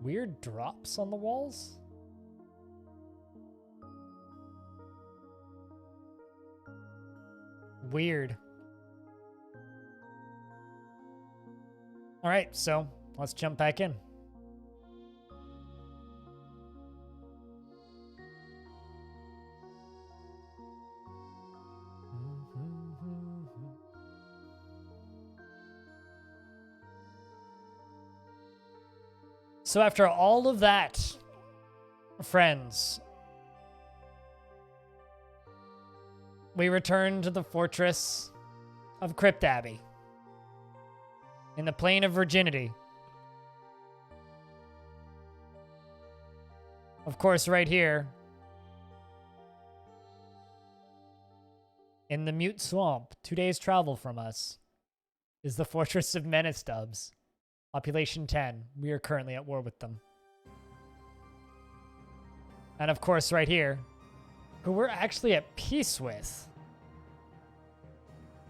Weird drops on the walls? Weird. All right, so let's jump back in. So after all of that, friends, we return to the fortress of Crypt Abbey in the Plain of Virginity. Of course, right here in the Mute Swamp, 2 days travel from us, is the Fortress of Menestubs. Population 10. We are currently at war with them. And of course, right here, who we're actually at peace with,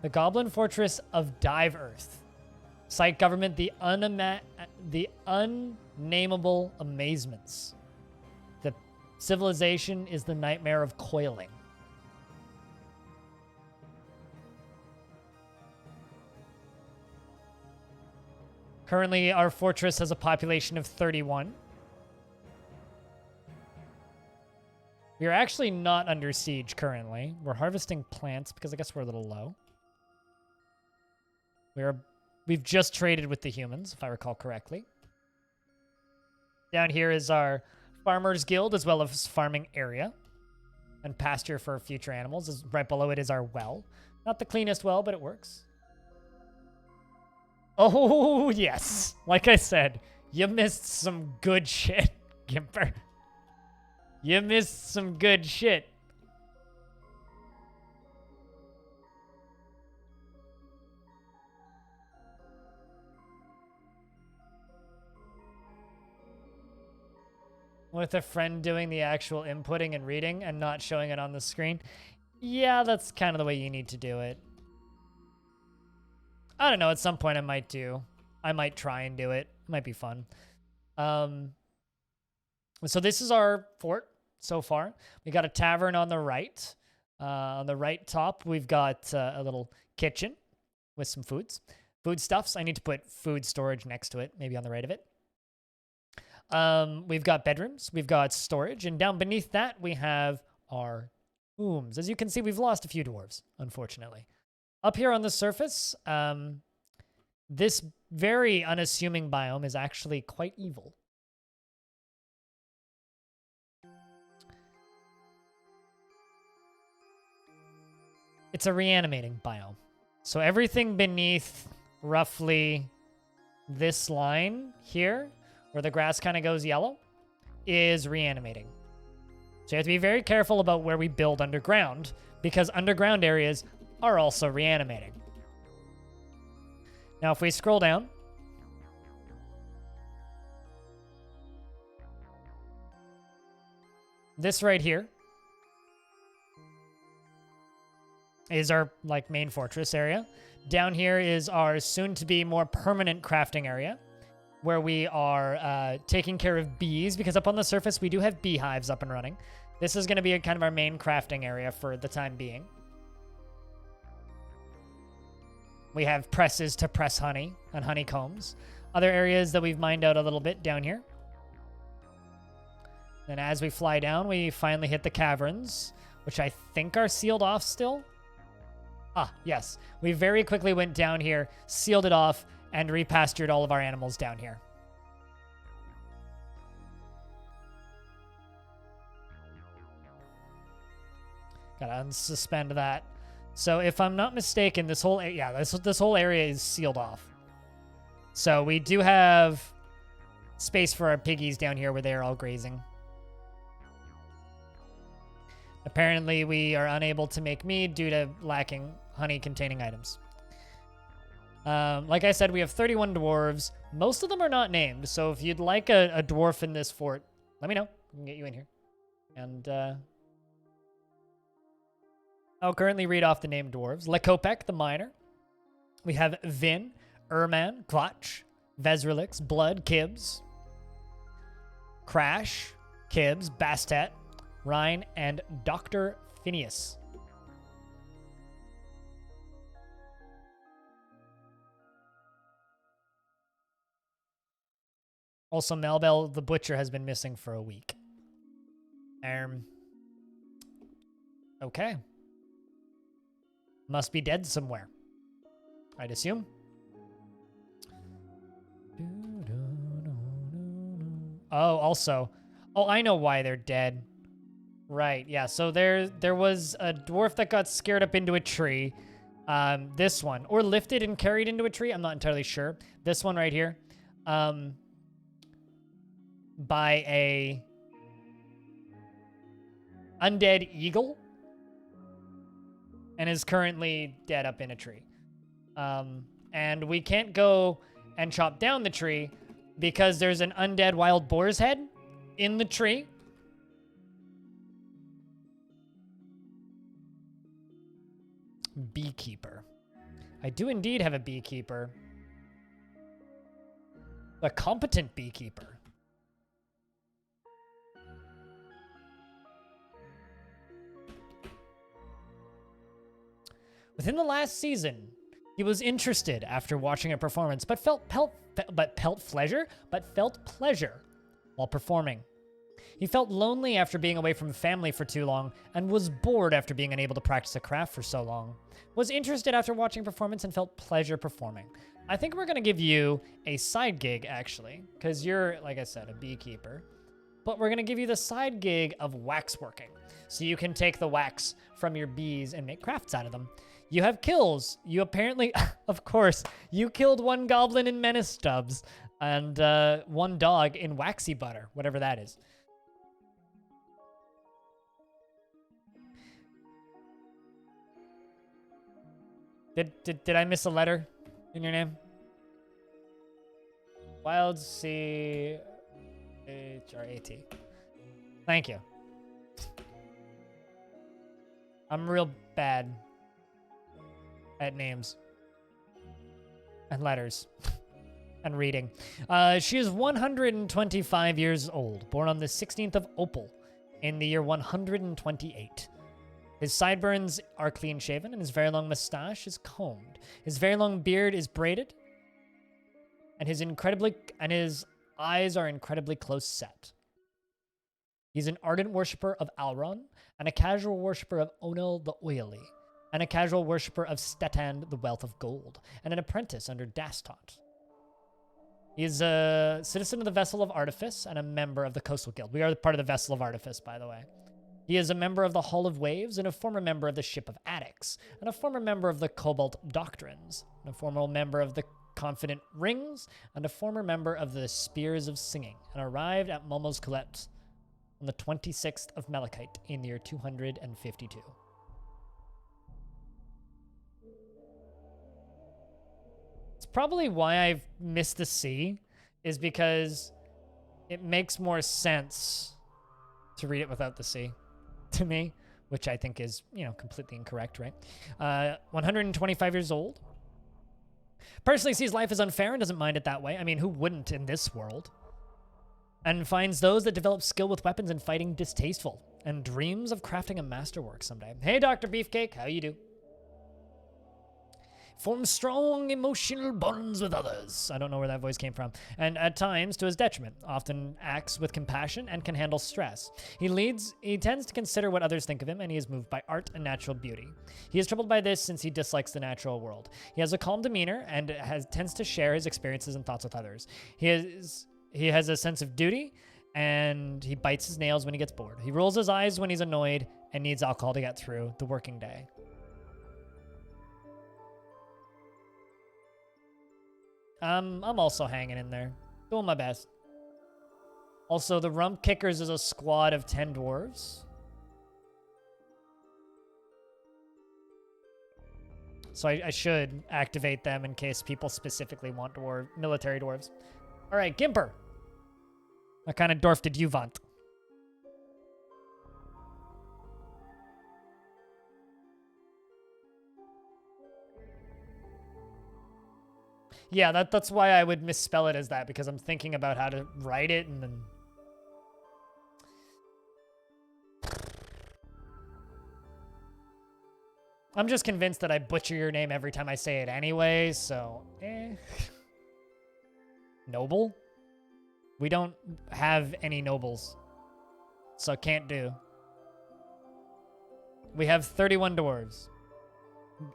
the Goblin Fortress of Dive Earth. Site government, the unnameable amazements. The civilization is the nightmare of coiling. Currently, our fortress has a population of 31. We are actually not under siege currently. We're harvesting plants because I guess we're a little low. We've just traded with the humans, if I recall correctly. Down here is our Farmers Guild, as well as farming area and pasture for future animals. Right below it is our well. Not the cleanest well, but it works. Oh, yes. Like I said, you missed some good shit, Gimper. You missed some good shit. With a friend doing the actual inputting and reading and not showing it on the screen. Yeah, that's kind of the way you need to do it. I don't know. At some point, I might try and do it. It might be fun. So this is our fort so far. We got a tavern on the right. On the right top, we've got a little kitchen with some foodstuffs. I need to put food storage next to it, maybe on the right of it. We've got bedrooms. We've got storage. And down beneath that, we have our tombs. As you can see, we've lost a few dwarves, unfortunately. Up here on the surface, this very unassuming biome is actually quite evil. It's a reanimating biome. So everything beneath roughly this line here, where the grass kind of goes yellow, is reanimating. So you have to be very careful about where we build underground, because underground areas are also reanimating. Now, if we scroll down, this right here is our main fortress area. Down here is our soon-to-be more permanent crafting area, where we are taking care of bees, because up on the surface we do have beehives up and running. This is going to be kind of our main crafting area for the time being. We have presses to press honey and honeycombs. Other areas that we've mined out a little bit down here. Then as we fly down, we finally hit the caverns, which I think are sealed off still. Ah, yes. We very quickly went down here, sealed it off, and repastured all of our animals down here. Gotta unsuspend that. So if I'm not mistaken, this whole this whole area is sealed off. So we do have space for our piggies down here where they are all grazing. Apparently, we are unable to make mead due to lacking honey-containing items. Like I said, we have 31 dwarves. Most of them are not named, so if you'd like a dwarf in this fort, let me know. We can get you in here. And I'll currently read off the named dwarves. Lekopek, the miner. We have Vin, Erman, Klotch, Vezrelix, Blood, Kibbs. Crash, Kibbs, Bastet, Rhine, and Dr. Phineas. Also, Melbell the Butcher has been missing for a week. Okay. Must be dead somewhere, I'd assume. Oh, also. Oh, I know why they're dead. Right, yeah. So there was a dwarf that got scared up into a tree. This one. Or lifted and carried into a tree. I'm not entirely sure. This one right here. By a undead eagle. And is currently dead up in a tree. And we can't go and chop down the tree because there's an undead wild boar's head in the tree. Beekeeper. I do indeed have a beekeeper. A competent beekeeper. Within the last season, he was interested after watching a performance, but felt pleasure while performing. He felt lonely after being away from family for too long, and was bored after being unable to practice a craft for so long. Was interested after watching a performance and felt pleasure performing. I think we're going to give you a side gig, actually, because you're, like I said, a beekeeper. But we're going to give you the side gig of waxworking, so you can take the wax from your bees and make crafts out of them. You have kills. You apparently, of course, you killed one goblin in menace stubs and one dog in waxy butter, whatever that is. Did I miss a letter in your name? Wild C H-R-A-T. Thank you. I'm real bad at names and letters and reading. She is 125 years old, born on the 16th of Opal in the year 128. His sideburns are clean shaven and his very long mustache is combed. His very long beard is braided and his eyes are incredibly close set. He's an ardent worshiper of Alron and a casual worshiper of Onel the Oily, and a casual worshiper of Stetan the Wealth of Gold, and an apprentice under Dastot. He is a citizen of the Vessel of Artifice and a member of the Coastal Guild. We are part of the Vessel of Artifice, by the way. He is a member of the Hall of Waves and a former member of the Ship of Addicts, and a former member of the Cobalt Doctrines, and a former member of the Confident Rings, and a former member of the Spears of Singing, and arrived at Momo's Colette on the 26th of Malachite in the year 252. It's probably why I've missed the C, is because it makes more sense to read it without the C to me, which I think is, completely incorrect, right? 125 years old. Personally sees life as unfair and doesn't mind it that way. I mean, who wouldn't in this world? And finds those that develop skill with weapons and fighting distasteful, and dreams of crafting a masterwork someday. Hey, Dr. Beefcake, how you do? Forms strong emotional bonds with others. I don't know where that voice came from. And at times to his detriment. Often acts with compassion and can handle stress. He tends to consider what others think of him, and he is moved by art and natural beauty. He is troubled by this since he dislikes the natural world. He has a calm demeanor and tends to share his experiences and thoughts with others. He has a sense of duty, and he bites his nails when he gets bored. He rolls his eyes when he's annoyed and needs alcohol to get through the working day. I'm also hanging in there, doing my best. Also, the Rump Kickers is a squad of 10 dwarves. So I should activate them in case people specifically want military dwarves. All right, Gimper. What kind of dwarf did you want? Yeah, that's why I would misspell it as that, because I'm thinking about how to write it and then... I'm just convinced that I butcher your name every time I say it anyway, so Noble? We don't have any nobles, so can't do. We have 31 dwarves.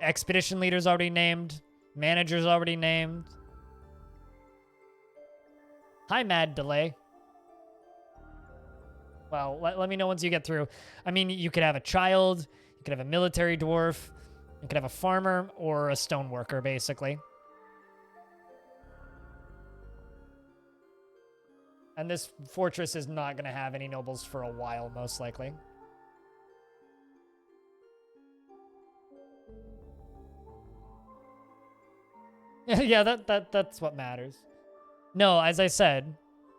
Expedition leader's already named. Manager's already named. Hi, Mad Delay. Well, let me know once you get through. I mean, you could have a child, you could have a military dwarf, you could have a farmer, or a stoneworker, basically. And this fortress is not going to have any nobles for a while, most likely. Yeah, that's what matters. No, as I said,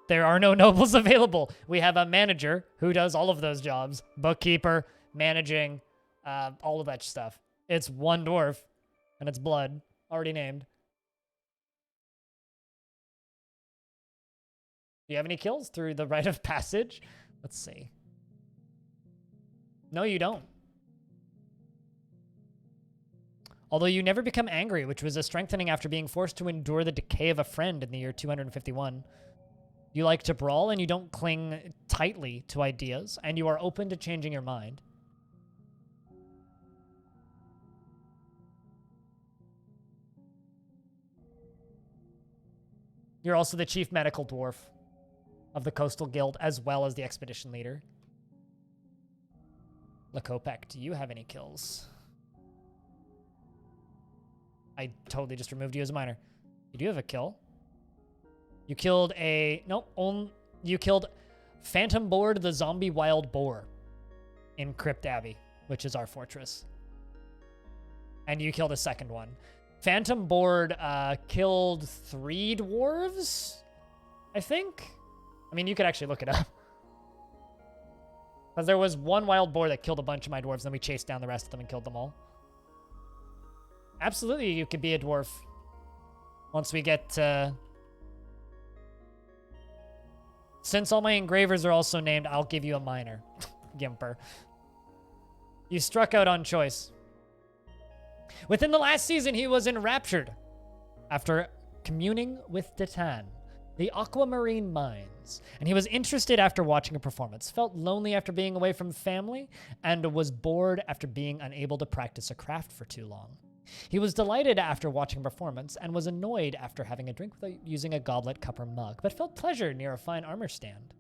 there are no nobles available. We have a manager who does all of those jobs. Bookkeeper, managing, all of that stuff. It's one dwarf, and it's blood, already named. Do you have any kills through the rite of passage? Let's see. No, you don't. Although you never become angry, which was a strengthening after being forced to endure the decay of a friend in the year 251. You like to brawl, and you don't cling tightly to ideas, and you are open to changing your mind. You're also the chief medical dwarf of the Coastal Guild, as well as the expedition leader. Lakopek, do you have any kills? I totally just removed you as a minor. You do have a kill. You killed a... Nope. You killed Phantom Board the Zombie Wild Boar in Crypt Abbey, which is our fortress. And you killed a second one. Phantom Board killed 3 dwarves, I think? I mean, you could actually look it up. Because there was one wild boar that killed a bunch of my dwarves, then we chased down the rest of them and killed them all. Absolutely, you could be a dwarf. Once we get... Since all my engravers are also named, I'll give you a minor. Gimper. You struck out on choice. Within the last season, he was enraptured after communing with Titan, the aquamarine mines, and he was interested after watching a performance, felt lonely after being away from family, and was bored after being unable to practice a craft for too long. He was delighted after watching a performance and was annoyed after having a drink without using a goblet, cup, or mug, but felt pleasure near a fine armor stand.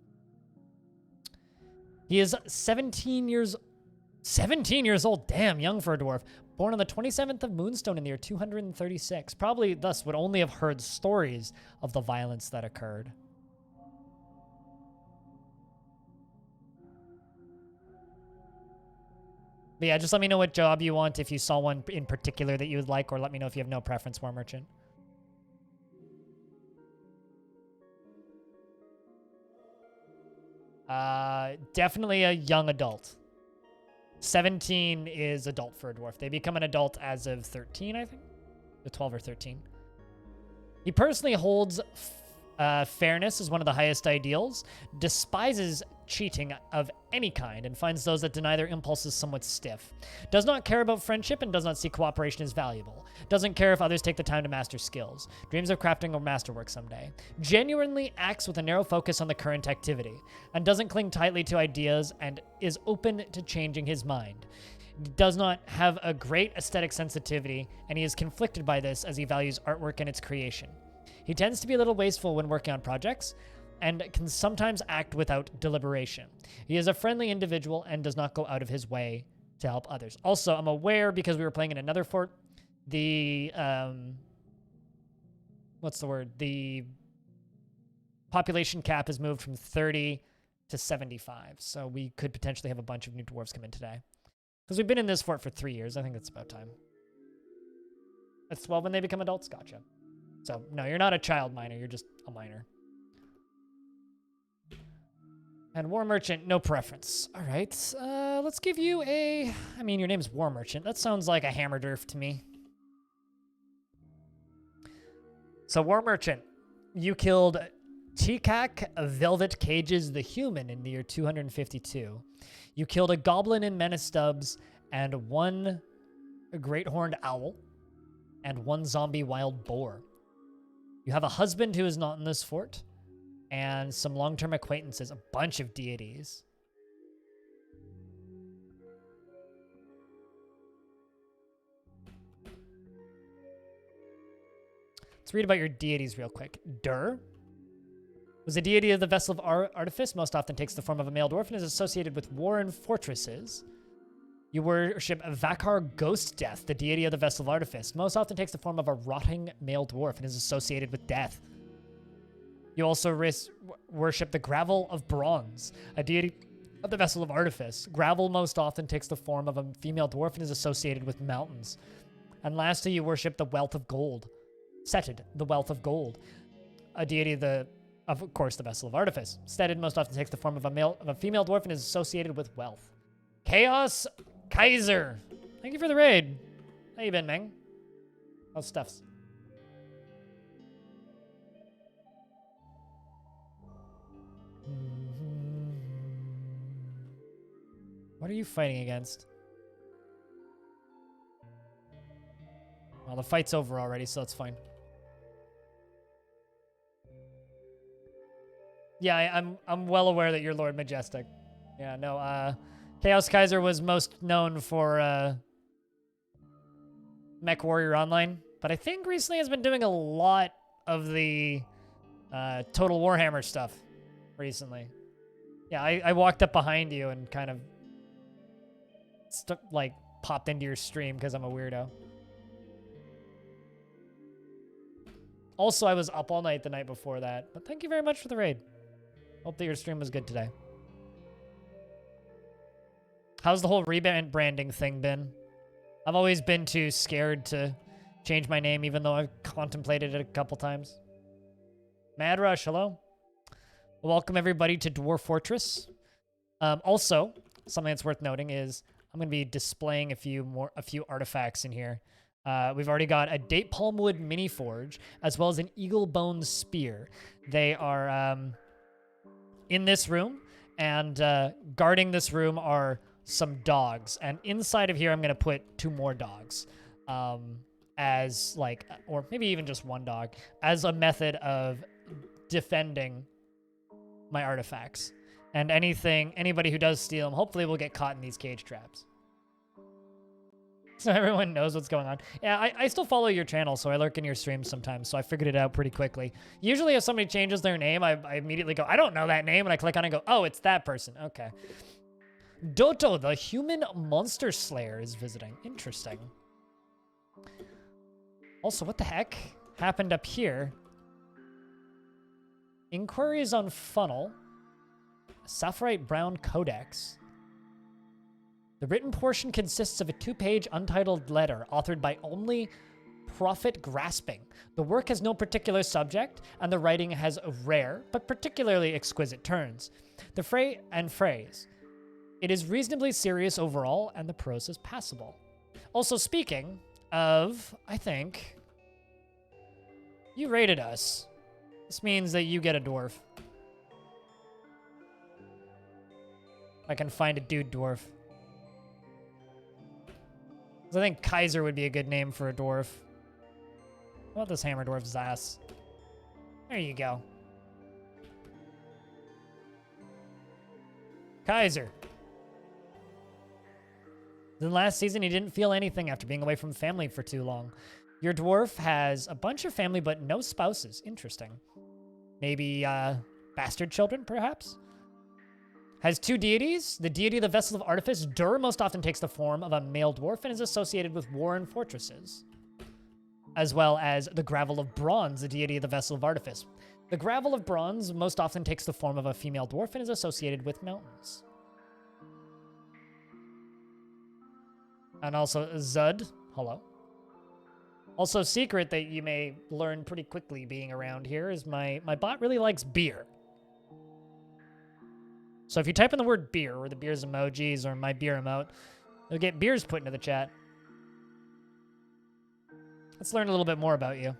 He is 17 years old, damn, young for a dwarf, born on the 27th of Moonstone in the year 236, probably thus would only have heard stories of the violence that occurred. But yeah, just let me know what job you want if you saw one in particular that you would like, or let me know if you have no preference, War Merchant. Definitely a young adult. 17 is adult for a dwarf. They become an adult as of 13, I think. 12 or 13. He personally holds fairness as one of the highest ideals, despises cheating of any kind, and finds those that deny their impulses somewhat stiff. Does not care about friendship and does not see cooperation as valuable. Doesn't care if others take the time to master skills. Dreams of crafting or masterwork someday. Genuinely acts with a narrow focus on the current activity, and doesn't cling tightly to ideas and is open to changing his mind. Does not have a great aesthetic sensitivity, and he is conflicted by this as he values artwork and its creation. He tends to be a little wasteful when working on projects, and can sometimes act without deliberation. He is a friendly individual and does not go out of his way to help others. Also, I'm aware, because we were playing in another fort, the, what's the word? The population cap has moved from 30 to 75, so we could potentially have a bunch of new dwarves come in today. Because we've been in this fort for 3 years. I think it's about time. That's 12 when they become adults. Gotcha. So, no, you're not a child miner. You're just a miner. And War Merchant, no preference. All right, let's give you a... I mean, your name's War Merchant. That sounds like a Hammerdurf to me. So, War Merchant, you killed Tikak Velvet Cages the Human in the year 252. You killed a goblin in Menace Stubbs and a great horned owl, and 1 zombie wild boar. You have a husband who is not in this fort, and some long-term acquaintances, a bunch of deities. Let's read about your deities real quick. Dur was a deity of the vessel of artifice, most often takes the form of a male dwarf and is associated with war and fortresses. You worship Vakar Ghost Death, the deity of the vessel of artifice, most often takes the form of a rotting male dwarf and is associated with death. You also worship the Gravel of Bronze, a deity of the vessel of artifice. Gravel most often takes the form of a female dwarf and is associated with mountains. And lastly, you worship the Wealth of Gold. Setted, the Wealth of Gold, a deity of course, the vessel of artifice. Setted most often takes the form of a female dwarf and is associated with wealth. Chaos Kaiser, thank you for the raid. How you been, Meng? How's stuffs? What are you fighting against? Well, the fight's over already, so that's fine. Yeah, I'm well aware that you're Lord Majestic. Yeah, no, Chaos Kaiser was most known for Mech Warrior Online, but I think recently has been doing a lot of the Total Warhammer stuff recently. Yeah, I walked up behind you and kind of like popped into your stream because I'm a weirdo. Also, I was up all night the night before that, but thank you very much for the raid. Hope that your stream was good today. How's the whole rebranding thing been? I've always been too scared to change my name, even though I've contemplated it a couple times. Mad Rush, hello. Welcome everybody to Dwarf Fortress. Also, something that's worth noting is I'm going to be displaying a few artifacts in here. We've already got a date palm wood mini forge, as well as an eagle bone spear. They are in this room, and guarding this room are some dogs. And inside of here, I'm going to put 2 more dogs, as like, or maybe even just 1 dog, as a method of defending my artifacts. And anybody who does steal them, hopefully will get caught in these cage traps. So everyone knows what's going on. Yeah, I still follow your channel, so I lurk in your streams sometimes, so I figured it out pretty quickly. Usually if somebody changes their name, I immediately go, I don't know that name, and I click on it and go, oh, it's that person. Okay. Doto, the human monster slayer, is visiting. Interesting. Also, what the heck happened up here? Inquiries on funnel. Sapphirite brown codex. The written portion consists of a 2-page untitled letter authored by only Prophet Grasping. The work has no particular subject, and the writing has rare but particularly exquisite turns. The phrase. It is reasonably serious overall, and the prose is passable. Also, speaking of, I think, you rated us. This means that you get a dwarf. I can find a dude dwarf. I think Kaiser would be a good name for a dwarf. How about this hammer dwarf's ass? There you go. Kaiser. Then last season, he didn't feel anything after being away from family for too long. Your dwarf has a bunch of family, but no spouses. Interesting. Maybe bastard children, perhaps? Has 2 deities. The deity of the vessel of artifice, Dur, most often takes the form of a male dwarf and is associated with war and fortresses. As well as the Gravel of Bronze, the deity of the vessel of artifice. The Gravel of Bronze most often takes the form of a female dwarf and is associated with mountains. And also Zud, hello. Also, secret that you may learn pretty quickly being around here is my bot really likes beer. So if you type in the word beer, or the beers emojis, or my beer emote, you'll get beers put into the chat. Let's learn a little bit more about you.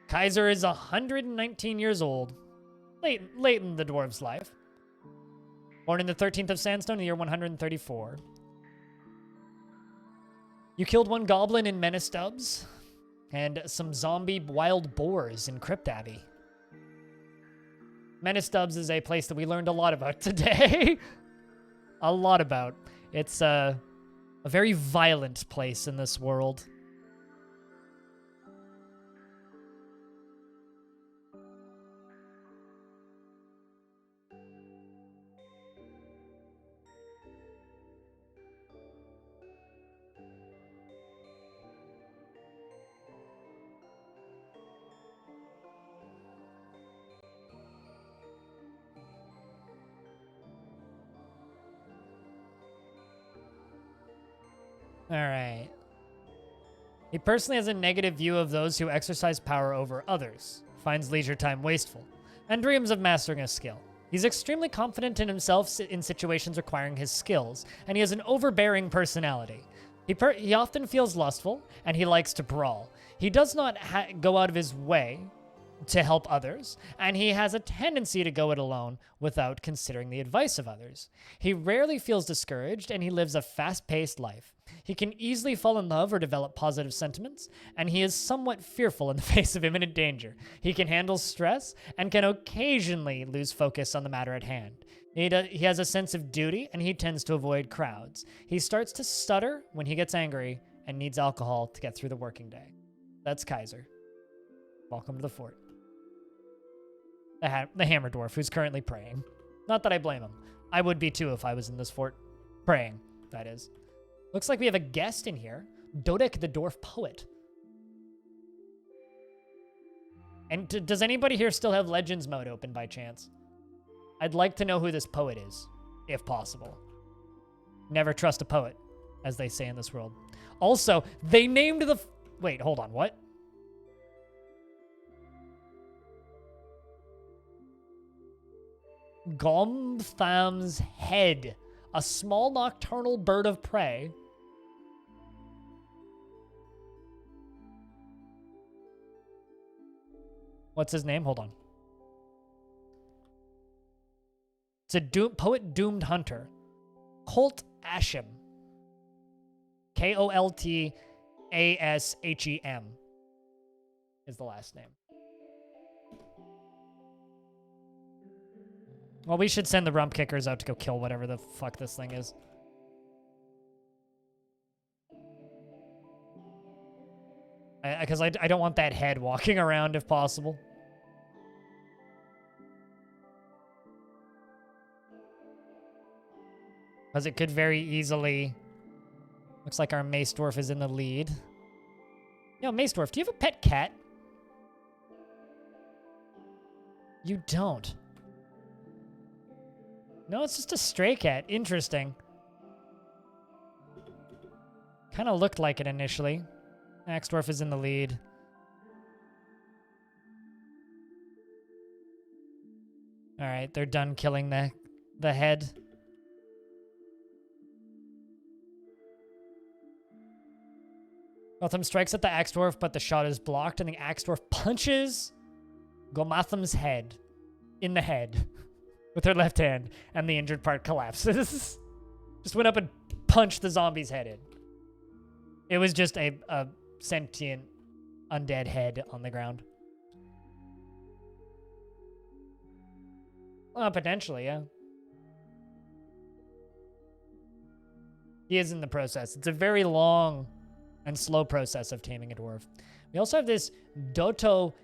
Kaiser is 119 years old, late in the dwarf's life. Born in the 13th of Sandstone in the year 134. You killed one goblin in Menace Stubbs and some zombie wild boars in Crypt Abbey. Menace Stubbs is a place that we learned a lot about today. A lot about. It's a very violent place in this world. All right. He personally has a negative view of those who exercise power over others, finds leisure time wasteful, and dreams of mastering a skill. He's extremely confident in himself in situations requiring his skills, and he has an overbearing personality. He often feels lustful, and he likes to brawl. He does not go out of his way to help others, and he has a tendency to go it alone without considering the advice of others. He rarely feels discouraged, and he lives a fast-paced life. He can easily fall in love or develop positive sentiments, and he is somewhat fearful in the face of imminent danger. He can handle stress and can occasionally lose focus on the matter at hand. He has a sense of duty, and he tends to avoid crowds. He starts to stutter when he gets angry and needs alcohol to get through the working day. That's Kaiser. Welcome to the fort. The Hammer Dwarf, who's currently praying. Not that I blame him. I would be too if I was in this fort. Praying, that is. Looks like we have a guest in here. Dodek the Dwarf Poet. And does anybody here still have Legends mode open by chance? I'd like to know who this poet is, if possible. Never trust a poet, as they say in this world. Also, they named the... Wait, hold on, what? Gomtham's head, a small nocturnal bird of prey. What's his name? Hold on. It's a poet doomed hunter. Colt Ashem. Koltashhem is the last name. Well, we should send the rump kickers out to go kill whatever the fuck this thing is. Because I don't want that head walking around if possible. Because it could very easily... Looks like our Mace Dwarf is in the lead. Yo, Mace Dwarf, do you have a pet cat? You don't. No, it's just a stray cat. Interesting. Kind of looked like it initially. Axdorf is in the lead. All right, they're done killing the head. Gotham strikes at the Axdorf, but the shot is blocked, and the Axdorf punches Gomatham's head in the head with her left hand, and the injured part collapses. Just went up and punched the zombie's head in. It was just a sentient undead head on the ground. Potentially, yeah. He is in the process. It's a very long and slow process of taming a dwarf. We also have this Doto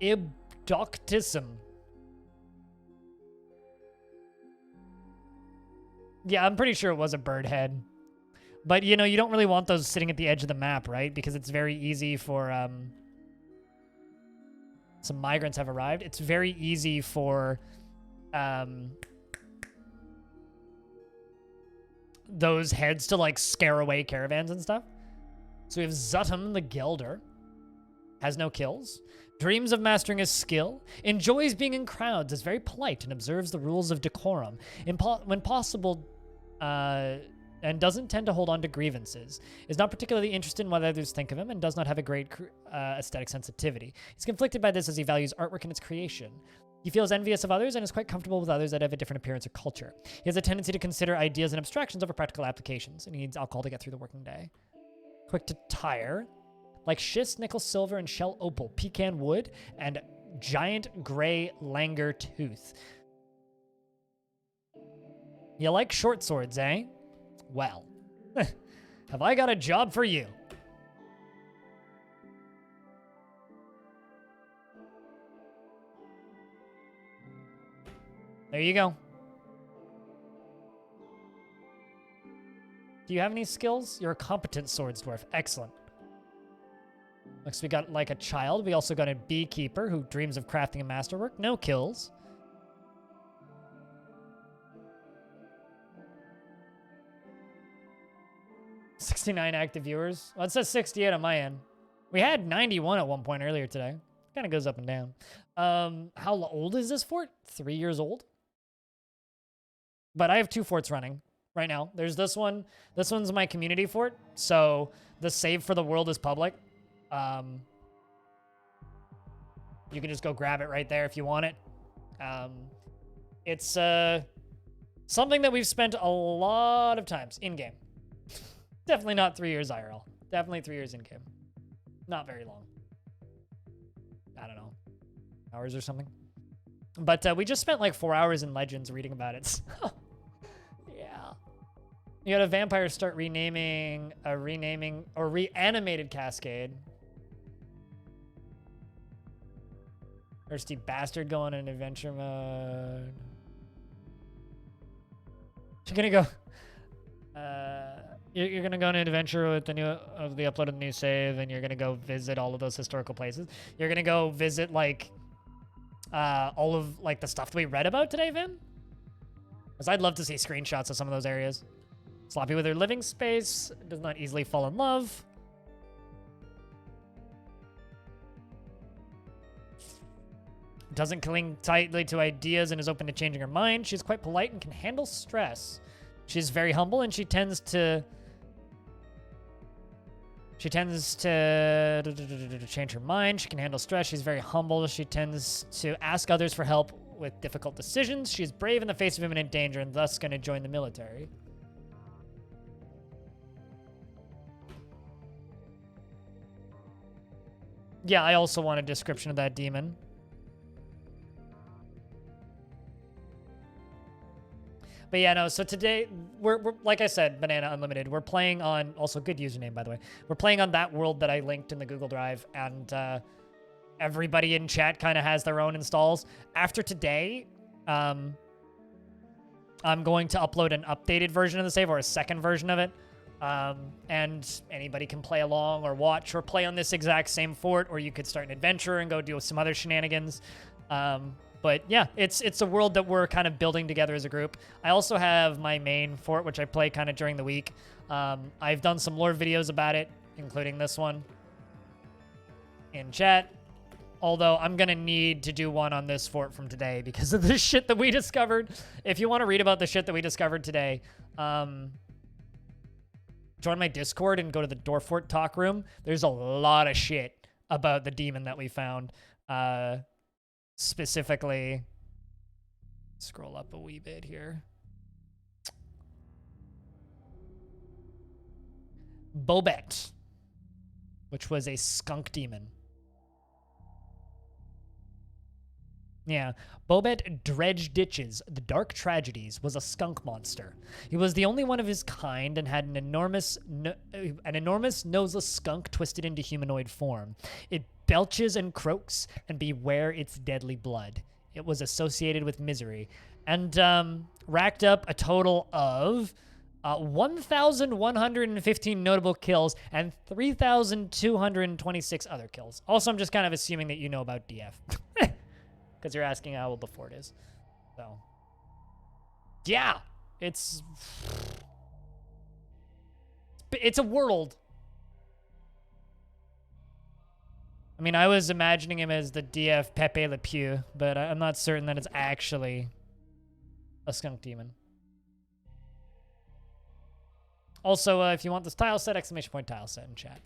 Ibdoctism. Yeah, I'm pretty sure it was a bird head. But, you know, you don't really want those sitting at the edge of the map, right? Because it's very easy for... some migrants have arrived. It's very easy for... those heads to, like, scare away caravans and stuff. So we have Zutum the Gelder. Has no kills. Dreams of mastering his skill. Enjoys being in crowds. Is very polite and observes the rules of decorum. When possible... and doesn't tend to hold on to grievances. Is not particularly interested in what others think of him and does not have a great aesthetic sensitivity. He's conflicted by this as he values artwork and its creation. He feels envious of others and is quite comfortable with others that have a different appearance or culture. He has a tendency to consider ideas and abstractions over practical applications, and he needs alcohol to get through the working day. quick to tire, like schist, nickel, silver, and shell opal, pecan wood, and giant gray langer tooth. You like short swords, eh? Well, have I got a job for you? There you go. Do you have any skills? You're a competent swords dwarf. Excellent. Next, we got like a child. We also got a beekeeper who dreams of crafting a masterwork. No kills. "69 active viewers." Well, it says 68 on my end. We had 91 at one point earlier today. Kind of goes up and down. How old is this fort? 3 years old? But I have 2 forts running right now. There's this one. This one's my community fort. So the save for the world is public. You can just go grab it right there if you want it. It's something that we've spent a lot of times in-game. Definitely not 3 years IRL. Definitely 3 years in-game. Not very long. I don't know. Hours or something. But we just spent like 4 hours in Legends reading about it. Yeah. You got a vampire start renaming a reanimated cascade. Thirsty bastard going in adventure mode. You're gonna go. You're gonna go on an adventure with the upload of the new save, and you're gonna go visit all of those historical places. You're gonna go visit like all of like the stuff that we read about today, Vin. Because I'd love to see screenshots of some of those areas. Sloppy with her living space, does not easily fall in love. Doesn't cling tightly to ideas and is open to changing her mind. She's quite polite and can handle stress. She's very humble and she tends to change her mind. She can handle stress. She's very humble. She tends to ask others for help with difficult decisions. She's brave in the face of imminent danger and thus going to join the military. Yeah, I also want a description of that demon. But yeah, no, so today, we're like I said, Banana Unlimited, we're playing on, also good username, by the way. We're playing on that world that I linked in the Google Drive, and everybody in chat kind of has their own installs. After today, I'm going to upload an updated version of the save, or a second version of it, and anybody can play along or watch or play on this exact same fort, or you could start an adventure and go do some other shenanigans. But yeah, it's a world that we're kind of building together as a group. I also have my main fort, which I play kind of during the week. I've done some lore videos about it, including this one in chat. Although I'm going to need to do one on this fort from today because of the shit that we discovered. If you want to read about the shit that we discovered today, join my Discord and go to the Dwarf Fort talk room. There's a lot of shit about the demon that we found. Specifically, scroll up a wee bit here. Bobet, which was a skunk demon. Yeah, Bobet Dredge Ditches, the Dark Tragedies, was a skunk monster. He was the only one of his kind and had an enormous noseless skunk twisted into humanoid form. It belches and croaks, and beware its deadly blood. It was associated with misery, and racked up a total of 1,115 notable kills and 3,226 other kills. Also, I'm just kind of assuming that you know about DF. Because you're asking how old the fort is. So, yeah, it's a world. I mean, I was imagining him as the DF Pepe Le Pew, but I'm not certain that it's actually a skunk demon. Also, if you want this tile set, exclamation point tile set in chat.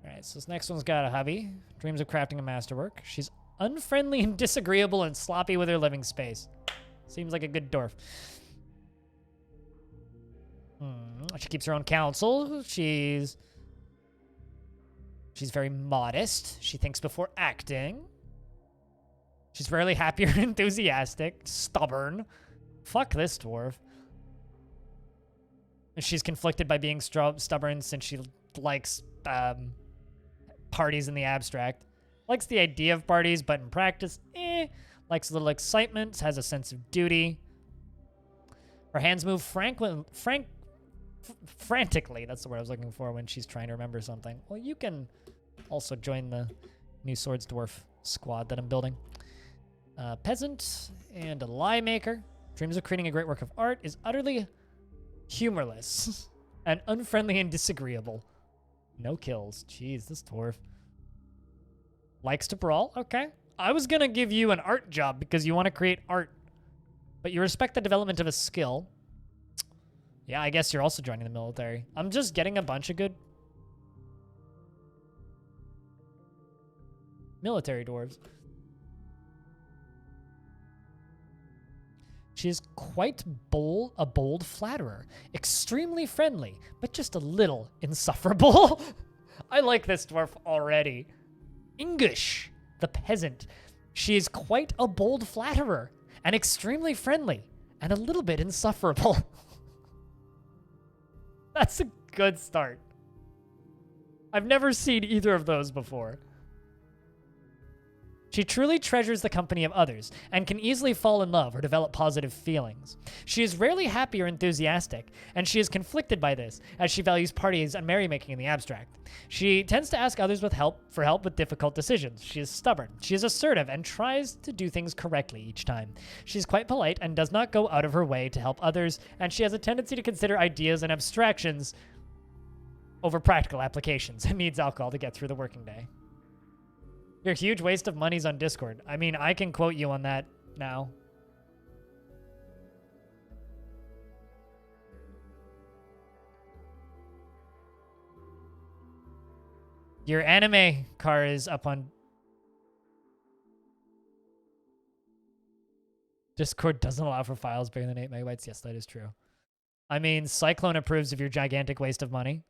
All right, so this next one's got a hubby. Dreams of crafting a masterwork. She's unfriendly and disagreeable and sloppy with her living space. Seems like a good dwarf. She keeps her own counsel. She's She's very modest. She thinks before acting. She's rarely happy or enthusiastic. Stubborn. Fuck this dwarf. She's conflicted by being stubborn since she likes parties in the abstract. Likes the idea of parties, but in practice, likes a little excitement, has a sense of duty. Her hands move frantically. That's the word I was looking for when she's trying to remember something. Well, you can also join the New Swords Dwarf squad that I'm building. Peasant and a lie maker. Dreams of creating a great work of art, is utterly humorless and unfriendly and disagreeable. No kills. Jeez, this dwarf. Likes to brawl. Okay. I was going to give you an art job because you want to create art, but you respect the development of a skill. Yeah, I guess you're also joining the military. I'm just getting a bunch of good military dwarves. She is quite a bold flatterer, extremely friendly, but just a little insufferable. I like this dwarf already. English, the peasant. She is quite a bold flatterer, and extremely friendly, and a little bit insufferable. That's a good start. I've never seen either of those before. She truly treasures the company of others and can easily fall in love or develop positive feelings. She is rarely happy or enthusiastic, and she is conflicted by this as she values parties and merrymaking in the abstract. She tends to ask others for help with difficult decisions. She is stubborn. She is assertive and tries to do things correctly each time. She is quite polite and does not go out of her way to help others, and she has a tendency to consider ideas and abstractions over practical applications and needs alcohol to get through the working day. Your huge waste of money's on Discord. I mean, I can quote you on that now. Your anime car is up on Discord. Doesn't allow for files bigger than 8 megabytes. Yes, that is true. I mean, Cyclone approves of your gigantic waste of money.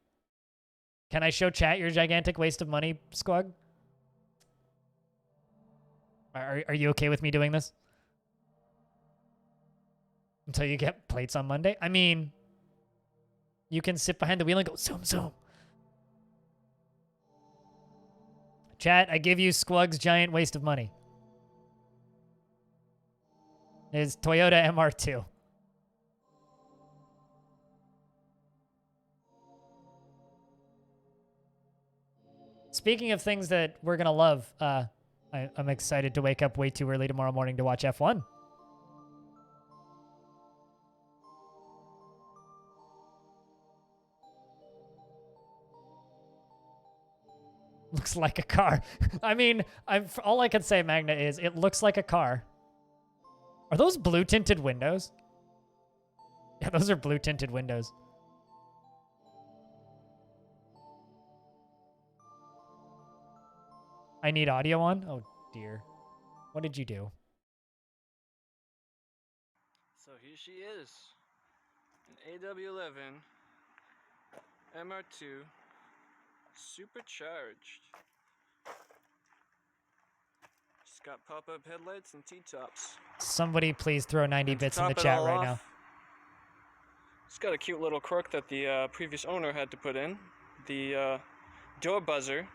Can I show chat your gigantic waste of money, Squug? Are you okay with me doing this? Until you get plates on Monday? I mean, you can sit behind the wheel and go zoom, zoom. Chat, I give you Squug's giant waste of money. It's Toyota MR2. Speaking of things that we're going to love, I'm excited to wake up way too early tomorrow morning to watch F1. Looks like a car. I mean, all I can say, Magna, is it looks like a car. Are those blue tinted windows? Yeah, those are blue tinted windows. I need audio on? Oh, dear. What did you do? So here she is. An AW11 MR2 supercharged. She's got pop-up headlights and T-tops. Somebody please throw 90 bits in the chat right now. It's got a cute little quirk that the previous owner had to put in. The door buzzer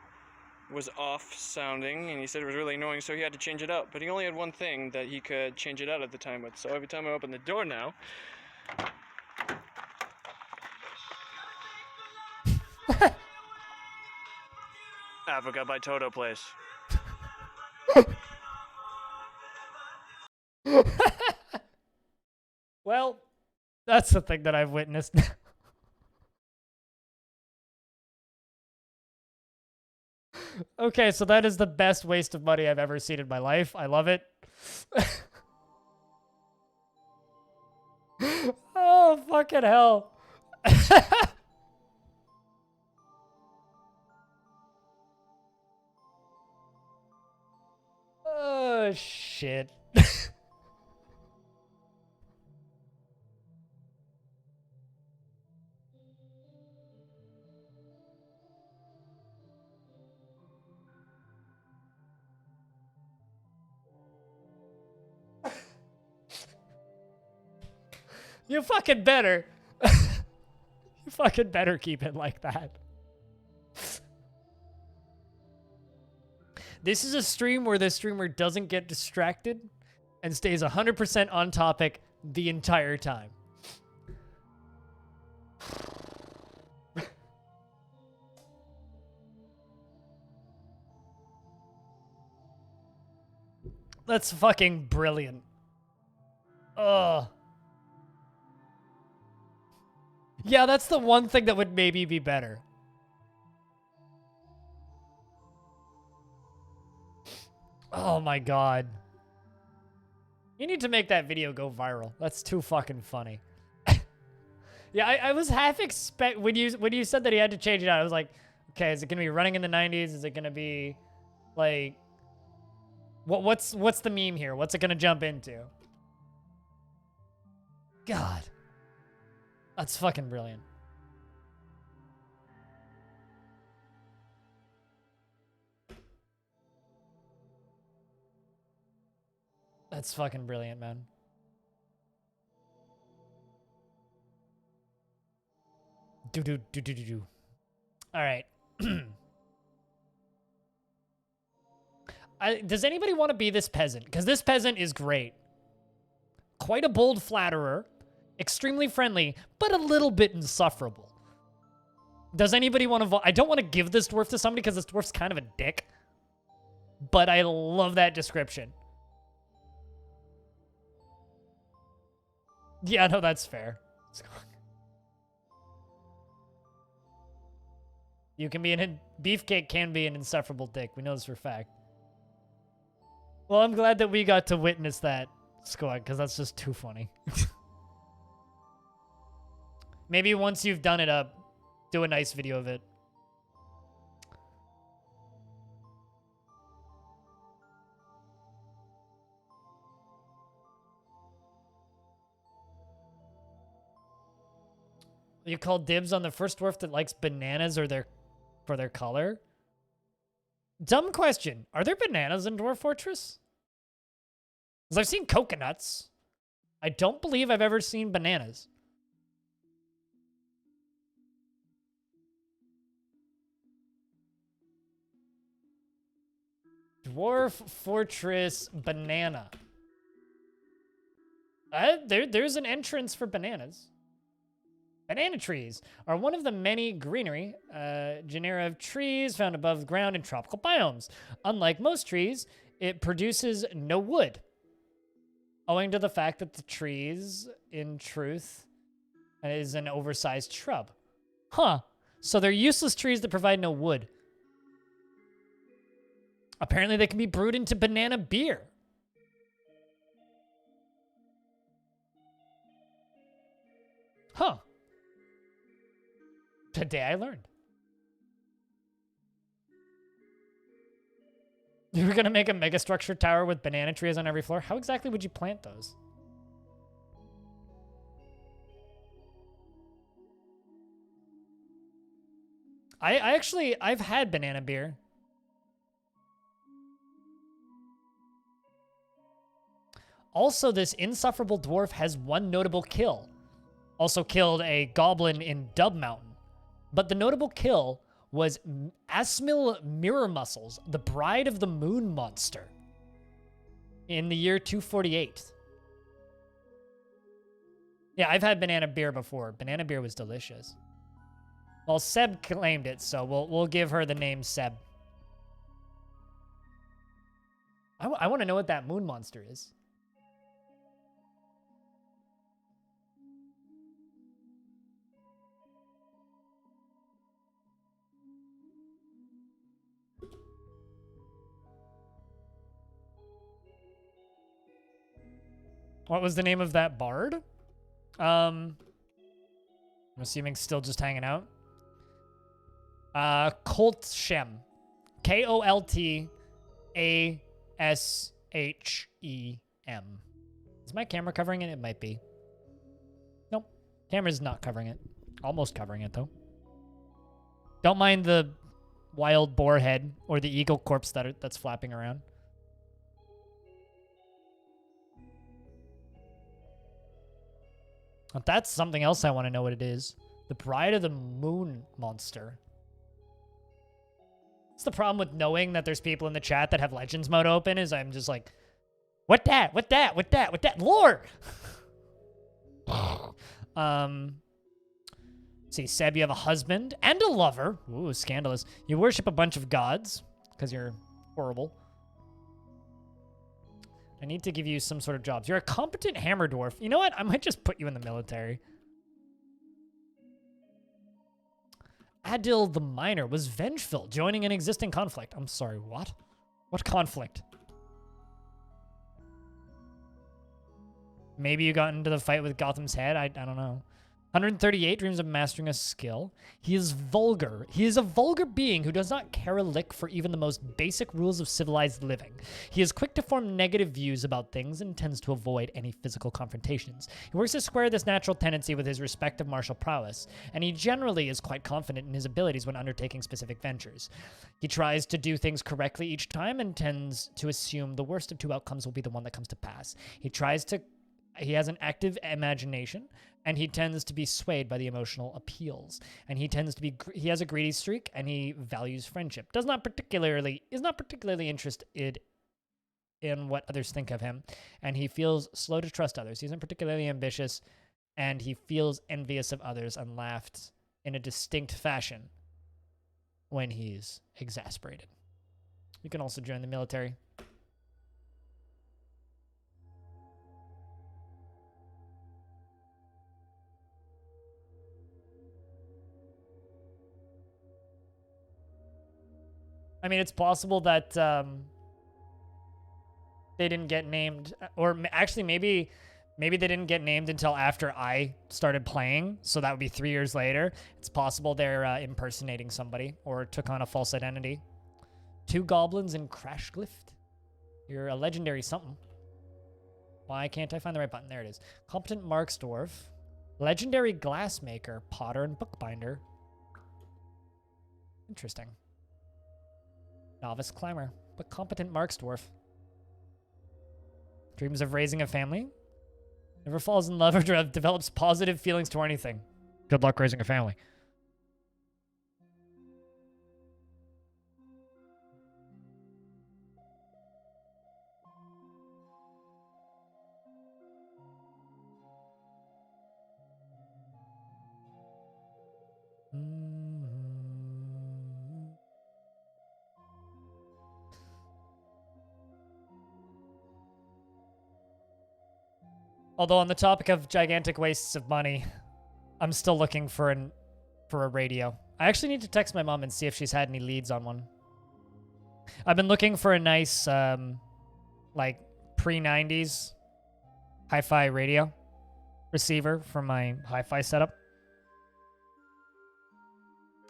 was off sounding, and he said it was really annoying, so he had to change it out. But he only had one thing that he could change it out at the time with. So every time I open the door now, Africa by Toto plays. Well, that's the thing that I've witnessed. Okay, so that is the best waste of money I've ever seen in my life. I love it. Oh, fucking hell. Oh, shit. You fucking better. You fucking better keep it like that. This is a stream where the streamer doesn't get distracted and stays 100% on topic the entire time. That's fucking brilliant. Ugh. Yeah, that's the one thing that would maybe be better. Oh my god. You need to make that video go viral. That's too fucking funny. Yeah, I was half when you said that he had to change it out, I was like, okay, is it gonna be running in the 90s? Is it gonna be like what's the meme here? What's it gonna jump into? God. That's fucking brilliant. That's fucking brilliant, man. Do. All right. Does anybody want to be this peasant? Because this peasant is great. Quite a bold flatterer. Extremely friendly, but a little bit insufferable. Does anybody want to vote? I don't want to give this dwarf to somebody because this dwarf's kind of a dick. But I love that description. Yeah, no, that's fair. You can be Beefcake can be an insufferable dick. We know this for a fact. Well, I'm glad that we got to witness that, Squad, because that's just too funny. Maybe once you've done it up, do a nice video of it. You call dibs on the first dwarf that likes bananas for their color? Dumb question. Are there bananas in Dwarf Fortress? Because I've seen coconuts. I don't believe I've ever seen bananas. Dwarf Fortress banana. There's an entrance for bananas. Banana trees are one of the many greenery genera of trees found above ground in tropical biomes. Unlike most trees, it produces no wood, owing to the fact that the trees, in truth, is an oversized shrub. Huh. So they're useless trees that provide no wood. Apparently they can be brewed into banana beer. Huh. Today I learned. You were gonna make a megastructure tower with banana trees on every floor? How exactly would you plant those? I've had banana beer. Also, this insufferable dwarf has one notable kill. Also killed a goblin in Dub Mountain. But the notable kill was Asmil Mirror Muscles, the bride of the moon monster, in the year 248. Yeah, I've had banana beer before. Banana beer was delicious. Well, Seb claimed it, so we'll give her the name Seb. I want to know what that moon monster is. What was the name of that bard? I'm assuming still just hanging out. Koltshem. Koltashhem. Is my camera covering it? It might be. Nope. Camera's not covering it. Almost covering it, though. Don't mind the wild boar head or the eagle corpse that's flapping around. But that's something else I want to know what it is. The Bride of the Moon monster. That's the problem with knowing that there's people in the chat that have Legends mode open is I'm just like, what that? What that? What that? What that? Lore! See, Seb, you have a husband and a lover. Ooh, scandalous. You worship a bunch of gods because you're horrible. I need to give you some sort of jobs. You're a competent hammer dwarf. You know what? I might just put you in the military. Adil the Miner was vengeful, joining an existing conflict. I'm sorry, what? What conflict? Maybe you got into the fight with Gotham's head? I don't know. 138 dreams of mastering a skill. He is vulgar. He is a vulgar being who does not care a lick for even the most basic rules of civilized living. He is quick to form negative views about things and tends to avoid any physical confrontations. He works to square this natural tendency with his respect of martial prowess, and he generally is quite confident in his abilities when undertaking specific ventures. He tries to do things correctly each time and tends to assume the worst of two outcomes will be the one that comes to pass. He has an active imagination, and he tends to be swayed by the emotional appeals. And he has a greedy streak, and he values friendship. Is not particularly interested in what others think of him, and he feels slow to trust others. He isn't particularly ambitious, and he feels envious of others and laughed in a distinct fashion when he's exasperated. You can also join the military. I mean, it's possible that they didn't get named, or actually maybe they didn't get named until after I started playing, so that would be 3 years later. It's possible they're impersonating somebody or took on a false identity. 2 goblins in Crash Glyph. You're a legendary something. Why can't I find the right button? There it is. Competent Marksdwarf. Legendary Glassmaker, Potter, and Bookbinder. Interesting. Novice Climber, but competent Marksdwarf. Dreams of raising a family. Never falls in love or develops positive feelings toward anything. Good luck raising a family. Although on the topic of gigantic wastes of money, I'm still looking for a radio. I actually need to text my mom and see if she's had any leads on one. I've been looking for a nice, like, pre-90s hi-fi radio receiver for my hi-fi setup.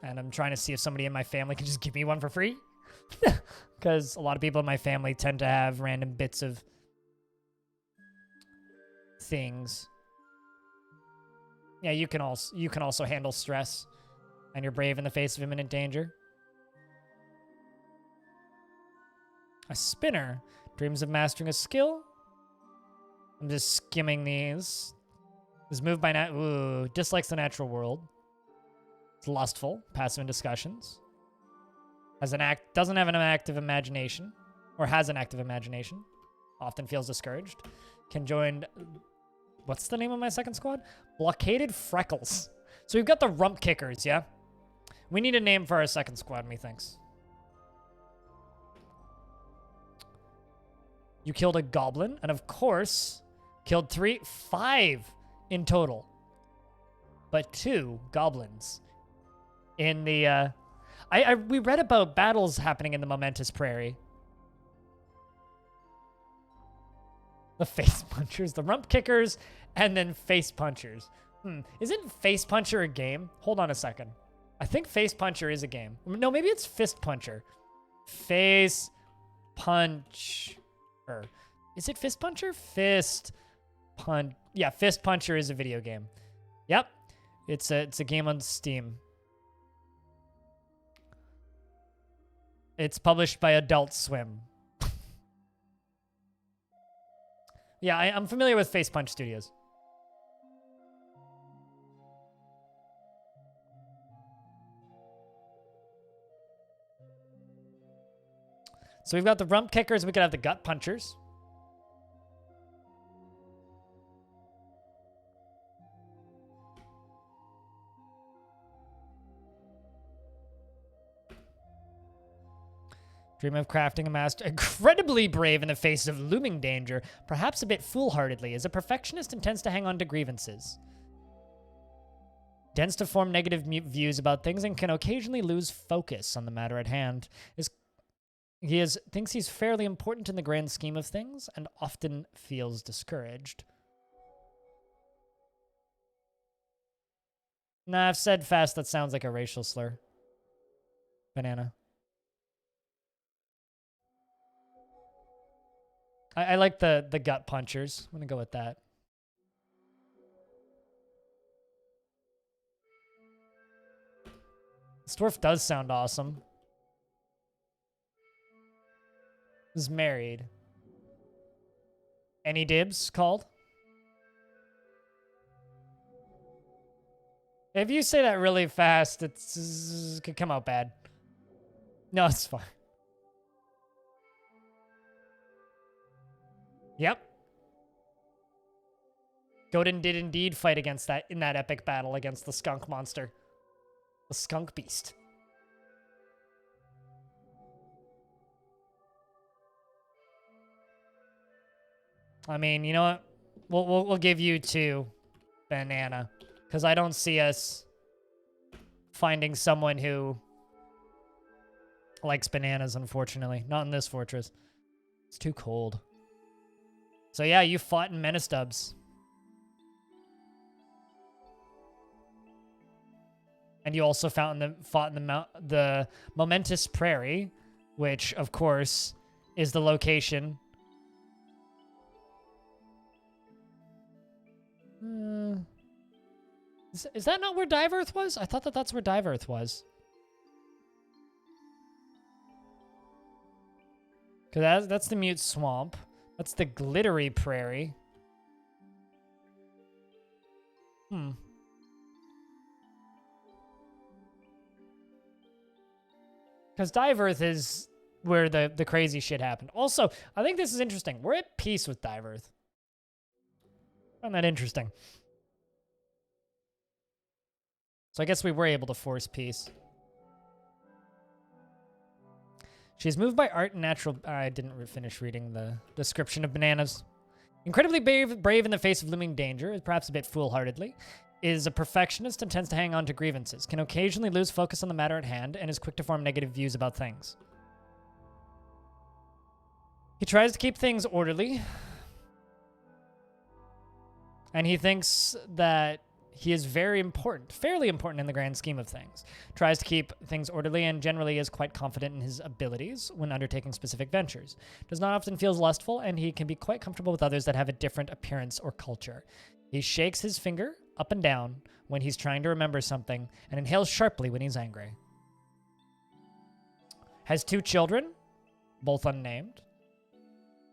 And I'm trying to see if somebody in my family can just give me one for free. Because a lot of people in my family tend to have random bits of things. Yeah, you can also handle stress, and you're brave in the face of imminent danger. A spinner. Dreams of mastering a skill. I'm just skimming these. Is moved by dislikes the natural world. It's lustful, passive in discussions. Doesn't have an active imagination, or has an active imagination. Often feels discouraged. Can join. What's the name of my second squad? Blockaded Freckles. So we've got the Rump Kickers, yeah? We need a name for our second squad, methinks. You killed a goblin, and of course, killed 5 in total. But 2 goblins. In the, we read about battles happening in the Momentous Prairie. The Face Punchers, the Rump Kickers, and then Face Punchers. Isn't Face Puncher a game? Hold on a second. I think Face Puncher is a game. No, maybe it's Fist Puncher. Face Puncher. Is it Fist Puncher? Fist Punch. Yeah, Fist Puncher is a video game. Yep. It's a game on Steam. It's published by Adult Swim. Yeah, I'm familiar with Face Punch Studios. So we've got the rump kickers. We could have the gut punchers. Dream of crafting a master. Incredibly brave in the face of looming danger, perhaps a bit foolhardily, is a perfectionist and tends to hang on to grievances. Tends to form negative views about things and can occasionally lose focus on the matter at hand. Thinks he's fairly important in the grand scheme of things and often feels discouraged. Nah, I've said fast. That sounds like a racial slur. Banana. I like the gut punchers. I'm going to go with that. This dwarf does sound awesome. Is married. Any dibs called? If you say that really fast, it could come out bad. No, it's fine. Yep. Godin did indeed fight against that in that epic battle against the skunk monster. The skunk beast. I mean, you know what? We'll give you 2, Banana, because I don't see us finding someone who likes bananas, unfortunately. Not in this fortress. It's too cold. So yeah, you fought in Menace Dubs. And you also fought in the Momentous Prairie, which, of course, is the location. Is that not where Dive Earth was? I thought that's where Dive Earth was. Because that's the Mute Swamp. That's the Glittery Prairie. Because Dive Earth is where the crazy shit happened. Also, I think this is interesting. We're at peace with Dive Earth. I find that interesting. So I guess we were able to force peace. She's moved by art and natural... I didn't finish reading the description of bananas. Incredibly brave in the face of looming danger, perhaps a bit foolhardily, is a perfectionist and tends to hang on to grievances, can occasionally lose focus on the matter at hand, and is quick to form negative views about things. He tries to keep things orderly, and he thinks that he is very important, fairly important in the grand scheme of things. Tries to keep things orderly and generally is quite confident in his abilities when undertaking specific ventures. Does not often feel lustful, and he can be quite comfortable with others that have a different appearance or culture. He shakes his finger up and down when he's trying to remember something and inhales sharply when he's angry. Has 2 children, both unnamed.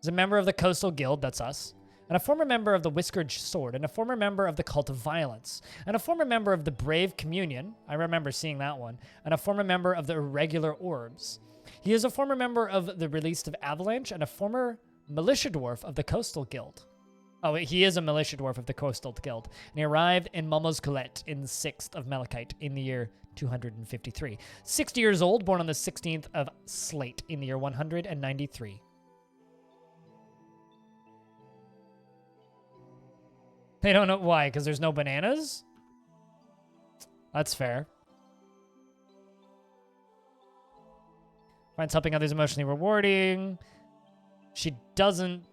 Is a member of the Coastal Guild, that's us. And a former member of the Whiskered Sword, and a former member of the Cult of Violence, and a former member of the Brave Communion, I remember seeing that one, and a former member of the Irregular Orbs. He is a former member of the Released of Avalanche, and a former militia dwarf of the Coastal Guild. Oh, he is a militia dwarf of the Coastal Guild, and he arrived in Momo's Colette in the 6th of Malachite in the year 253. 60 years old, born on the 16th of Slate in the year 193. They don't know why, because there's no bananas? That's fair. Finds helping others emotionally rewarding. She doesn't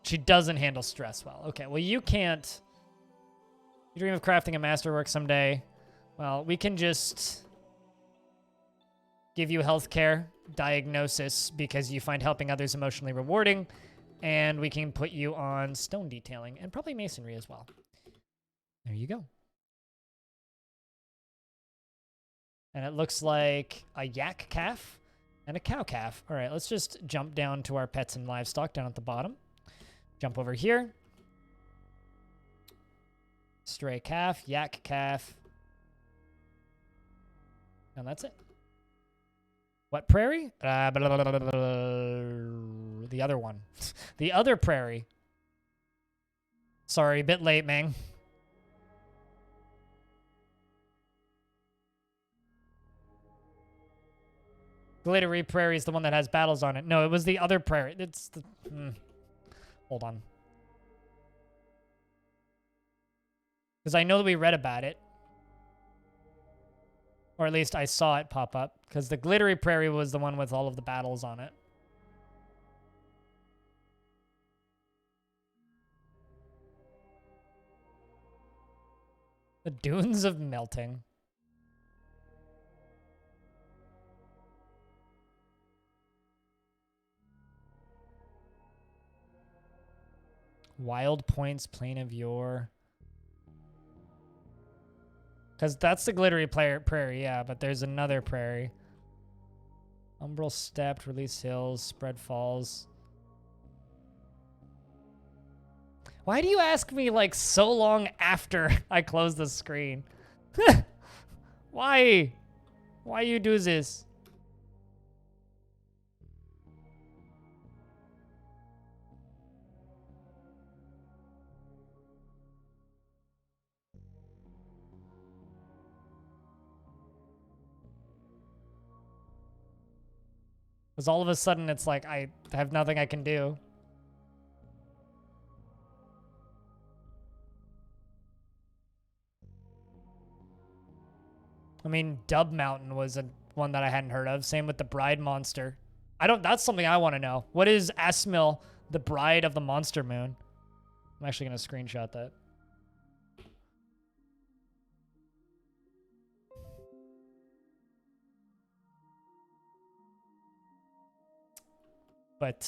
handle stress well. Okay, well, you can't. You dream of crafting a masterwork someday. Well, we can just give you healthcare diagnosis because you find helping others emotionally rewarding. And we can put you on stone detailing and probably masonry as well. There you go. And it looks like a yak calf and a cow calf. All right, let's just jump down to our pets and livestock down at the bottom. Jump over here. Stray calf, yak calf. And that's it. What prairie? The other one. The other prairie. Sorry, a bit late, man. Glittery Prairie is the one that has battles on it. No, it was the other prairie. It's the... Hold on. Because I know that we read about it. Or at least I saw it pop up. Because the Glittery Prairie was the one with all of the battles on it. The Dunes of Melting. Wild Points, Plain of Yore. Because that's the Glittery Prairie, yeah, but there's another prairie. Umbral Stepped, Release Hills, Spread Falls. Why do you ask me like so long after I close the screen? Why? Why you do this? Because all of a sudden it's like I have nothing I can do. I mean, Dub Mountain was one that I hadn't heard of. Same with the Bride Monster. That's something I want to know. What is Asmil, the Bride of the Monster Moon? I'm actually going to screenshot that. But,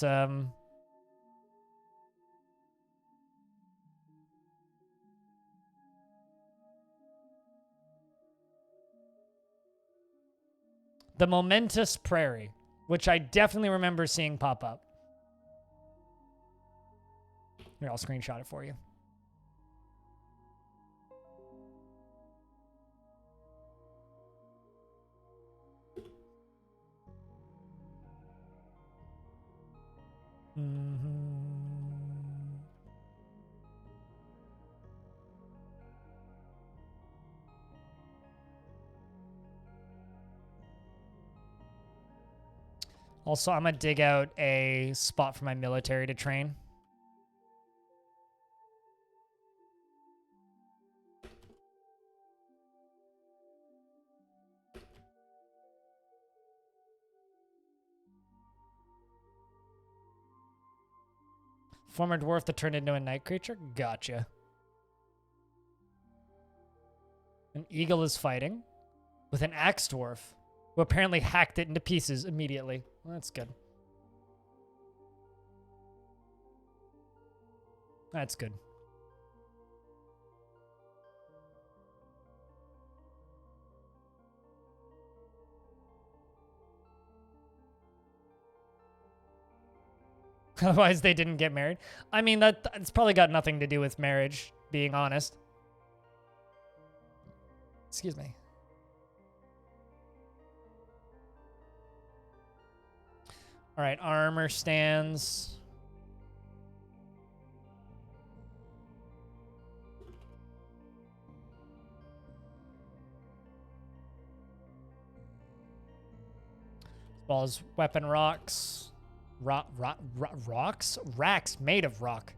the Momentous Prairie, which I definitely remember seeing pop up. Here, I'll screenshot it for you. Also, I'm going to dig out a spot for my military to train. Former dwarf that turned into a night creature? Gotcha. An eagle is fighting with an axe dwarf who apparently hacked it into pieces immediately. Well, that's good. That's good. Otherwise, they didn't get married. I mean, it's probably got nothing to do with marriage, being honest. Excuse me. All right, armor stands. As well as weapon rocks. Rocks? Racks made of rock.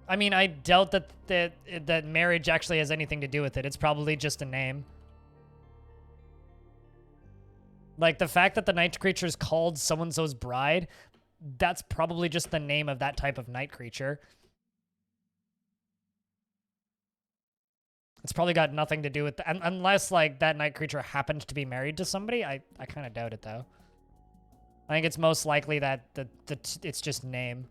I mean, I doubt that marriage actually has anything to do with it. It's probably just a name. Like, the fact that the night creature is called so-and-so's bride, that's probably just the name of that type of night creature. It's probably got nothing to do with unless, like, that night creature happened to be married to somebody. I kind of doubt it, though. I think it's most likely that it's just name.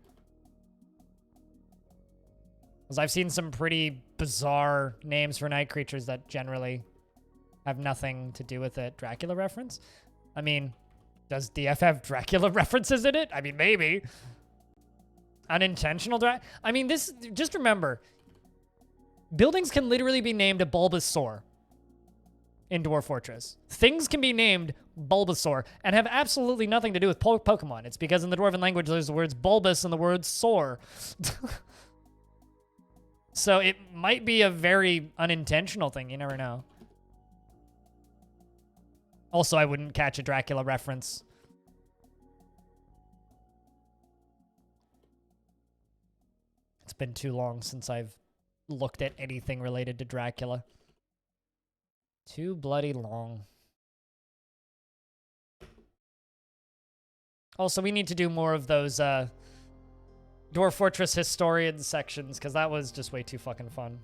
Because I've seen some pretty bizarre names for night creatures that generally have nothing to do with it. Dracula reference? I mean, does DF have Dracula references in it? I mean, maybe. Unintentional I mean, just remember, Buildings can literally be named a Bulbasaur in Dwarf Fortress. Things can be named Bulbasaur and have absolutely nothing to do with Pokemon. It's because in the Dwarven language, there's the words bulbous and the word soar. So it might be a very unintentional thing. You never know. Also, I wouldn't catch a Dracula reference. It's been too long since I've looked at anything related to Dracula. Too bloody long. Also, we need to do more of those Dwarf Fortress historian sections, because that was just way too fucking fun.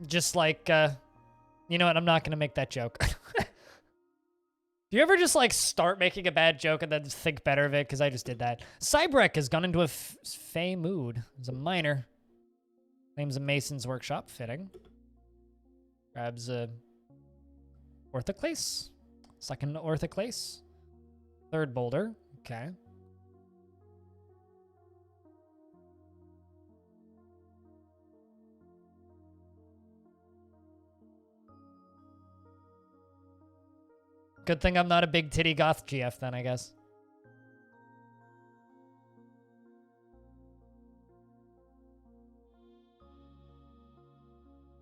Just like, you know what? I'm not going to make that joke. Do you ever just, like, start making a bad joke and then think better of it? Because I just did that. Cybrek has gone into a fey mood. He's a miner. Name's a mason's workshop. Fitting. Grabs a orthoclase. Second orthoclase. Third boulder. Okay. Good thing I'm not a big titty goth GF then, I guess.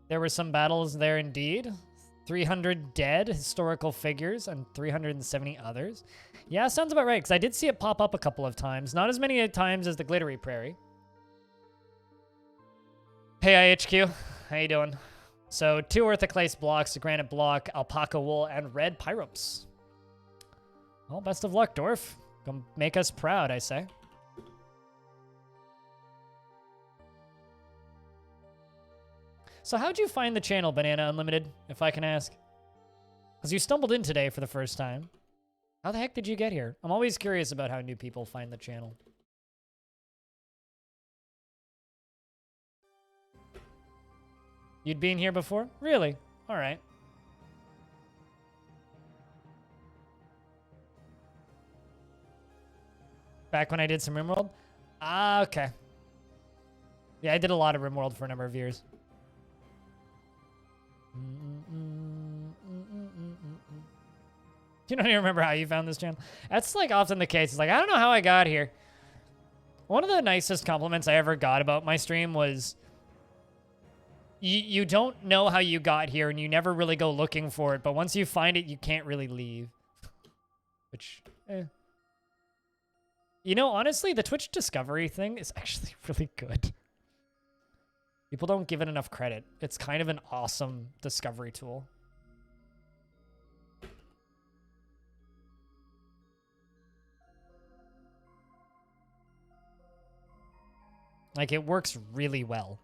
There were some battles there indeed. 300 dead historical figures and 370 others. Yeah, sounds about right, because I did see it pop up a couple of times. Not as many times as the Glittery Prairie. Hey, IHQ. How you doing? So, 2 orthoclase blocks, a granite block, alpaca wool, and red pyrops. Well, best of luck, Dwarf. Come make us proud, I say. So how'd you find the channel, Banana Unlimited, if I can ask? Because you stumbled in today for the first time. How the heck did you get here? I'm always curious about how new people find the channel. You'd been here before? Really? All right. Back when I did some RimWorld? Ah, okay. Yeah, I did a lot of RimWorld for a number of years. You don't even remember how you found this channel? That's like often the case. It's like, I don't know how I got here. One of the nicest compliments I ever got about my stream was, you don't know how you got here and you never really go looking for it, but once you find it, you can't really leave. Which, You know, honestly, the Twitch discovery thing is actually really good. People don't give it enough credit. It's kind of an awesome discovery tool. Like, it works really well.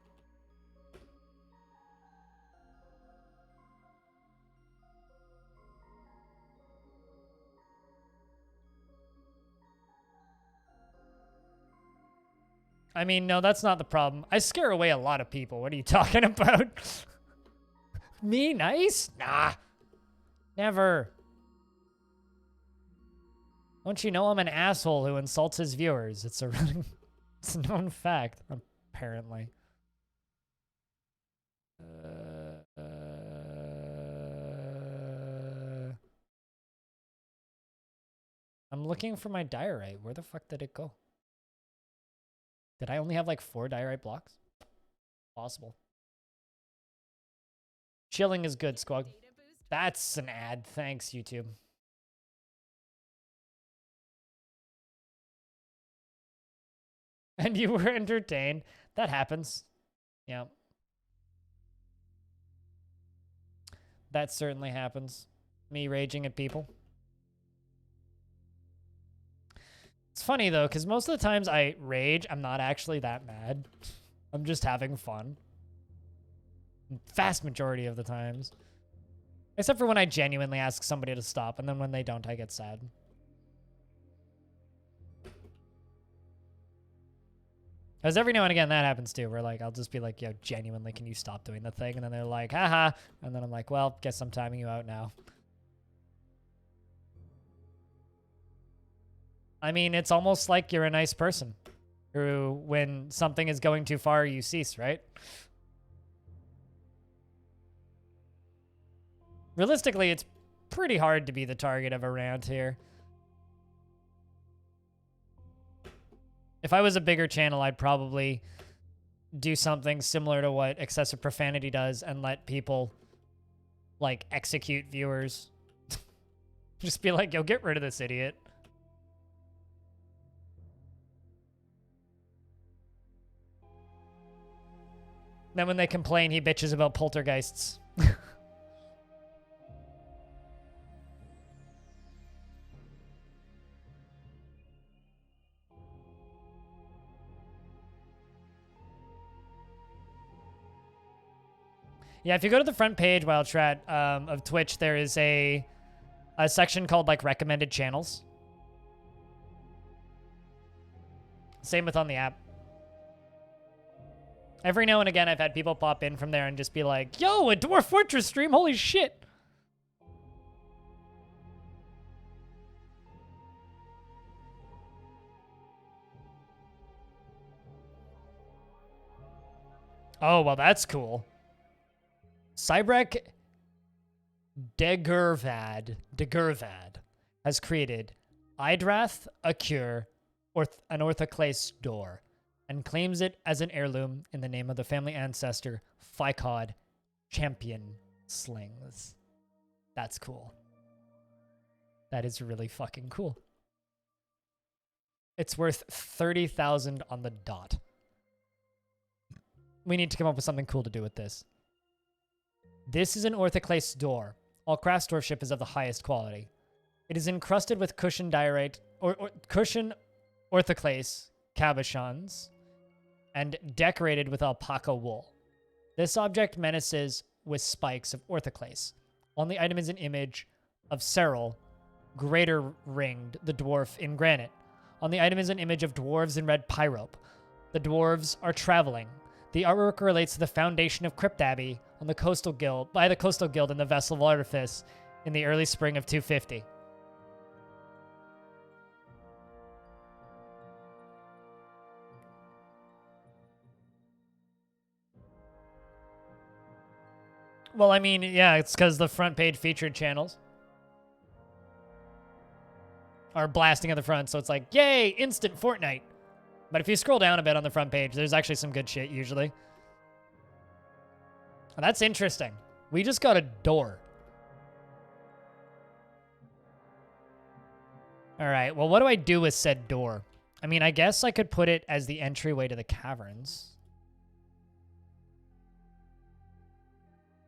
I mean, no, that's not the problem. I scare away a lot of people. What are you talking about? Me nice? Nah. Never. Don't you know I'm an asshole who insults his viewers? It's a it's a known fact, apparently. I'm looking for my diorite. Where the fuck did it go? Did I only have like 4 diorite blocks? Possible. Chilling is good, Squog. That's an ad. Thanks, YouTube. And you were entertained. That happens. Yeah. That certainly happens. Me raging at people. It's funny, though, because most of the times I rage, I'm not actually that mad. I'm just having fun. Vast majority of the times. Except for when I genuinely ask somebody to stop, and then when they don't, I get sad. Because every now and again that happens too, where like I'll just be like, yo, genuinely, can you stop doing the thing? And then they're like, haha. And then I'm like, well, guess I'm timing you out now. I mean, it's almost like you're a nice person. Or when something is going too far, you cease, right? Realistically, it's pretty hard to be the target of a rant here. If I was a bigger channel, I'd probably do something similar to what excessive profanity does and let people, like, execute viewers. Just be like, yo, get rid of this idiot. Then when they complain, he bitches about poltergeists. Yeah, if you go to the front page, Wildstrat, of Twitch, there is a section called, like, recommended channels. Same with on the app. Every now and again, I've had people pop in from there and just be like, yo, a Dwarf Fortress stream, holy shit. Oh, well, that's cool. Cybrek Degurvad has created Idrath, a cure, an orthoclase door, and claims it as an heirloom in the name of the family ancestor, Ficod Champion Slings. That's cool. That is really fucking cool. It's worth 30,000 on the dot. We need to come up with something cool to do with this. This is an orthoclase door. All craft dwarfship is of the highest quality. It is encrusted with cushion diorite or cushion orthoclase cabochons and decorated with alpaca wool. This object menaces with spikes of orthoclase. On the item is an image of Cyril, greater ringed, the dwarf in granite. On the item is an image of dwarves in red pyrope. The dwarves are traveling. The artwork relates to the foundation of Crypt Abbey on the Coastal Guild by the Coastal Guild in the Vessel of Artifice in the early spring of 250. Well, I mean, yeah, it's because the front page featured channels are blasting at the front, so it's like, yay, instant Fortnite. But if you scroll down a bit on the front page, there's actually some good shit usually. And that's interesting. We just got a door. All right, well, what do I do with said door? I mean, I guess I could put it as the entryway to the caverns.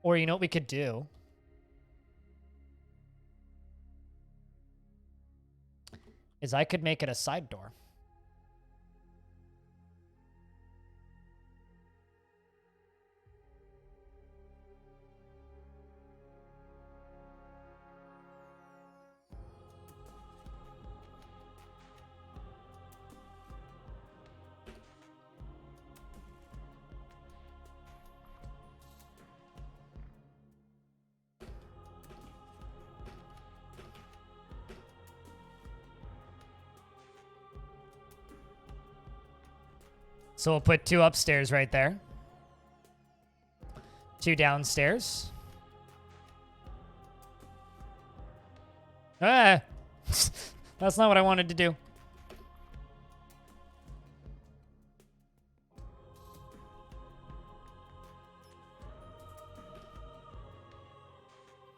Or you know what we could do? Is I could make it a side door. So we'll put 2 upstairs right there. 2 downstairs. Ah! That's not what I wanted to do.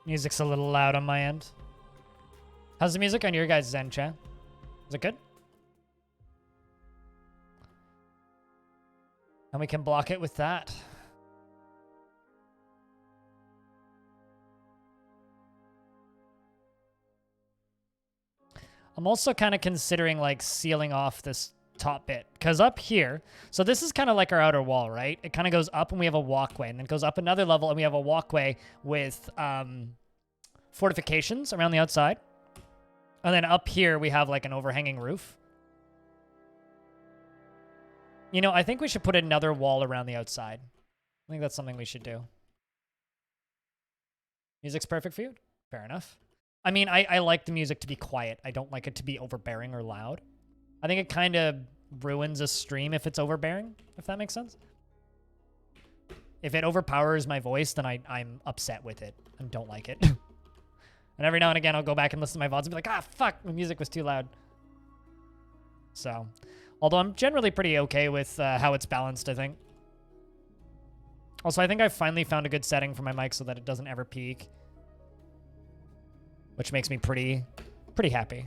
Music's a little loud on my end. How's the music on your guys' end, chat? Is it good? And we can block it with that. I'm also kind of considering like sealing off this top bit, because up here, so this is kind of like our outer wall, right? It kind of goes up and we have a walkway, and then it goes up another level and we have a walkway with fortifications around the outside. And then up here we have like an overhanging roof. You know, I think we should put another wall around the outside. I think that's something we should do. Music's perfect for you? Fair enough. I mean, I like the music to be quiet. I don't like it to be overbearing or loud. I think it kind of ruins a stream if it's overbearing, if that makes sense. If it overpowers my voice, then I'm upset with it and don't like it. And every now and again, I'll go back and listen to my VODs and be like, ah, fuck, the music was too loud. So, although I'm generally pretty okay with how it's balanced, I think. Also, I think I finally found a good setting for my mic so that it doesn't ever peak. Which makes me pretty happy.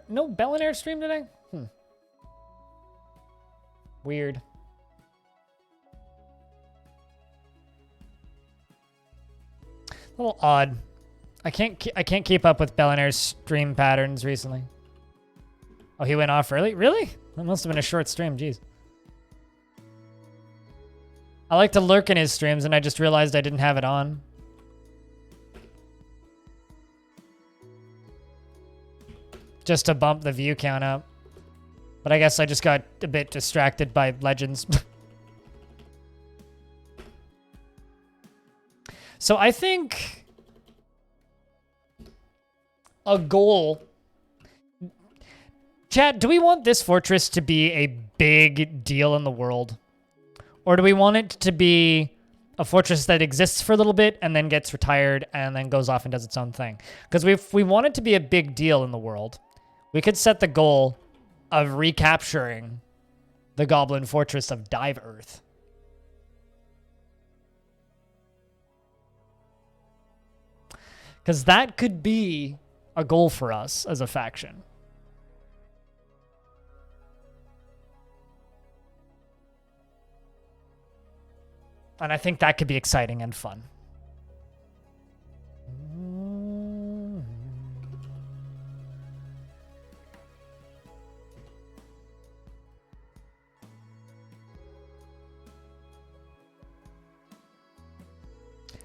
No Bell and Air stream today? Weird. A little odd. I can't keep up with Bell and Air's stream patterns recently. Oh, he went off early? Really? That must have been a short stream, jeez. I like to lurk in his streams and I just realized I didn't have it on. Just to bump the view count up. But I guess I just got a bit distracted by Legends. So I think a goal... Chat, do we want this fortress to be a big deal in the world? Or do we want it to be a fortress that exists for a little bit and then gets retired and then goes off and does its own thing? Because if we want it to be a big deal in the world, we could set the goal of recapturing the Goblin Fortress of Dive Earth. Because that could be a goal for us as a faction. And I think that could be exciting and fun.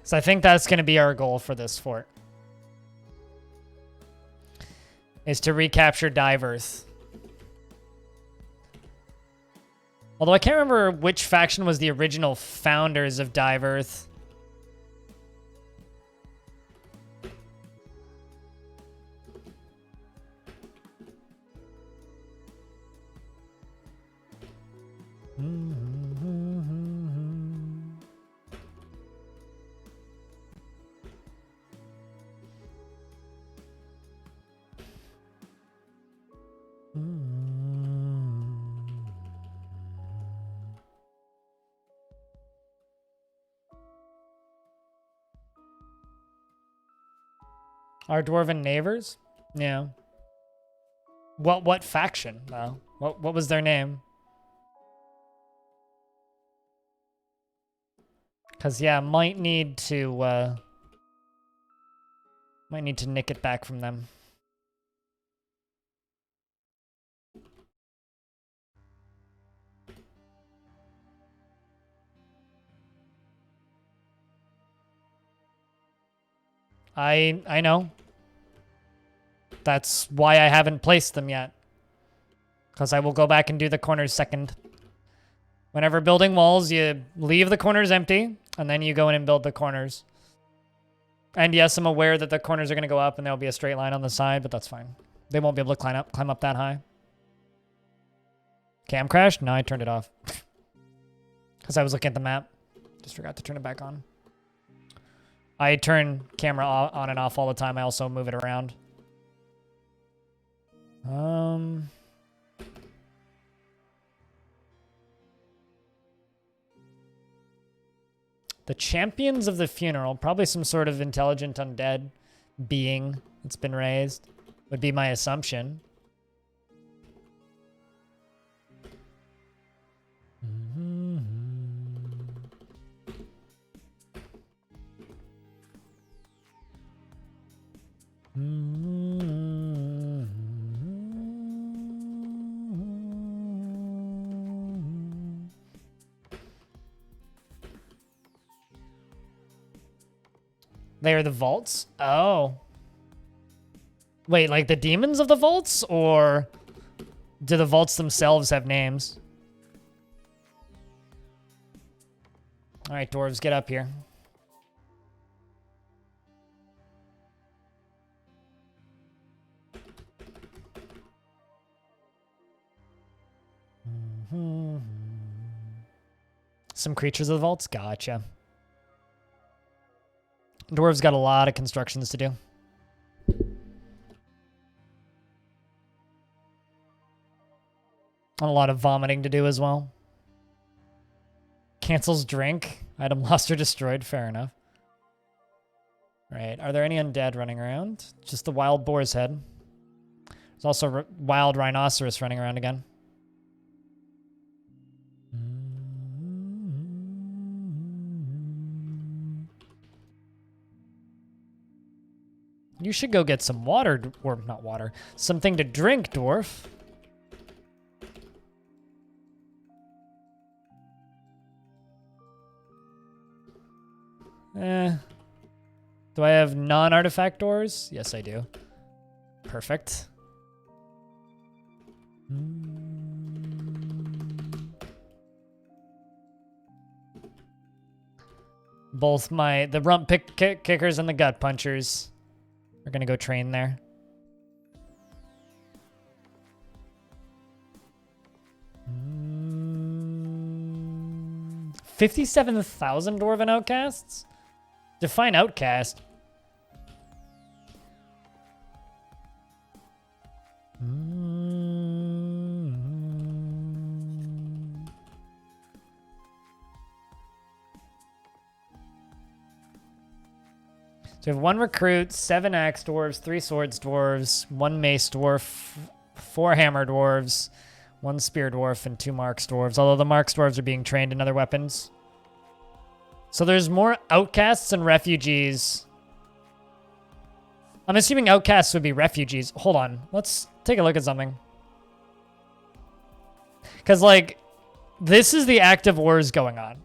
So I think that's going to be our goal for this fort. Is to recapture Dive Earth. Although I can't remember which faction was the original founders of Dive Earth. Our dwarven neighbors? Yeah. What faction, though? What was their name? Cause yeah, might need to nick it back from them. I know. That's why I haven't placed them yet. Because I will go back and do the corners second. Whenever building walls, you leave the corners empty, and then you go in and build the corners. And yes, I'm aware that the corners are going to go up and there'll be a straight line on the side, but that's fine. They won't be able to climb up that high. Cam crashed? No, I turned it off. Because I was looking at the map. Just forgot to turn it back on. I turn camera on and off all the time. I also move it around. The champions of the funeral. Probably some sort of intelligent undead being that's been raised. would be my assumption. They are the vaults? Oh. Wait, like the demons of the vaults? Or do the vaults themselves have names? Alright, dwarves, get up here. Some creatures of the vaults? Gotcha. Dwarves got a lot of constructions to do. And a lot of vomiting to do as well. Cancels drink. Item lost or destroyed. Fair enough. Right. Are there any undead running around? Just the wild boar's head. There's also a wild rhinoceros running around again. You should go get some water, or not water, something to drink, dwarf. Do I have non-artifact doors? Yes, I do. Perfect. Both the rump kickers and the gut punchers are gonna go train there. Mm, 57,000 dwarven outcasts? Define outcast. So we have 1 recruit, 7 axe dwarves, 3 swords dwarves, 1 mace dwarf, 4 hammer dwarves, 1 spear dwarf, and 2 marks dwarves. Although the marks dwarves are being trained in other weapons. So there's more outcasts and refugees. I'm assuming outcasts would be refugees. Hold on. Let's take a look at something. Because, like, this is the active wars going on.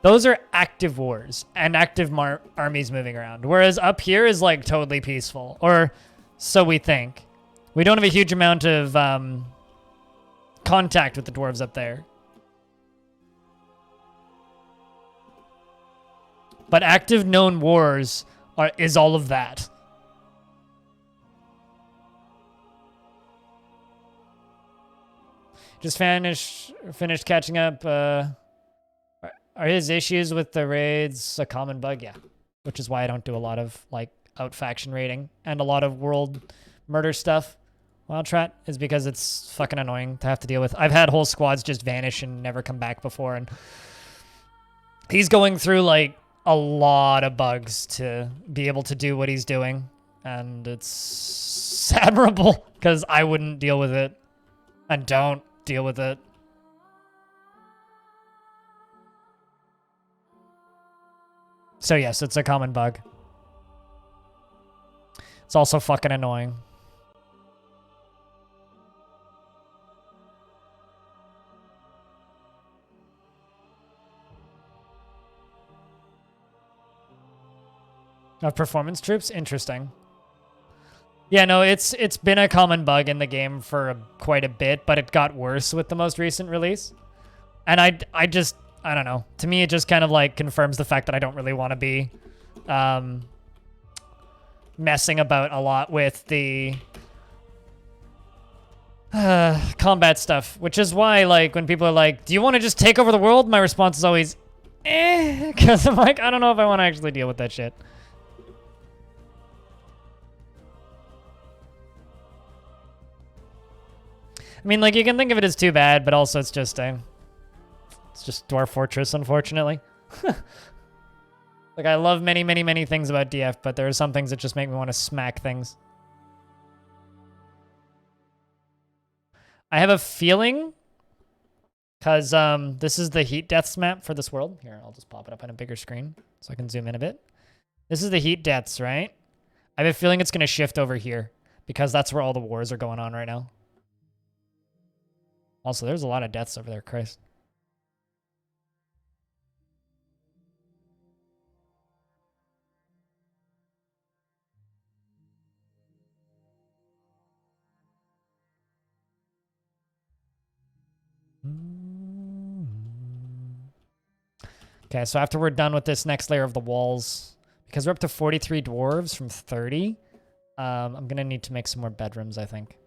Those are active wars and active armies moving around. Whereas up here is, like, totally peaceful. Or so we think. We don't have a huge amount of contact with the dwarves up there. But active known wars is all of that. Just finished catching up. Are his issues with the raids a common bug? Yeah. Which is why I don't do a lot of, like, out-faction raiding and a lot of world murder stuff. Wild Trat is because it's fucking annoying to have to deal with. I've had whole squads just vanish and never come back before, and he's going through, like, a lot of bugs to be able to do what he's doing, and it's admirable because I wouldn't deal with it and don't deal with it. So yes, it's a common bug. It's also fucking annoying. Of performance troops? Interesting. Yeah, no, it's been a common bug in the game for quite a bit, but it got worse with the most recent release. And I don't know. To me, it just kind of, like, confirms the fact that I don't really want to be messing about a lot with the combat stuff, which is why, like, when people are like, do you want to just take over the world? My response is always, because I'm like, I don't know if I want to actually deal with that shit. I mean, like, you can think of it as too bad, but also it's just Dwarf Fortress, unfortunately. Like, I love many, many, many things about DF, but there are some things that just make me want to smack things. I have a feeling, because this is the heat deaths map for this world. Here, I'll just pop it up on a bigger screen so I can zoom in a bit. This is the heat deaths, right? I have a feeling it's going to shift over here because that's where all the wars are going on right now. Also, there's a lot of deaths over there, Christ. Okay, so after we're done with this next layer of the walls, because we're up to 43 dwarves from 30, I'm going to need to make some more bedrooms, I think.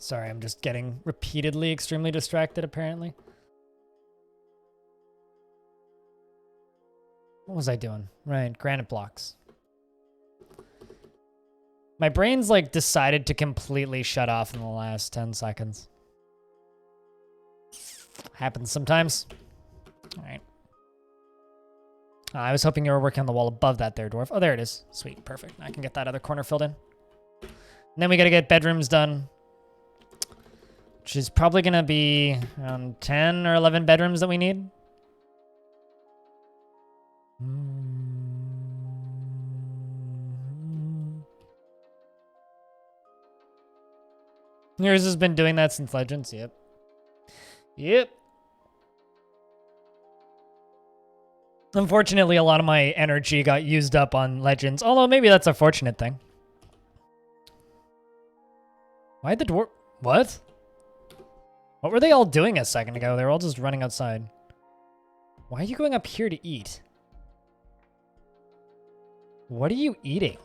Sorry, I'm just getting repeatedly extremely distracted, apparently. What was I doing? Right, granite blocks. My brain's like decided to completely shut off in the last 10 seconds. Happens sometimes. All right. I was hoping you were working on the wall above that there, Dwarf. Oh, there it is. Sweet, perfect. I can get that other corner filled in. And then we gotta get bedrooms done, which is probably gonna be around 10 or 11 bedrooms that we need. Yours has been doing that since Legends, yep. Yep. Unfortunately, a lot of my energy got used up on Legends, although maybe that's a fortunate thing. Why'd the dwarf... What? What were they all doing a second ago? They were all just running outside. Why are you going up here to eat? What are you eating?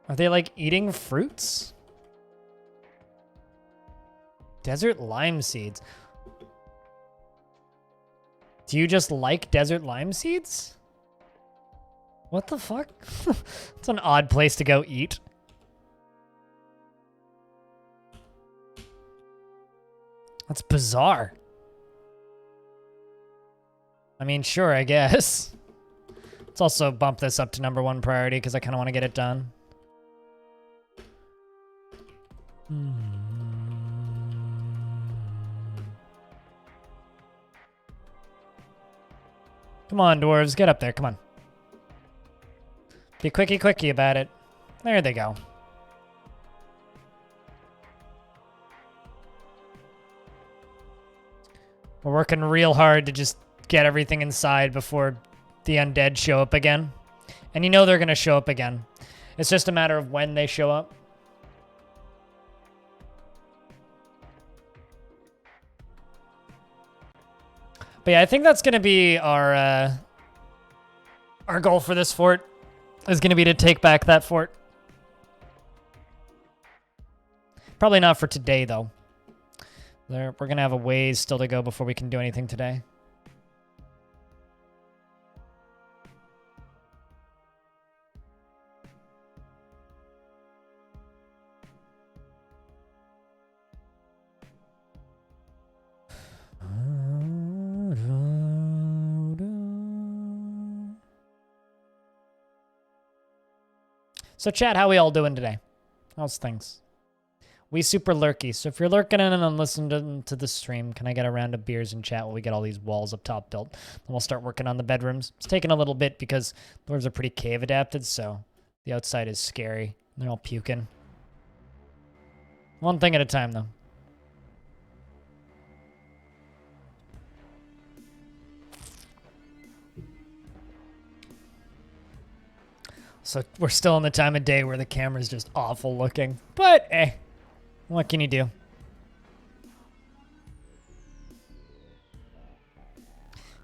Are they like eating fruits? Desert lime seeds. Do you just like desert lime seeds? What the fuck? It's an odd place to go eat. That's bizarre. I mean, sure, I guess. Let's also bump this up to #1 priority because I kind of want to get it done. Come on, dwarves, get up there, come on. Be quickie about it. There they go. We're working real hard to just get everything inside before the undead show up again. And you know they're going to show up again. It's just a matter of when they show up. But yeah, I think that's going to be our goal for this fort. Is going to be to take back that fort. Probably not for today, though. We're going to have a ways still to go before we can do anything today. So chat, how we all doing today? How's things? We super lurky, so if you're lurking in and listening to the stream, can I get a round of beers in chat while we get all these walls up top built? Then we'll start working on the bedrooms. It's taking a little bit because the rooms are pretty cave adapted, so the outside is scary. They're all puking. One thing at a time, though. So we're still in the time of day where the camera's just awful looking. But, what can you do?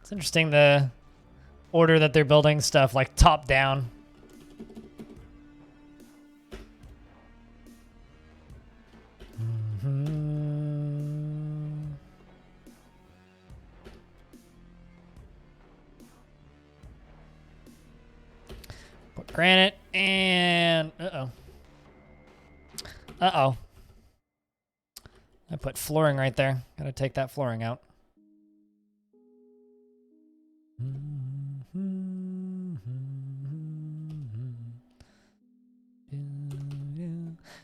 It's interesting the order that they're building stuff, like top down. Put granite and... Uh-oh. Uh-oh. I put flooring right there. Gotta take that flooring out.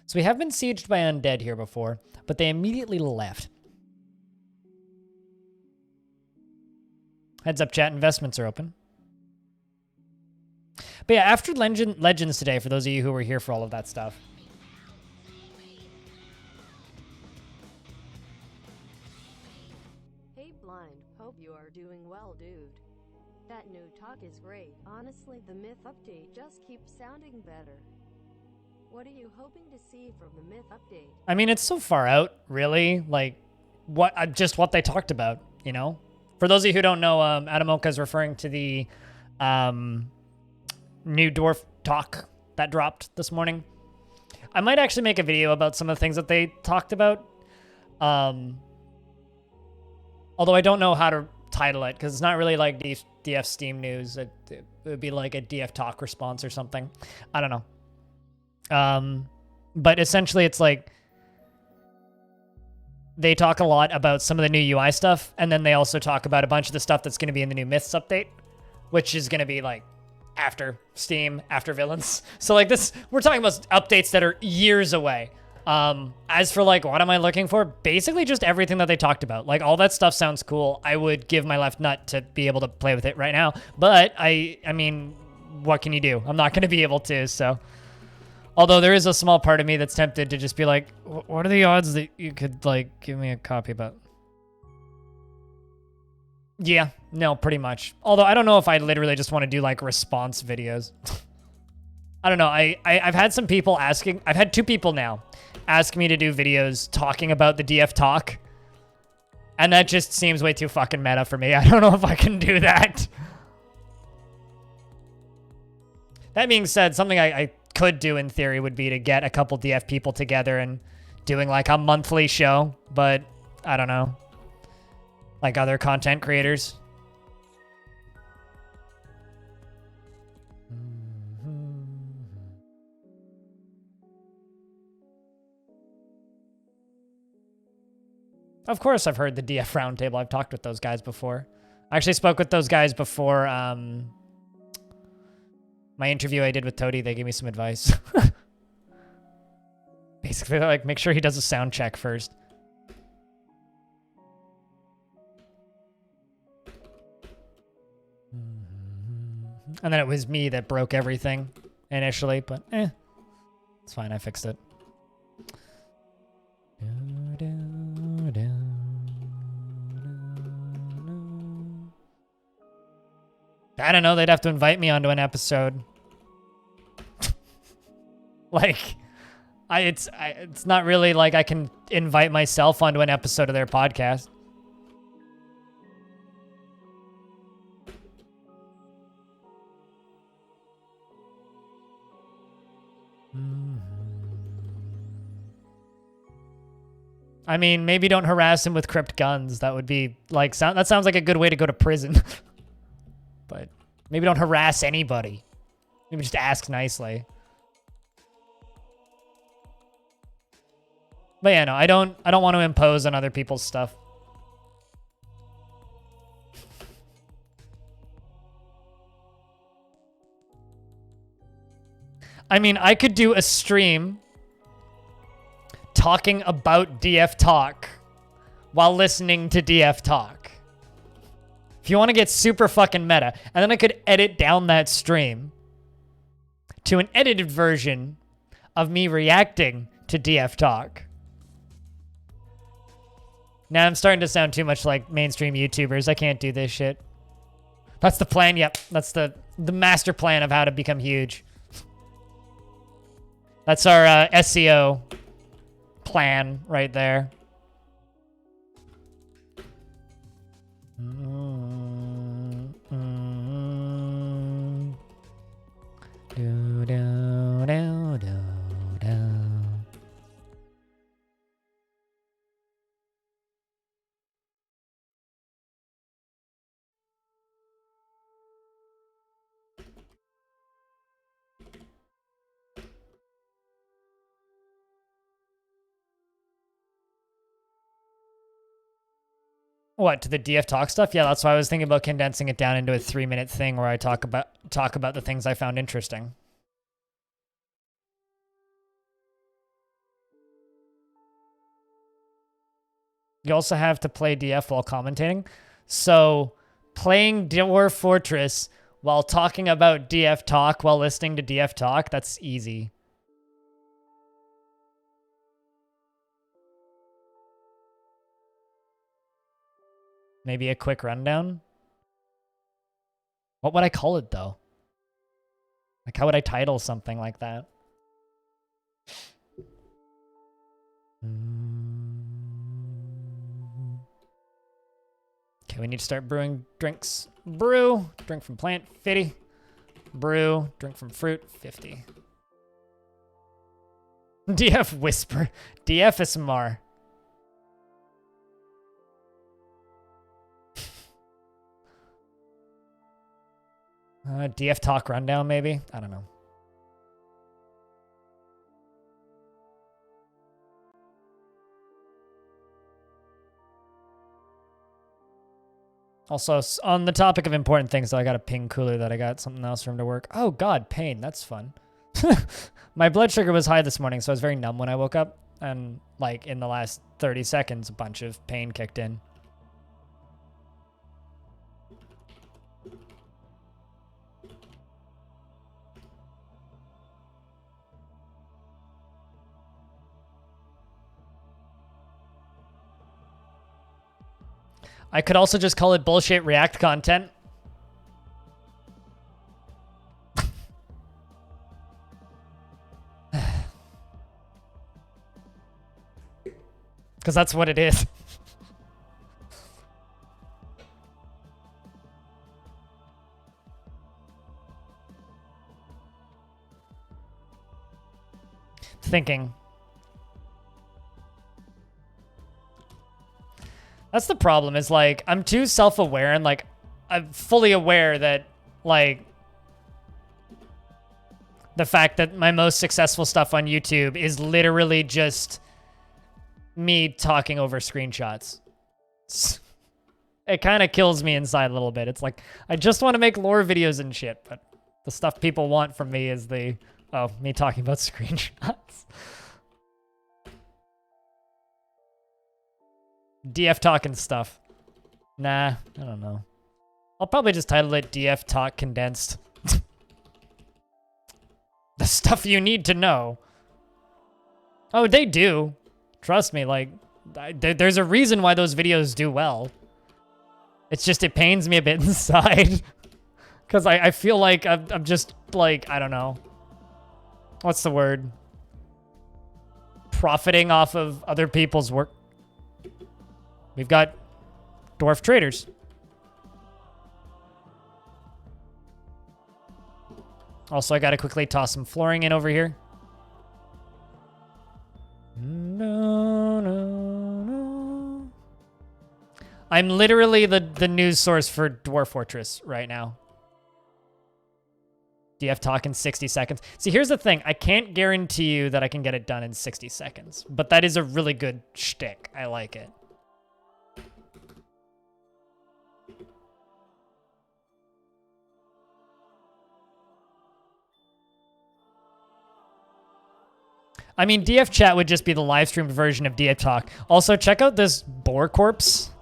So we have been sieged by undead here before, but they immediately left. Heads up, chat. Investments are open. But yeah, after Legends today, for those of you who were here for all of that stuff. Hey Blind, hope you are doing well, dude. That new talk is great. Honestly, the myth update just keeps sounding better. What are you hoping to see from the myth update? I mean, it's so far out, really. Like, just what they talked about, you know? For those of you who don't know, Adamoka is referring to the new Dwarf talk that dropped this morning. I might actually make a video about some of the things that they talked about. Although I don't know how to title it, because it's not really like DF Steam news. It would be like a DF talk response or something. I don't know. But essentially it's like they talk a lot about some of the new UI stuff, and then they also talk about a bunch of the stuff that's going to be in the new Myths update, which is going to be like after Steam, after Villains. So like this, we're talking about updates that are years away. As for like, what am I looking for? Basically just everything that they talked about. Like all that stuff sounds cool. I would give my left nut to be able to play with it right now, but I mean, what can you do? I'm not going to be able to, so. Although there is a small part of me that's tempted to just be like, what are the odds that you could, like, give me a copy about? Yeah, no, pretty much. Although I don't know if I literally just want to do, like, response videos. I don't know. I've had some people asking. I've had 2 people now ask me to do videos talking about the DF talk. And that just seems way too fucking meta for me. I don't know if I can do that. That being said, something I could do in theory would be to get a couple DF people together and doing like a monthly show, but I don't know. Like other content creators. Of course I've heard the DF Roundtable. I've talked with those guys before. I actually spoke with those guys before my interview I did with Toady. They gave me some advice. Basically, they're like, make sure he does a sound check first. And then it was me that broke everything initially, but it's fine. I fixed it. I don't know. They'd have to invite me onto an episode. Like, it's not really like I can invite myself onto an episode of their podcast. I mean, maybe don't harass him with crypt guns. That would be like, that sounds like a good way to go to prison. But maybe don't harass anybody. Maybe just ask nicely. But yeah, no, I don't want to impose on other people's stuff. I mean, I could do a stream talking about DF Talk while listening to DF Talk. If you want to get super fucking meta. And then I could edit down that stream to an edited version of me reacting to DF Talk. Now I'm starting to sound too much like mainstream YouTubers. I can't do this shit. That's the plan. Yep. That's the master plan of how to become huge. That's our SEO plan right there. Do, do, do, do, do. What, to the DF Talk stuff? Yeah, that's why I was thinking about condensing it down into a 3-minute thing where I talk about the things I found interesting. You also have to play DF while commentating. So playing Dwarf Fortress while talking about DF Talk while listening to DF Talk, that's easy. Maybe a quick rundown? What would I call it, though? Like, how would I title something like that? Okay, we need to start brewing drinks. Brew, drink from plant, 50. Brew, drink from fruit, 50. DF Whisper, DF SMR. DF Talk Rundown, maybe? I don't know. Also, on the topic of important things, so I got a ping Cooler that I got something else for him to work. Oh, God, pain. That's fun. My blood sugar was high this morning, so I was very numb when I woke up. And, like, in the last 30 seconds, a bunch of pain kicked in. I could also just call it bullshit React content. Because that's what it is. Thinking. That's the problem, is like, I'm too self-aware and like, I'm fully aware that like, the fact that my most successful stuff on YouTube is literally just me talking over screenshots. It kind of kills me inside a little bit. It's like, I just want to make lore videos and shit, but the stuff people want from me is me talking about screenshots. DF talking stuff. Nah, I don't know. I'll probably just title it DF Talk Condensed. The stuff you need to know. Oh, they do. Trust me, like, there's a reason why those videos do well. It's just, it pains me a bit inside. Because I feel like I'm just, like, I don't know. What's the word? Profiting off of other people's work. We've got dwarf traders. Also, I gotta quickly toss some flooring in over here. No, no, no. I'm literally the news source for Dwarf Fortress right now. DF Talk in 60 seconds. See, here's the thing. I can't guarantee you that I can get it done in 60 seconds. But that is a really good shtick. I like it. I mean, DF chat would just be the live streamed version of DF talk. Also, check out this boar corpse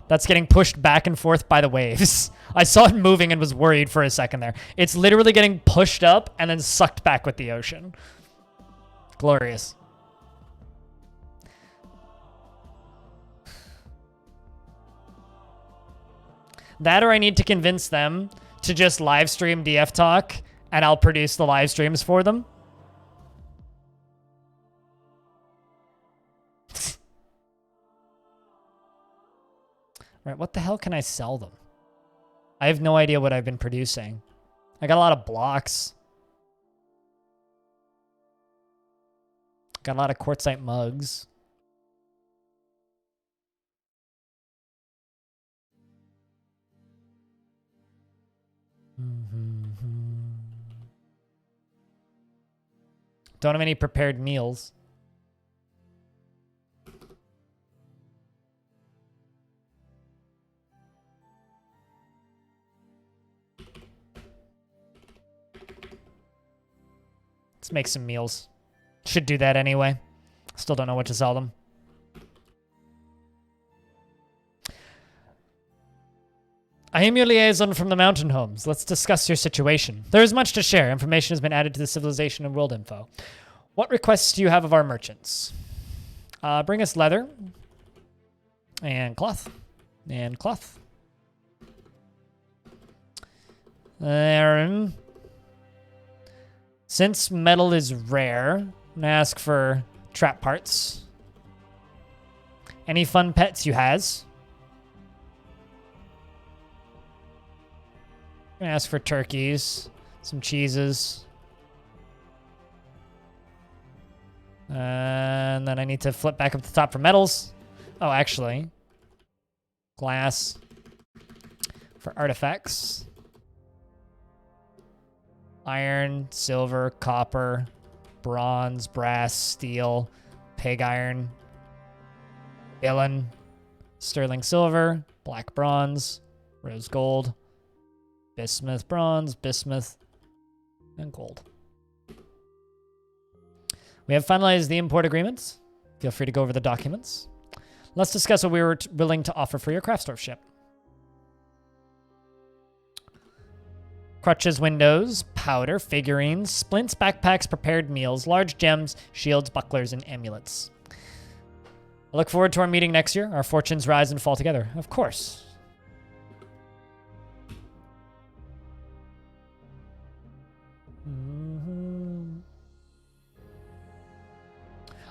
that's getting pushed back and forth by the waves. I saw it moving and was worried for a second there. It's literally getting pushed up and then sucked back with the ocean. Glorious. That or I need to convince them to just live stream DF talk and I'll produce the live streams for them. Right, what the hell can I sell them? I have no idea what I've been producing. I got a lot of blocks. Got a lot of quartzite mugs. Don't have any prepared meals. Let's make some meals. Should do that anyway. Still don't know what to sell them. I am your liaison from the mountain homes. Let's discuss your situation. There is much to share. Information has been added to the civilization and world info. What requests do you have of our merchants? Bring us leather and cloth and cloth. Since metal is rare, I'm gonna ask for trap parts. Any fun pets you has? I'm gonna ask for turkeys, some cheeses. And then I need to flip back up the top for metals. Oh, actually. Glass for artifacts. Iron, silver, copper, bronze, brass, steel, pig iron, ullin, sterling silver, black bronze, rose gold, bismuth bronze, bismuth, and gold. We have finalized the import agreements. Feel free to go over the documents. Let's discuss what we were willing to offer for your craft store ship. Crutches, windows, powder, figurines, splints, backpacks, prepared meals, large gems, shields, bucklers, and amulets. I look forward to our meeting next year. Our fortunes rise and fall together. Of course.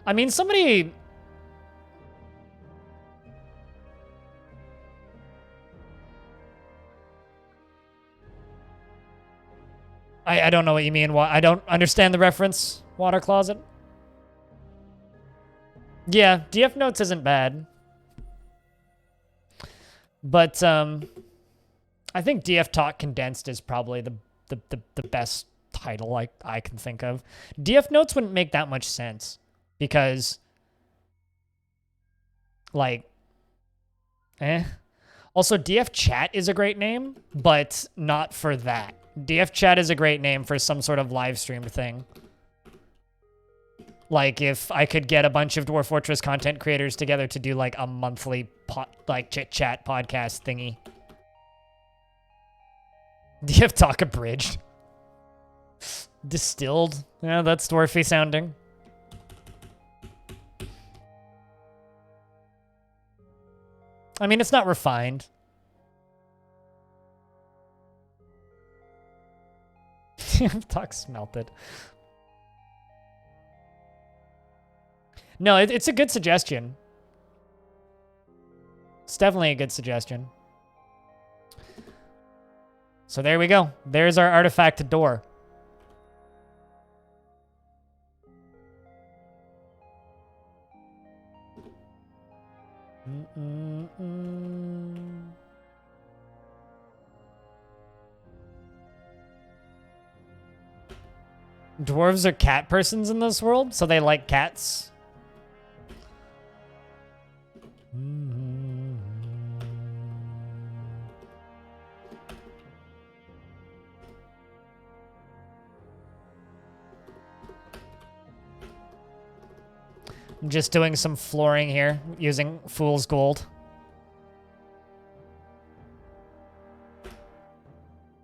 I mean, somebody... I don't know what you mean. I don't understand the reference. Water closet. Yeah, DF Notes isn't bad. But I think DF Talk Condensed is probably the best title I can think of. DF Notes wouldn't make that much sense because like Also, DF Chat is a great name, but not for that. DF Chat is a great name for some sort of live stream thing. Like if I could get a bunch of Dwarf Fortress content creators together to do like a monthly chit chat podcast thingy. DF Talk Abridged. Distilled. Yeah, that's dwarfy sounding. I mean, it's not refined. Talk smelted. No, it's a good suggestion. It's definitely a good suggestion. So there we go. There's our artifact door. Dwarves are cat persons in this world, so they like cats. I'm just doing some flooring here using Fool's Gold.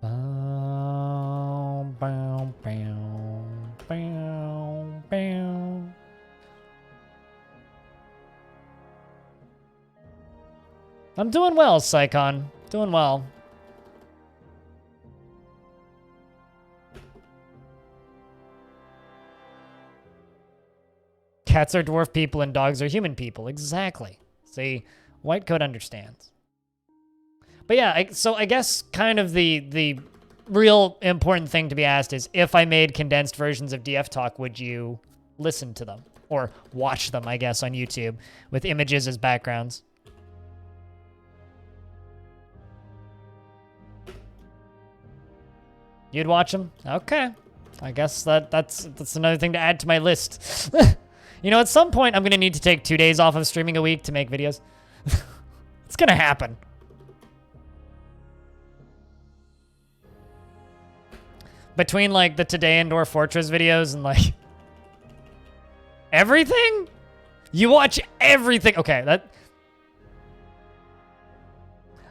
Bow, bow, bow, bow, bow. I'm doing well, Psychon. Doing well. Cats are dwarf people and dogs are human people. Exactly. See, white coat understands. But yeah, so I guess kind of the real important thing to be asked is, if I made condensed versions of DF Talk, would you listen to them? Or watch them, I guess, on YouTube with images as backgrounds? You'd watch them? Okay. I guess that's another thing to add to my list. You know, at some point, I'm going to need to take 2 days off of streaming a week to make videos. It's going to happen. Between, like, the Today in Dwarf Fortress videos and, like, everything? You watch everything. Okay, that...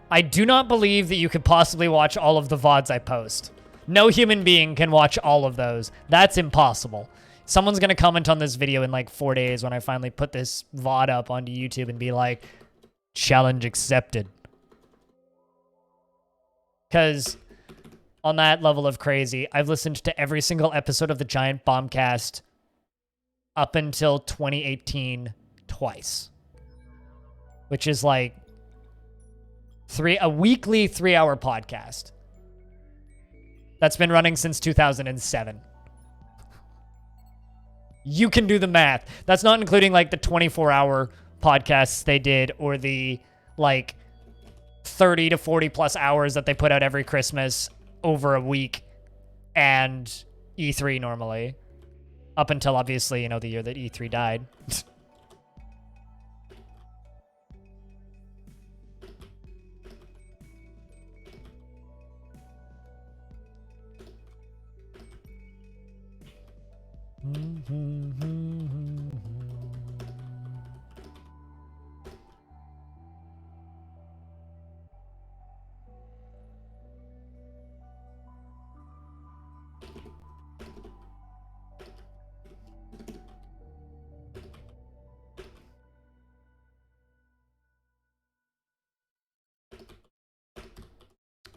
I do not believe that you could possibly watch all of the VODs I post. No human being can watch all of those. That's impossible. Someone's going to comment on this video in like 4 days when I finally put this VOD up onto YouTube and be like, challenge accepted. Because on that level of crazy, I've listened to every single episode of the Giant Bombcast up until 2018 twice. Which is like a weekly 3-hour podcast. That's been running since 2007. You can do the math. That's not including like the 24-hour podcasts they did or the like 30 to 40 plus hours that they put out every Christmas over a week and E3 normally. Up until obviously, you know, the year that E3 died.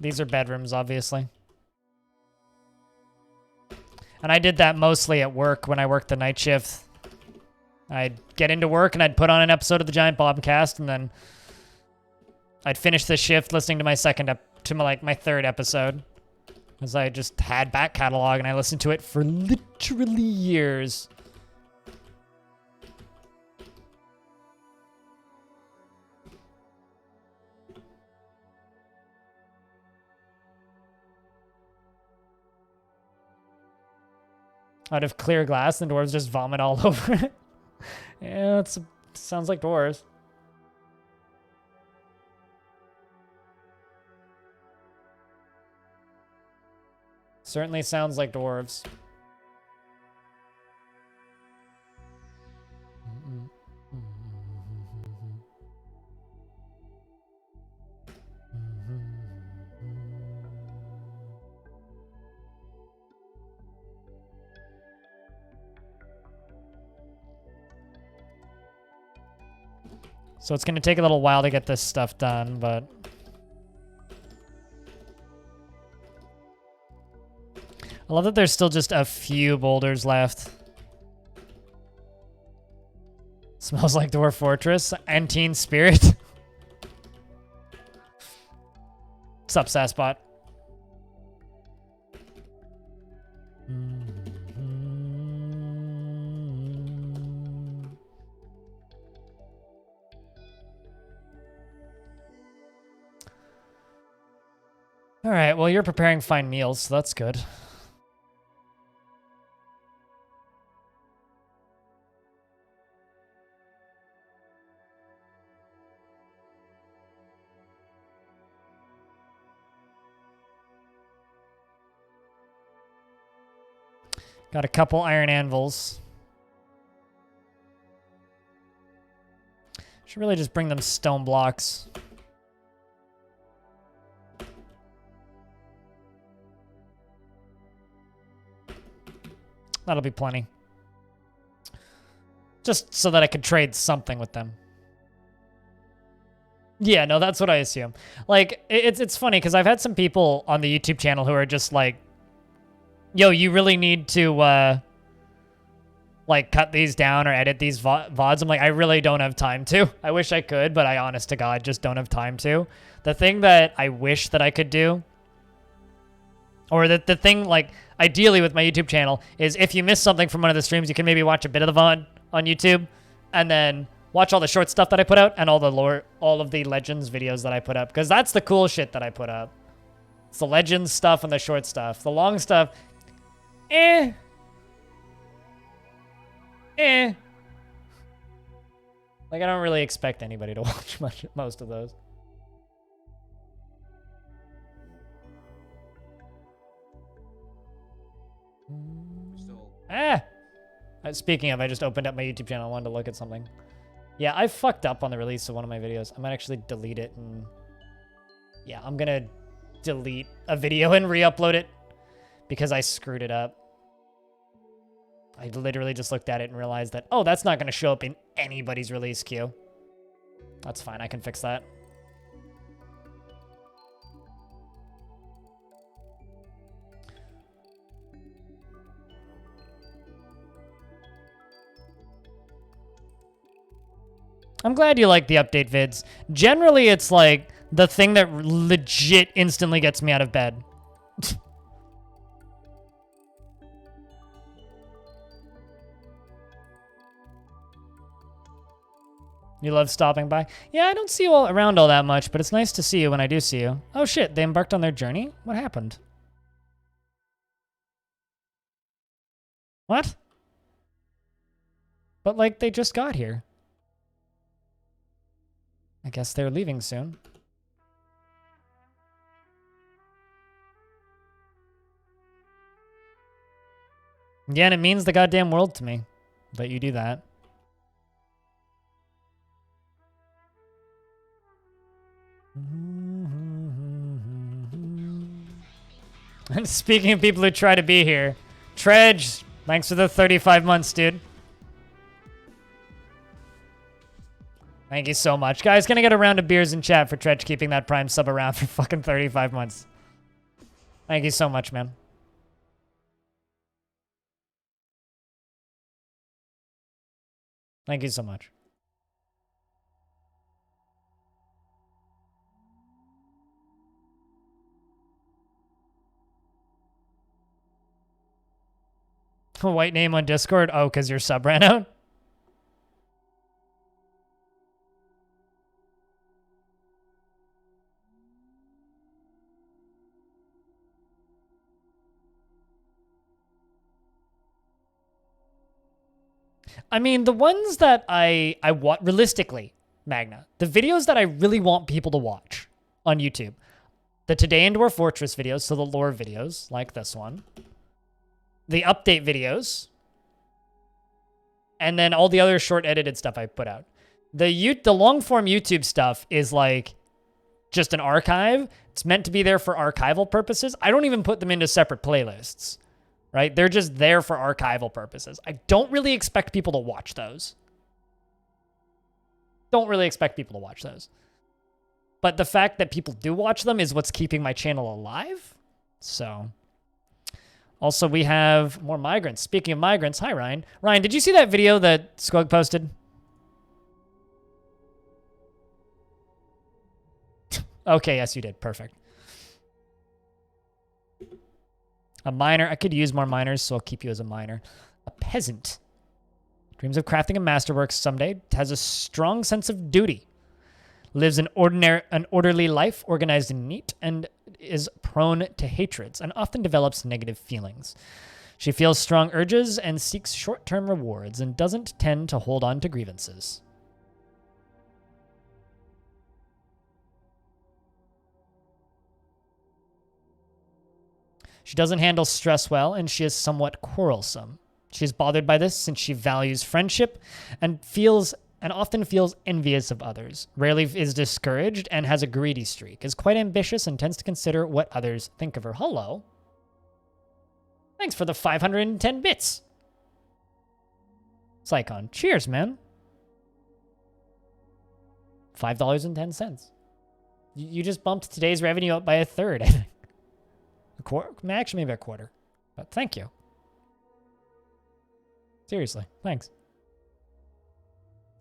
These are bedrooms, obviously. And I did that mostly at work when I worked the night shift. I'd get into work and I'd put on an episode of the Giant Bombcast, and then I'd finish the shift listening to my my third episode. Because I just had back catalog and I listened to it for literally years. Out of clear glass, and dwarves just vomit all over it. Yeah, it sounds like dwarves. Certainly sounds like dwarves. So it's going to take a little while to get this stuff done, but... I love that there's still just a few boulders left. Smells like Dwarf Fortress. Antine Spirit. What's up, Sassbot? All right, well, you're preparing fine meals, so that's good. Got a couple iron anvils. Should really just bring them stone blocks. That'll be plenty. Just so that I could trade something with them. Yeah, no, that's what I assume. Like, it's funny because I've had some people on the YouTube channel who are just like, yo, you really need to, like, cut these down or edit these VODs. I'm like, I really don't have time to. I wish I could, but I, honest to God, just don't have time to. The thing that I wish that I could do, or the thing, like, ideally with my YouTube channel, is if you miss something from one of the streams, you can maybe watch a bit of the VOD on YouTube, and then watch all the short stuff that I put out, and all of the Legends videos that I put up, because that's the cool shit that I put up. It's the Legends stuff and the short stuff. The long stuff, Like, I don't really expect anybody to watch most of those. Speaking of, I just opened up my YouTube channel. I wanted to look at something. Yeah, I fucked up on the release of one of my videos. I might actually delete it and... Yeah, I'm gonna delete a video and re-upload it because I screwed it up. I literally just looked at it and realized that, oh, that's not gonna show up in anybody's release queue. That's fine, I can fix that. I'm glad you like the update vids. Generally, it's like the thing that legit instantly gets me out of bed. You love stopping by? Yeah, I don't see you all around all that much, but it's nice to see you when I do see you. Oh shit, they embarked on their journey? What happened? What? But like, they just got here. I guess they're leaving soon. Yeah, and it means the goddamn world to me that you do that. And speaking of people who try to be here, Tredge, thanks for the 35 months, dude. Thank you so much. Guys, can I get a round of beers in chat for Tredge keeping that Prime sub around for fucking 35 months? Thank you so much, man. Thank you so much. A white name on Discord? Oh, because your sub ran out? I mean, the ones that I want, realistically, Magna, the videos that I really want people to watch on YouTube, the Today in Dwarf Fortress videos, so the lore videos, like this one, the update videos, and then all the other short edited stuff I put out. The long form YouTube stuff is like just an archive. It's meant to be there for archival purposes. I don't even put them into separate playlists. Right? They're just there for archival purposes. I don't really expect people to watch those. Don't really expect people to watch those. But the fact that people do watch them is what's keeping my channel alive. So, also we have more migrants. Speaking of migrants, hi Ryan. Ryan, did you see that video that Squug posted? Okay, yes you did. Perfect. A miner. I could use more miners, so I'll keep you as a miner. A peasant. Dreams of crafting a masterwork someday. Has a strong sense of duty. Lives an orderly life, organized and neat, and is prone to hatreds, and often develops negative feelings. She feels strong urges and seeks short-term rewards, and doesn't tend to hold on to grievances. She doesn't handle stress well, and she is somewhat quarrelsome. She is bothered by this since she values friendship and feels and often feels envious of others. Rarely is discouraged and has a greedy streak. Is quite ambitious and tends to consider what others think of her. Hello. Thanks for the 510 bits. Psychon. Cheers, man. $5.10. You just bumped today's revenue up by a third, I think. A quarter? Actually, maybe a quarter. But thank you. Seriously, thanks.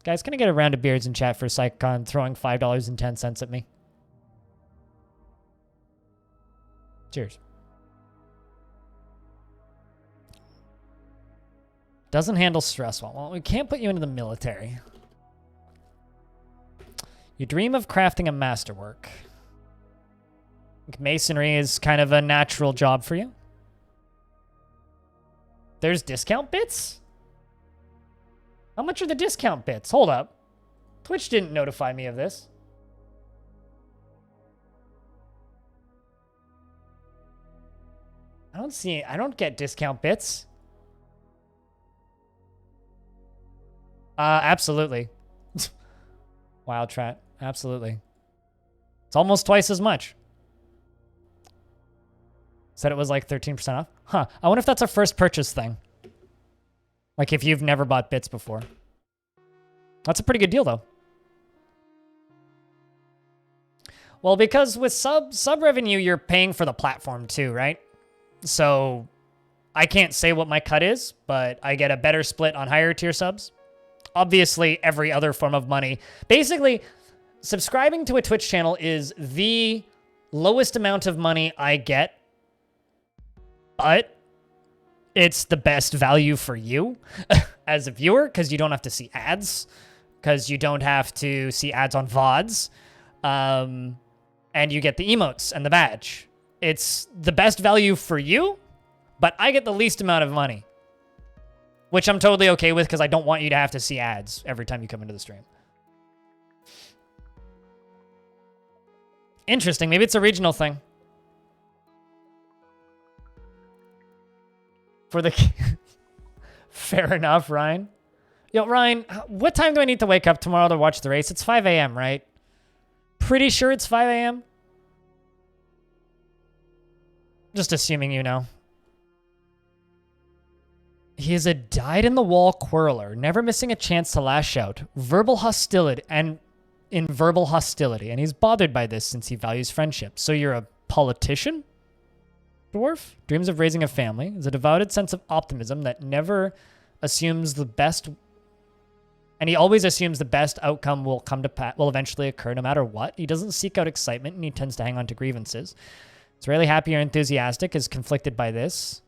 Guys, can I get a round of beers in chat for Psychon throwing $5.10 at me? Cheers. Doesn't handle stress well. Well, we can't put you into the military. You dream of crafting a masterwork. Masonry is kind of a natural job for you. There's discount bits? How much are the discount bits? Hold up. Twitch didn't notify me of this. I don't get discount bits. Absolutely. Wild Trat, absolutely. It's almost twice as much. Said it was like 13% off. Huh, I wonder if that's a first purchase thing. Like if you've never bought bits before. That's a pretty good deal though. Well, because with sub revenue, you're paying for the platform too, right? So I can't say what my cut is, but I get a better split on higher tier subs. Obviously, every other form of money. Basically, subscribing to a Twitch channel is the lowest amount of money I get, but it's the best value for you as a viewer because you don't have to see ads, because you don't have to see ads on VODs, and you get the emotes and the badge. It's the best value for you, but I get the least amount of money. Which I'm totally okay with because I don't want you to have to see ads every time you come into the stream. Interesting. Maybe it's a regional thing. For the... Fair enough, Ryan. Yo, Ryan, what time do I need to wake up tomorrow to watch the race? It's 5 a.m., right? Pretty sure it's 5 a.m. Just assuming you know. He is a dyed-in-the-wall quarreler, never missing a chance to lash out. Verbal hostility, and he's bothered by this since he values friendship. So you're a politician? Dwarf? Dreams of raising a family. Has a devoted sense of optimism that never assumes the best, and he always assumes the best outcome will eventually occur no matter what. He doesn't seek out excitement, and he tends to hang on to grievances. He's rarely happy or enthusiastic, is conflicted by this.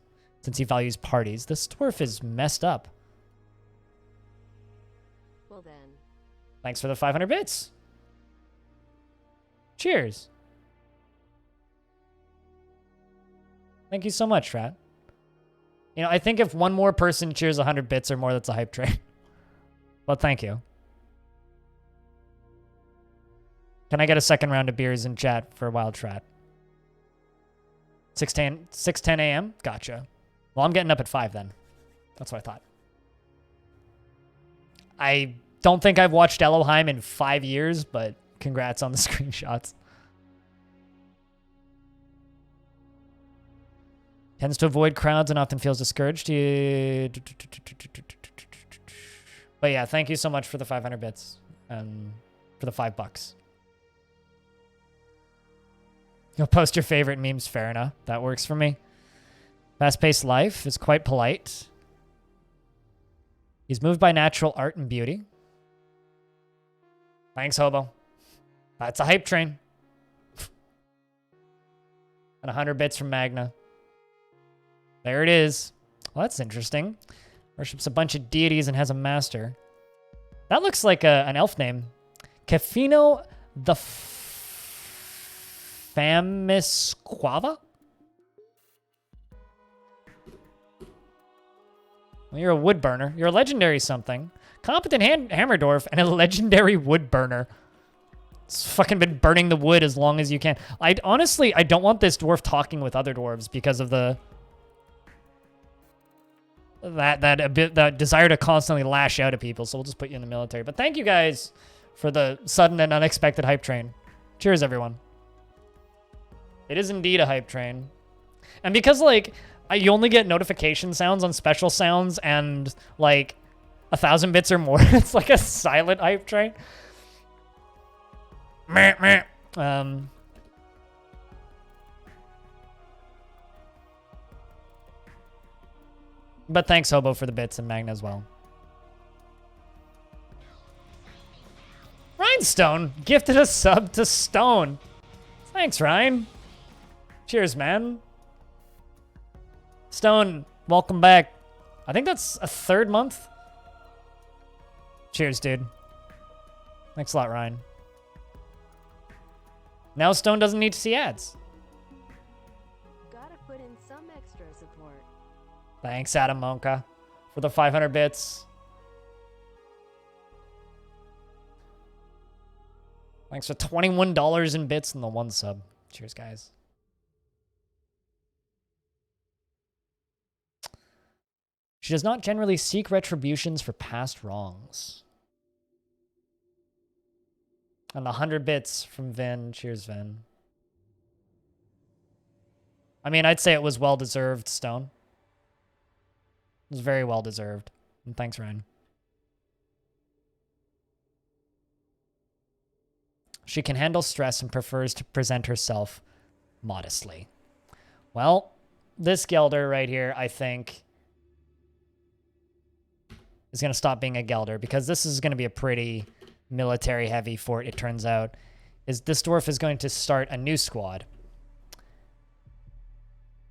Since he values parties, this dwarf is messed up. Well then. Thanks for the 500 bits. Cheers. Thank you so much, Rat. You know, I think if one more person cheers 100 bits or more, that's a hype train. But thank you. Can I get a second round of beers in chat for Wild Trat? 6:10 a.m.? Gotcha. Well, I'm getting up at 5 then. That's what I thought. I don't think I've watched Elohim in 5 years, but congrats on the screenshots. Tends to avoid crowds and often feels discouraged. But yeah, thank you so much for the 500 bits and for the $5. You'll post your favorite memes, fair enough. That works for me. Fast-paced life, is quite polite. He's moved by natural art and beauty. Thanks, Hobo. That's a hype train. And 100 bits from Magna. There it is. Well, that's interesting. Worships a bunch of deities and has a master. That looks like an elf name. Kefino the Famisquava? Well, you're a wood burner. You're a legendary something. Competent hammer dwarf and a legendary wood burner. It's fucking been burning the wood as long as you can. Honestly, I don't want this dwarf talking with other dwarves because of the... that desire to constantly lash out at people. So we'll just put you in the military. But thank you guys for the sudden and unexpected hype train. Cheers, everyone. It is indeed a hype train. And because, like, you only get notification sounds on special sounds and, like, 1,000 bits or more, it's like a silent hype train. Meh, meh. But thanks, Hobo, for the bits, and Magna as well. Rhinestone gifted a sub to Stone. Thanks, Ryan. Cheers, man. Stone, welcome back. I think that's a 3rd month. Cheers, dude. Thanks a lot, Ryan. Now Stone doesn't need to see ads. Gotta put in some extra support. Thanks, Adam Monka, for the 500 bits. Thanks for $21 in bits and the 1 sub. Cheers, guys. She does not generally seek retributions for past wrongs. And the 100 bits from Vin. Cheers, Vin. I mean, I'd say it was well-deserved, Stone. It was very well-deserved. And thanks, Ryan. She can handle stress and prefers to present herself modestly. Well, this Gelder right here, I think, is going to stop being a Gelder, because this is going to be a pretty military-heavy fort, it turns out. This dwarf is going to start a new squad.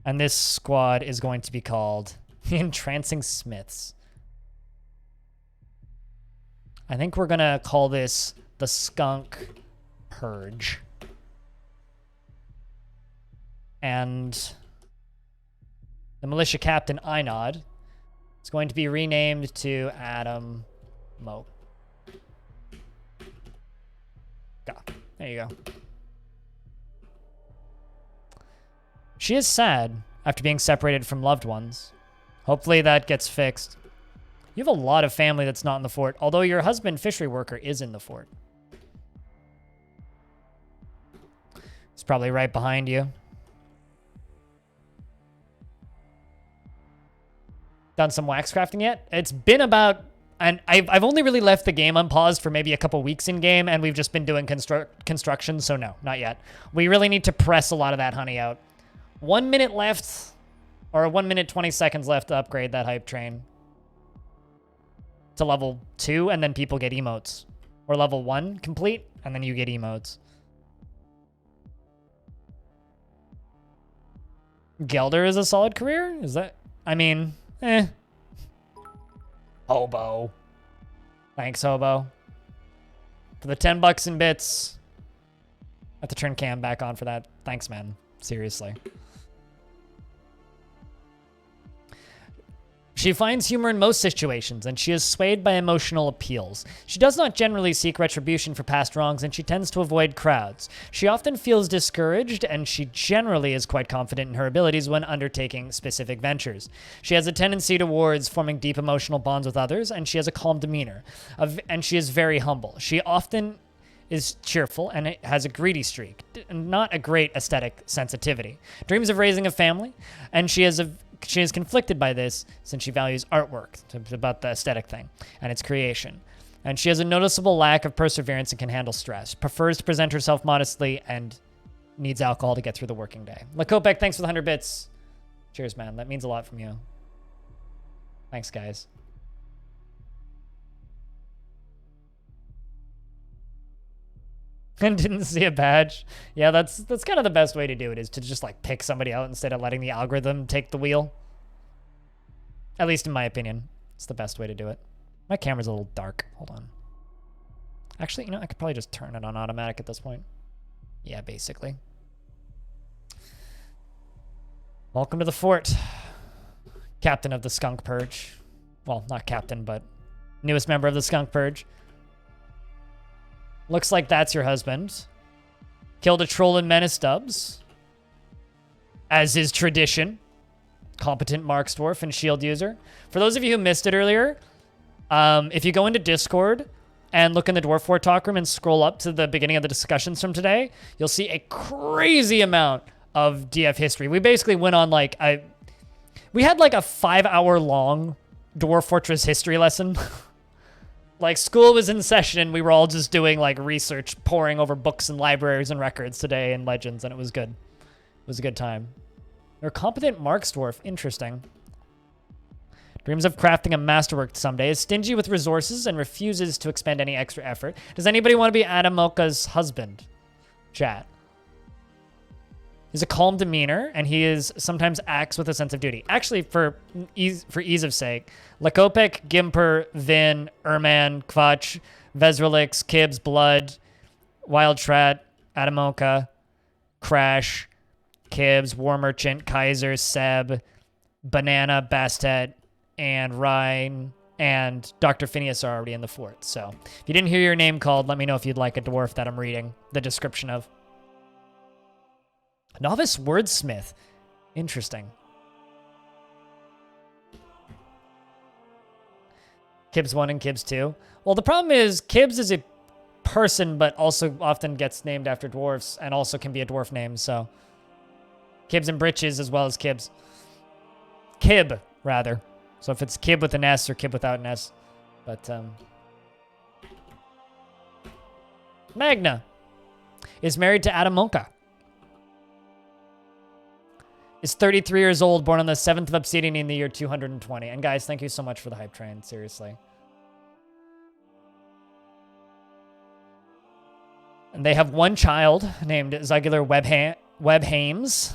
And this squad is going to be called the Entrancing Smiths. I think we're going to call this the Skunk Purge. And the militia captain, Einod, is going to be renamed to Adam Moe. There you go. She is sad after being separated from loved ones. Hopefully that gets fixed. You have a lot of family that's not in the fort, although your husband, fishery worker, is in the fort. He's probably right behind you. Done some wax crafting yet? It's been about... And I've only really left the game unpaused for maybe a couple weeks in game, and we've just been doing construction, so no, not yet. We really need to press a lot of that honey out. 1 minute left, or 1 minute 20 seconds left to upgrade that hype train to level 2, and then people get emotes. Or level 1 complete, and then you get emotes. Gelder is a solid career? Is that... I mean, eh. Hobo. Thanks, Hobo. For the 10 bucks in bits. I have to turn Cam back on for that. Thanks, man. Seriously. She finds humor in most situations, and she is swayed by emotional appeals. She does not generally seek retribution for past wrongs, and she tends to avoid crowds. She often feels discouraged, and she generally is quite confident in her abilities when undertaking specific ventures. She has a tendency towards forming deep emotional bonds with others, and she has a calm demeanor. And she is very humble. She often is cheerful and has a greedy streak, not a great aesthetic sensitivity. Dreams of raising a family, and she is conflicted by this since she values artwork, about the aesthetic thing, and its creation. And she has a noticeable lack of perseverance and can handle stress, prefers to present herself modestly, and needs alcohol to get through the working day. Lakopek, thanks for the 100 bits. Cheers, man. That means a lot from you. Thanks, guys. And didn't see a badge. Yeah, that's kind of the best way to do it, is to just like pick somebody out instead of letting the algorithm take the wheel. At least in my opinion, it's the best way to do it. My camera's a little dark. Hold on. Actually, you know, I could probably just turn it on automatic at this point. Yeah, basically. Welcome to the fort, Captain of the Skunk Purge. Well, not captain, but newest member of the Skunk Purge. Looks like that's your husband. Killed a troll in Menace Dubs, as is tradition. competent Marks Dwarf and shield user. For those of you who missed it earlier, if you go into Discord and look in the Dwarf War talk room and scroll up to the beginning of the discussions from today, you'll see a crazy amount of DF history. We basically went on like we had like a 5-hour long Dwarf Fortress history lesson. Like school was in session and we were all just doing like research, poring over books and libraries and records today and legends, and it was good. It was a good time. They're competent Marks Dwarf. Interesting. Dreams of crafting a masterwork someday, is stingy with resources and refuses to expend any extra effort. Does anybody want to be Adamoka's husband? Chat. He's a calm demeanor, and he is sometimes acts with a sense of duty. Actually, for ease of sake, Lakopek, Gimper, Vin, Erman, Kvach, Vezrelix, Kibbs, Blood, Wildtrat, Adamoka, Crash, Kibbs, War Merchant, Kaiser, Seb, Banana, Bastet, and Ryan, and Dr. Phineas are already in the fort. So if you didn't hear your name called, let me know if you'd like a dwarf that I'm reading the description of. Novice wordsmith. Interesting. Kibbs 1 and Kibbs 2. Well, the problem is Kibbs is a person, but also often gets named after dwarfs and also can be a dwarf name, so. Kibbs and Britches as well as Kibbs. Kib, rather. So if it's Kib with an S or Kib without an S. But, Magna is married to Adamonka. Is 33 years old, born on the 7th of Obsidian in the year 220. And guys, thank you so much for the hype train, seriously. And they have one child named Zagular Webhames.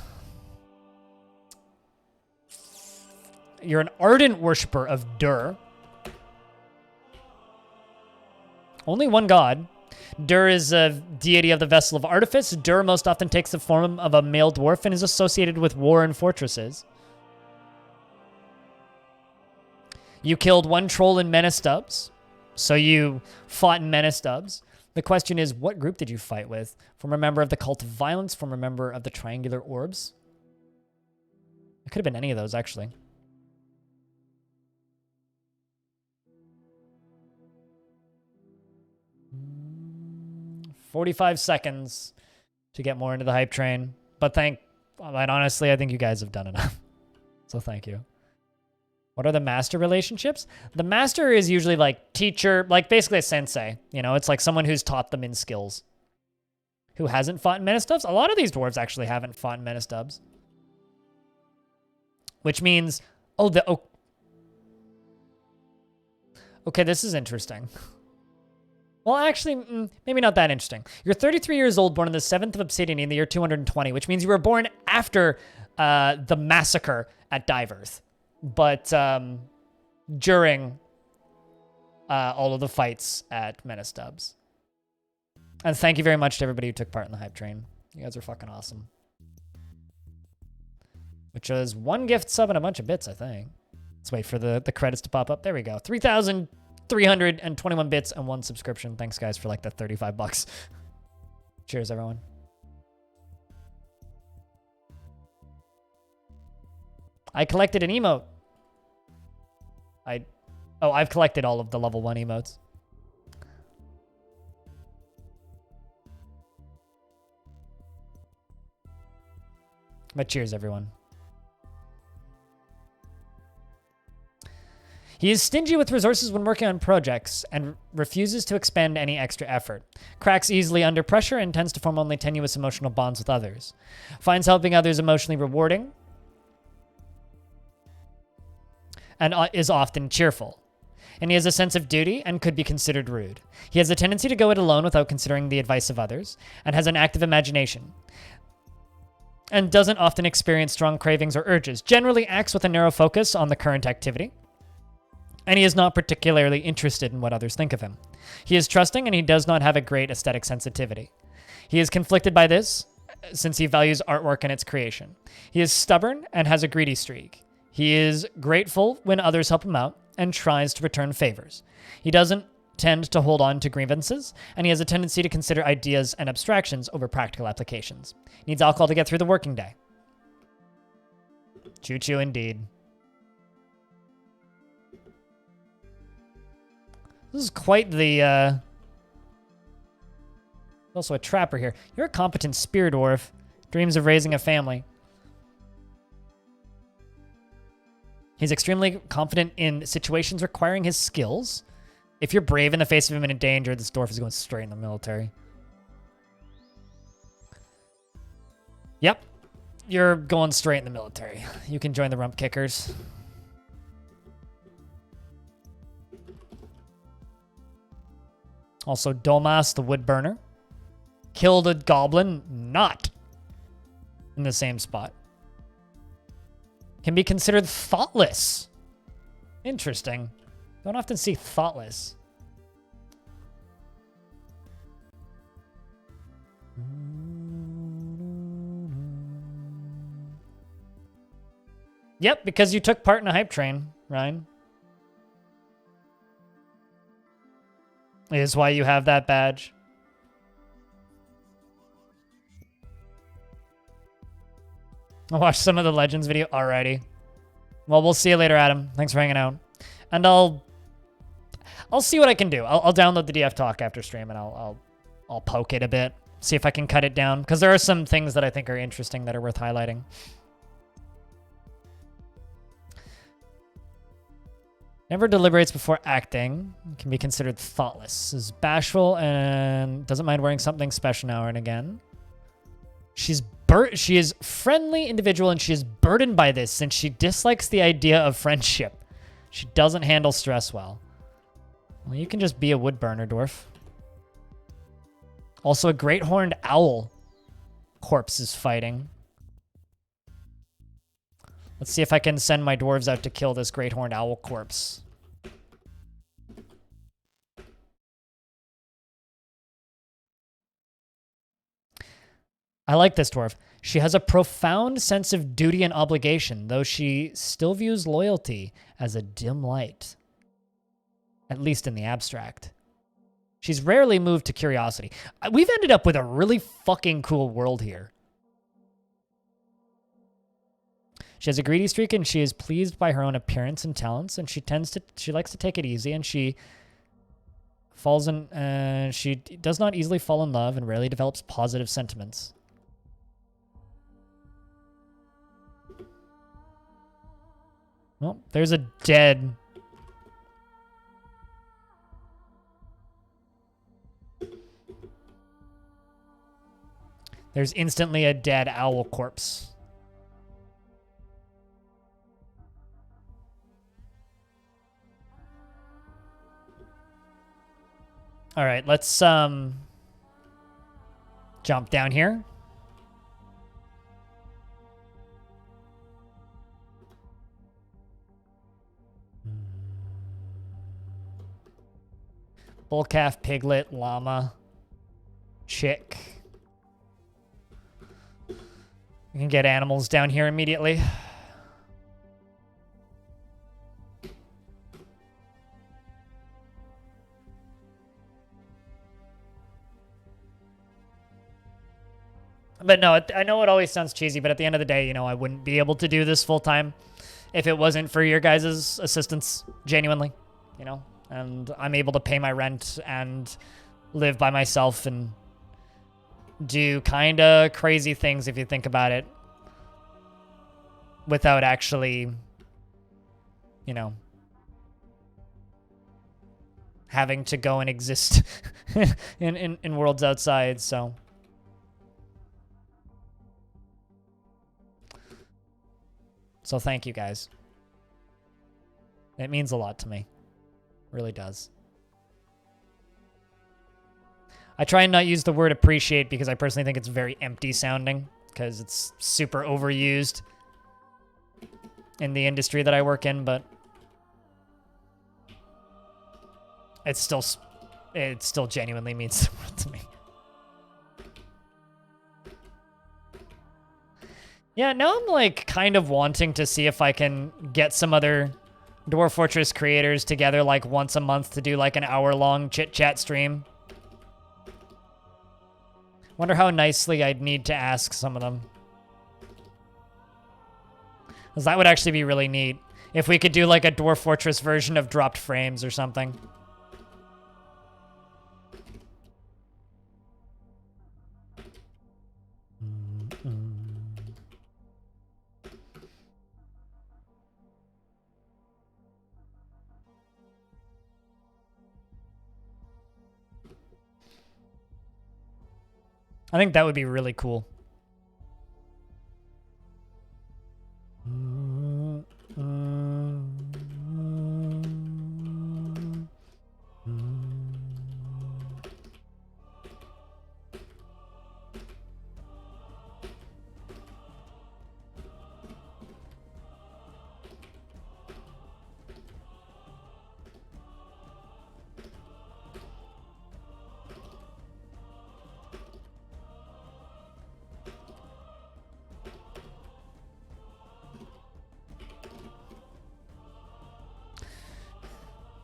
You're an ardent worshiper of Dur. Only one god. Dur is a deity of the Vessel of Artifice. Dur most often takes the form of a male dwarf and is associated with war and fortresses. You killed one troll in Menestubs, so you fought in Menestubs. The question is, what group did you fight with? Former member of the Cult of Violence, former member of the Triangular Orbs? It could have been any of those, actually. "45 seconds to get more into the hype train. But honestly, I think you guys have done enough. So thank you. What are the master relationships? The master is usually like teacher, like basically a sensei. You know, it's like someone who's taught them in skills. Who hasn't fought in Menestubs? A lot of these dwarves actually haven't fought in Menestubs. Which means, okay, this is interesting. Well, actually, maybe not that interesting. You're 33 years old, born on the 7th of Obsidian in the year 220, which means you were born after the massacre at Diverth. But during all of the fights at Menestubs. And thank you very much to everybody who took part in the hype train. You guys are fucking awesome. Which was 1 gift sub and a bunch of bits, I think. Let's wait for the credits to pop up. There we go. 3,321 bits and 1 subscription. Thanks, guys, for like the $35. Cheers, everyone. I collected an emote. I've collected all of the level 1 emotes. But cheers, everyone. He is stingy with resources when working on projects and refuses to expend any extra effort. Cracks easily under pressure and tends to form only tenuous emotional bonds with others. Finds helping others emotionally rewarding and is often cheerful. And he has a sense of duty and could be considered rude. He has a tendency to go it alone without considering the advice of others and has an active imagination and doesn't often experience strong cravings or urges. Generally acts with a narrow focus on the current activity. And he is not particularly interested in what others think of him. He is trusting and he does not have a great aesthetic sensitivity. He is conflicted by this since he values artwork and its creation. He is stubborn and has a greedy streak. He is grateful when others help him out and tries to return favors. He doesn't tend to hold on to grievances, and he has a tendency to consider ideas and abstractions over practical applications. Needs alcohol to get through the working day. Choo-choo indeed. This is quite the, also a trapper here. You're a competent spear dwarf. Dreams of raising a family. He's extremely confident in situations requiring his skills. If you're brave in the face of imminent danger, this dwarf is going straight in the military. Yep. You're going straight in the military. You can join the rump kickers. Also, Domas, the wood burner. Killed a goblin, not in the same spot. Can be considered thoughtless. Interesting. Don't often see thoughtless. Yep, because you took part in a hype train, Ryan. Is why you have that badge. I'll watch some of the Legends video. Alrighty. Well, we'll see you later, Adam. Thanks for hanging out. And I'll see what I can do. I'll download the DF Talk after stream and I'll poke it a bit. See if I can cut it down. Because there are some things that I think are interesting that are worth highlighting. Never deliberates before acting. Can be considered thoughtless. Is bashful and doesn't mind wearing something special now and again. She is friendly individual and she is burdened by this since she dislikes the idea of friendship. She doesn't handle stress well. Well, you can just be a wood burner, dwarf. Also, a great horned owl corpse is fighting. Let's see if I can send my dwarves out to kill this great horned owl corpse. I like this dwarf. She has a profound sense of duty and obligation, though she still views loyalty as a dim light. At least in the abstract. She's rarely moved to curiosity. We've ended up with a really fucking cool world here. She has a greedy streak and she is pleased by her own appearance and talents, and she likes to take it easy, and she she does not easily fall in love and rarely develops positive sentiments. Well, there's a dead... There's instantly a dead owl corpse. All right, let's jump down here. Bull calf, piglet, llama, chick. We can get animals down here immediately. But no, I know it always sounds cheesy, but at the end of the day, you know, I wouldn't be able to do this full time if it wasn't for your guys' assistance, genuinely, you know? And I'm able to pay my rent and live by myself and do kind of crazy things if you think about it without actually, you know, having to go and exist in worlds outside, so... So thank you, guys. It means a lot to me. Really does. I try and not use the word appreciate because I personally think it's very empty sounding because it's super overused in the industry that I work in, but it still genuinely means the world to me. Yeah, now I'm like kind of wanting to see if I can get some other Dwarf Fortress creators together like once a month to do like an hour-long chit-chat stream. Wonder how nicely I'd need to ask some of them. Because that would actually be really neat. If we could do like a Dwarf Fortress version of dropped frames or something. I think that would be really cool.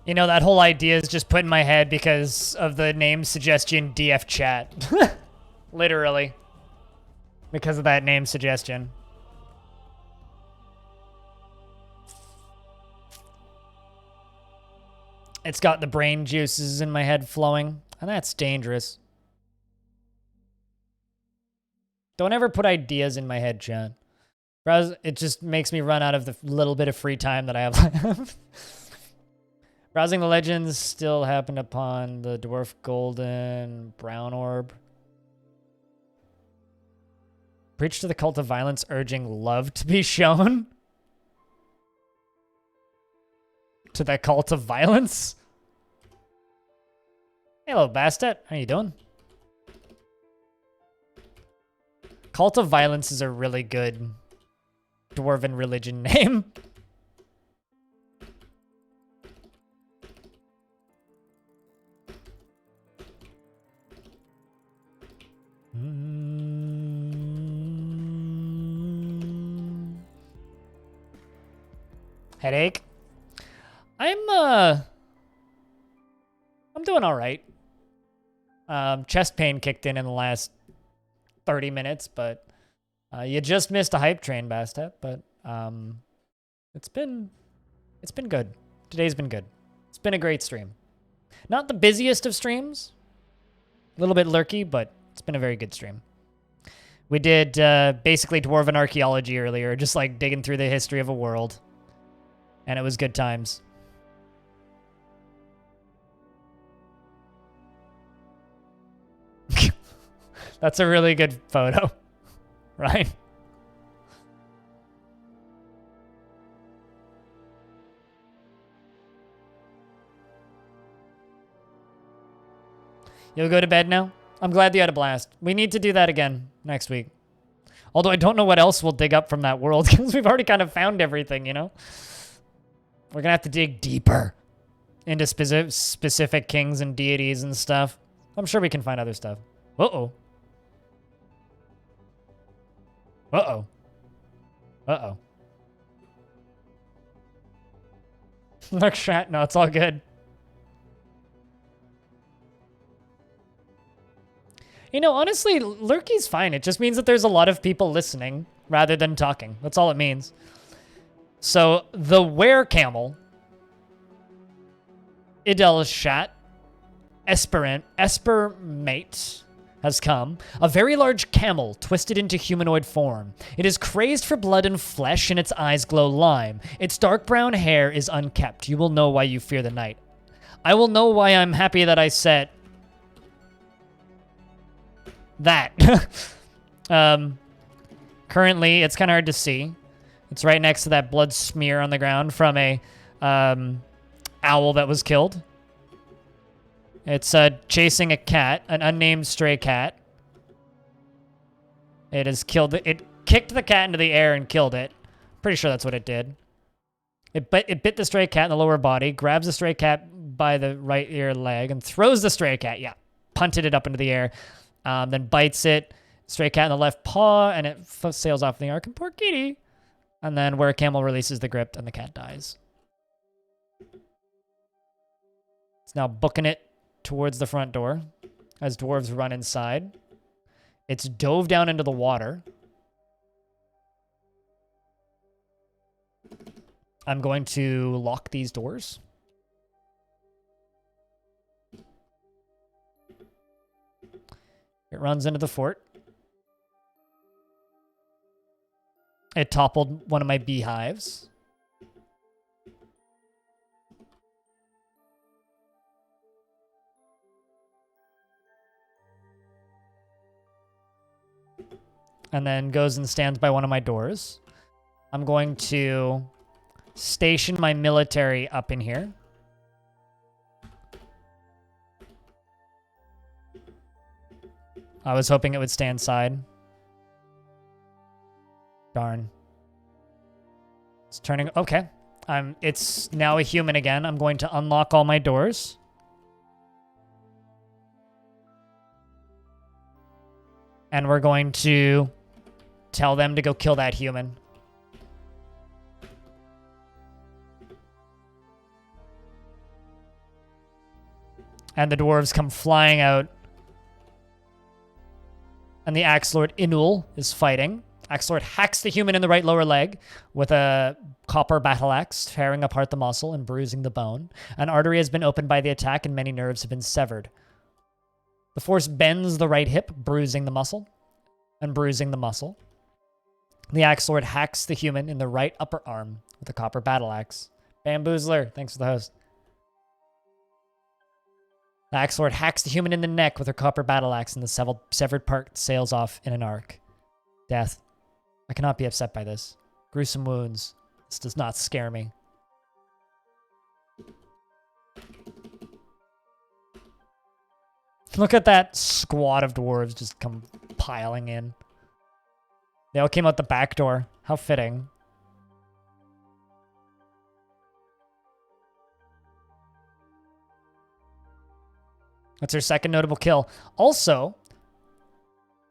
You know, that whole idea is just put in my head because of the name suggestion DF chat. Literally. Because of that name suggestion. It's got the brain juices in my head flowing, and that's dangerous. Don't ever put ideas in my head, chat. It just makes me run out of the little bit of free time that I have left. Browsing the legends still happened upon the dwarf golden brown orb. Preach to the cult of violence, urging love to be shown. To the cult of violence? Hello, Bastet. How you doing? Cult of violence is a really good dwarven religion name. Headache. I'm doing all right. Chest pain kicked in the last 30 minutes, but you just missed a hype train, Bastet. But it's been good. Today's been good. It's been a great stream. Not the busiest of streams. A little bit lurky, but it's been a very good stream. We did basically Dwarven archaeology earlier, just like digging through the history of a world. And it was good times. That's a really good photo, right? You'll go to bed now? I'm glad you had a blast. We need to do that again next week. Although I don't know what else we'll dig up from that world, because we've already kind of found everything, you know? We're going to have to dig deeper into specific kings and deities and stuff. I'm sure we can find other stuff. Uh-oh. Uh-oh. Uh-oh. Look, chat. No, it's all good. You know, honestly, lurky's fine. It just means that there's a lot of people listening rather than talking. That's all it means. So, the were-camel, Idelshat, Espermate, has come. A very large camel, twisted into humanoid form. It is crazed for blood and flesh, and its eyes glow lime. Its dark brown hair is unkempt. You will know why you fear the night. I will know why I'm happy that I set that. Currently, it's kind of hard to see. It's right next to that blood smear on the ground from a owl that was killed. It's chasing a cat, an unnamed stray cat. It has killed it. It kicked the cat into the air and killed it. Pretty sure that's what it did. It bit the stray cat in the lower body, grabs the stray cat by the right ear leg, and throws the stray cat. Yeah, punted it up into the air. Then bites it, stray cat in the left paw, and it sails off the ark. And poor kitty. And then where a camel releases the grip, and the cat dies. It's now booking it towards the front door as dwarves run inside. It's dove down into the water. I'm going to lock these doors. It runs into the fort. It toppled one of my beehives. And then goes and stands by one of my doors. I'm going to station my military up in here. I was hoping it would stay inside. Darn. It's turning... Okay. It's now a human again. I'm going to unlock all my doors. And we're going to tell them to go kill that human. And the dwarves come flying out. And the Axe Lord Inul is fighting. Axe Lord hacks the human in the right lower leg with a copper battle axe, tearing apart the muscle and bruising the bone. An artery has been opened by the attack and many nerves have been severed. The force bends the right hip, bruising the muscle and bruising the muscle. The Axe Lord hacks the human in the right upper arm with a copper battle axe. Bamboozler, thanks for the host. The Axe Lord hacks the human in the neck with her copper battle axe, and the severed part sails off in an arc. Death. I cannot be upset by this. Gruesome wounds. This does not scare me. Look at that squad of dwarves just come piling in. They all came out the back door. How fitting. That's her second notable kill. Also,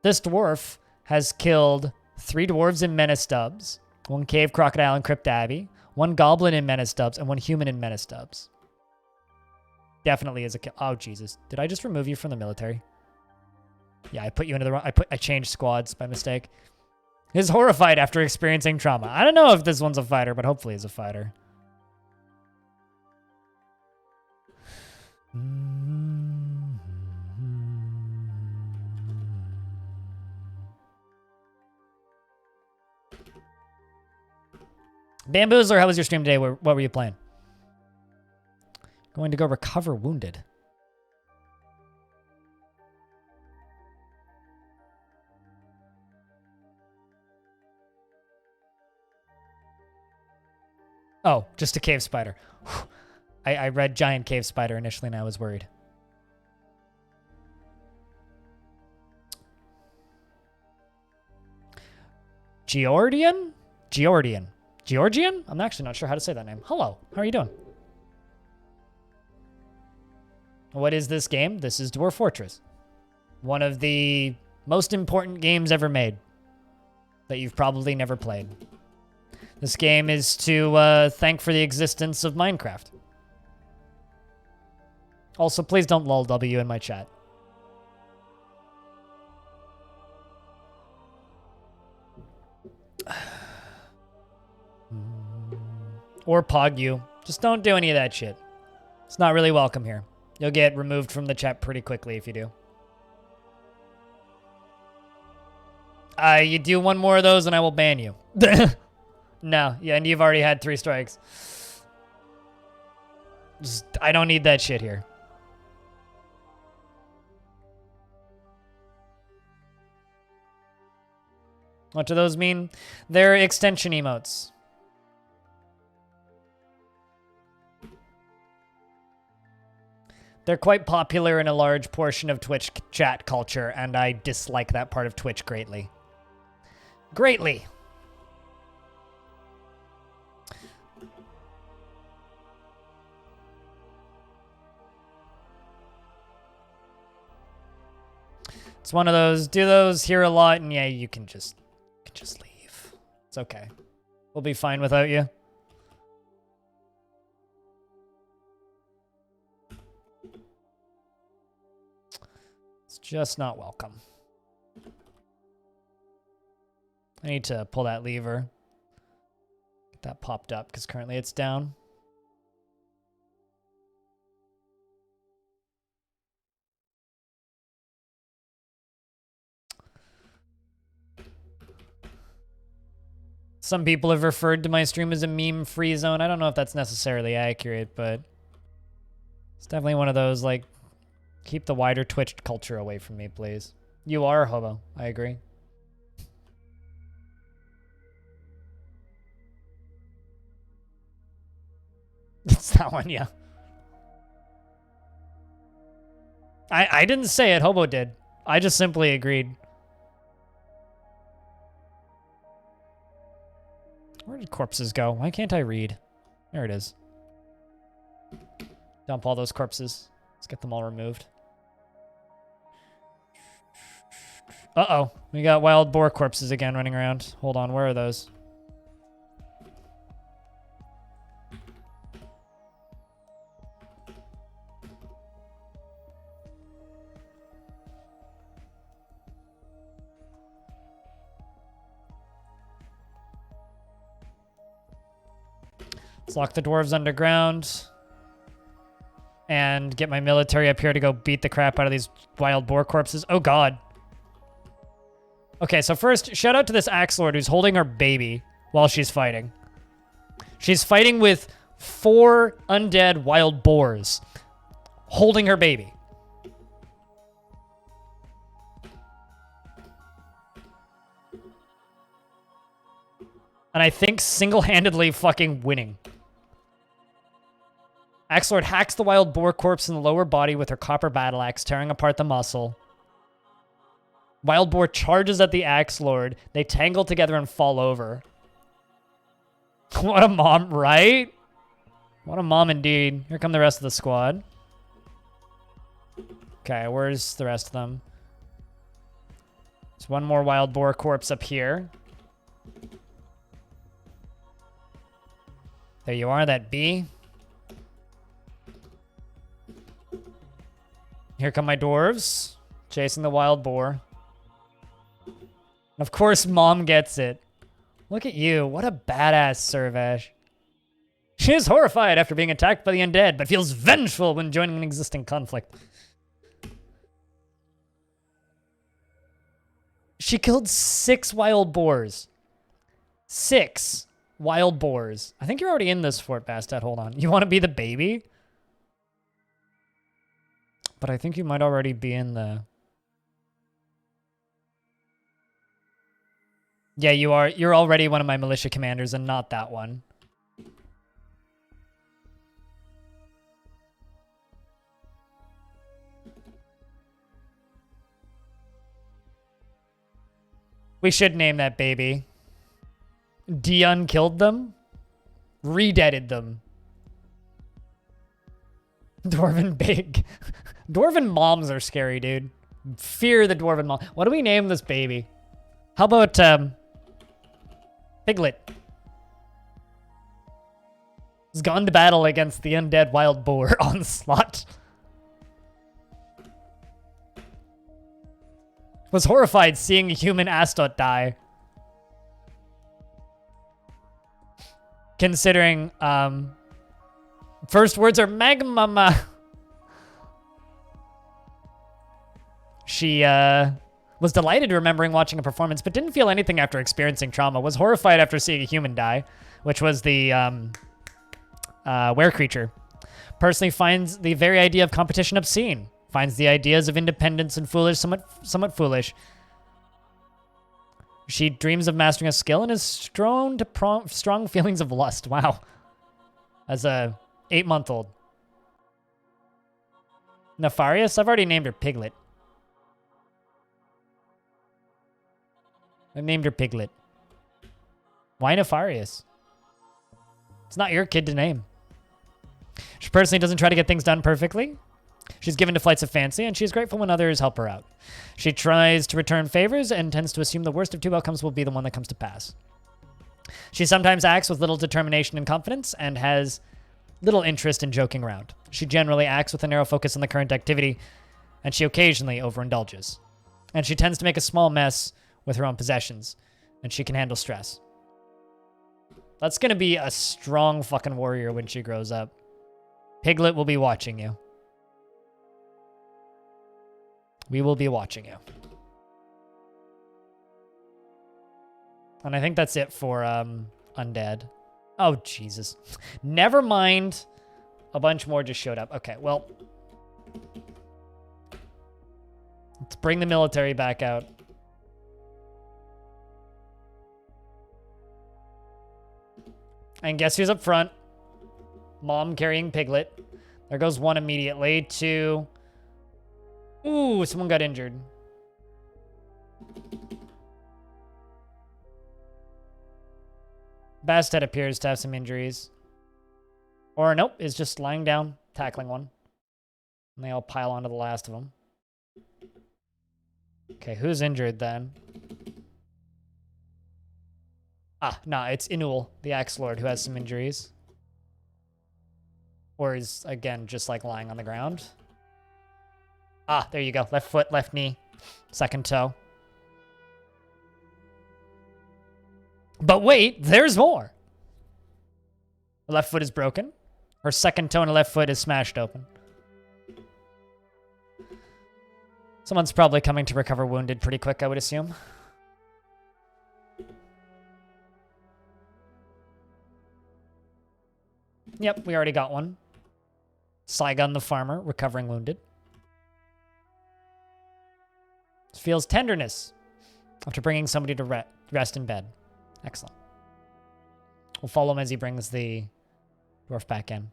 this dwarf has killed 3 dwarves in Menace Dubs, 1 cave crocodile in Crypt Abbey, 1 goblin in Menace Dubs, and 1 human in Menace Dubs. Definitely is a kill. Oh, Jesus. Did I just remove you from the military? Yeah, I put you into the wrong... I changed squads by mistake. Is horrified after experiencing trauma. I don't know if this one's a fighter, but hopefully he's a fighter. Bamboozler, how was your stream today? What were you playing? Going to go recover wounded. Oh, just a cave spider. I read giant cave spider initially and I was worried. Georgian? Georgian? I'm actually not sure how to say that name. Hello, how are you doing? What is this game? This is Dwarf Fortress. One of the most important games ever made that you've probably never played. This game is to thank for the existence of Minecraft. Also, please don't lol W in my chat. Or pog you. Just don't do any of that shit. It's not really welcome here. You'll get removed from the chat pretty quickly if you do. You do one more of those and I will ban you. No, yeah, and you've already had 3 strikes. I don't need that shit here. What do those mean? They're extension emotes. They're quite popular in a large portion of Twitch chat culture, and I dislike that part of Twitch greatly. Greatly! It's one of those, do those here a lot, and yeah, you can just leave. It's okay. We'll be fine without you. It's just not welcome. I need to pull that lever. that popped up because currently it's down. Some people have referred to my stream as a meme-free zone. I don't know if that's necessarily accurate, but it's definitely one of those, like, keep the wider Twitch culture away from me, please. You are a hobo. I agree. It's that one, yeah. I didn't say it. Hobo did. I just simply agreed. Where did corpses go? Why can't I read? There it is. Dump all those corpses. Let's get them all removed. Uh-oh. We got wild boar corpses again running around. Hold on, where are those? Let's lock the dwarves underground. And get my military up here to go beat the crap out of these wild boar corpses. Oh, God. Okay, so first, shout out to this axe lord who's holding her baby while she's fighting. She's fighting with 4 undead wild boars, holding her baby. And I think single-handedly fucking winning. Axe Lord hacks the wild boar corpse in the lower body with her copper battle axe, tearing apart the muscle. Wild boar charges at the Axe Lord. They tangle together and fall over. What a mom, right? What a mom indeed. Here come the rest of the squad. Okay, where's the rest of them? There's one more wild boar corpse up here. There you are, that bee. Here come my dwarves, chasing the wild boar. And of course, Mom gets it. Look at you. What a badass, Servash. She is horrified after being attacked by the undead, but feels vengeful when joining an existing conflict. She killed 6 wild boars. 6 wild boars. I think you're already in this fort, Bastet. Hold on. You want to be the baby? But I think you might already be in the... Yeah, you are. You're already one of my militia commanders and not that one. We should name that baby. Dion killed them. Redeaded them. Dwarven big. Dwarven moms are scary, dude. Fear the dwarven mom. What do we name this baby? How about, Piglet? Has gone to battle against the undead wild boar onslaught. Was horrified seeing a human Astot die. Considering, first words are Magmama. She, was delighted remembering watching a performance, but didn't feel anything after experiencing trauma. Was horrified after seeing a human die, which was the, were creature. Personally finds the very idea of competition obscene. Finds the ideas of independence and foolish, somewhat foolish. She dreams of mastering a skill and is strong to strong feelings of lust. Wow. As a 8-month-old. Nefarious? I've already named her Piglet. I named her Piglet. Why Nefarious? It's not your kid to name. She personally doesn't try to get things done perfectly. She's given to flights of fancy, and she's grateful when others help her out. She tries to return favors and tends to assume the worst of 2 outcomes will be the one that comes to pass. She sometimes acts with little determination and confidence, and has little interest in joking around. She generally acts with a narrow focus on the current activity, and she occasionally overindulges. And she tends to make a small mess with her own possessions, and she can handle stress. That's gonna be a strong fucking warrior when she grows up. Piglet will be watching you. We will be watching you. And I think that's it for undead. Oh, Jesus. Never mind. A bunch more just showed up. Okay, well. Let's bring the military back out. And guess who's up front? Mom carrying Piglet. There goes one immediately. Two. Ooh, someone got injured. Bastet appears to have some injuries. Or nope, is just lying down, tackling one. And they all pile onto the last of them. Okay, who's injured then? Ah, nah, it's Inul, the Axe Lord, who has some injuries. Or is, again, just like lying on the ground. Ah, there you go. Left foot, left knee, second toe. But wait, there's more. Her left foot is broken. Her second toe and her left foot is smashed open. Someone's probably coming to recover wounded pretty quick, I would assume. Yep, we already got one. Saigon the farmer, recovering wounded. Feels tenderness after bringing somebody to rest in bed. Excellent. We'll follow him as he brings the dwarf back in.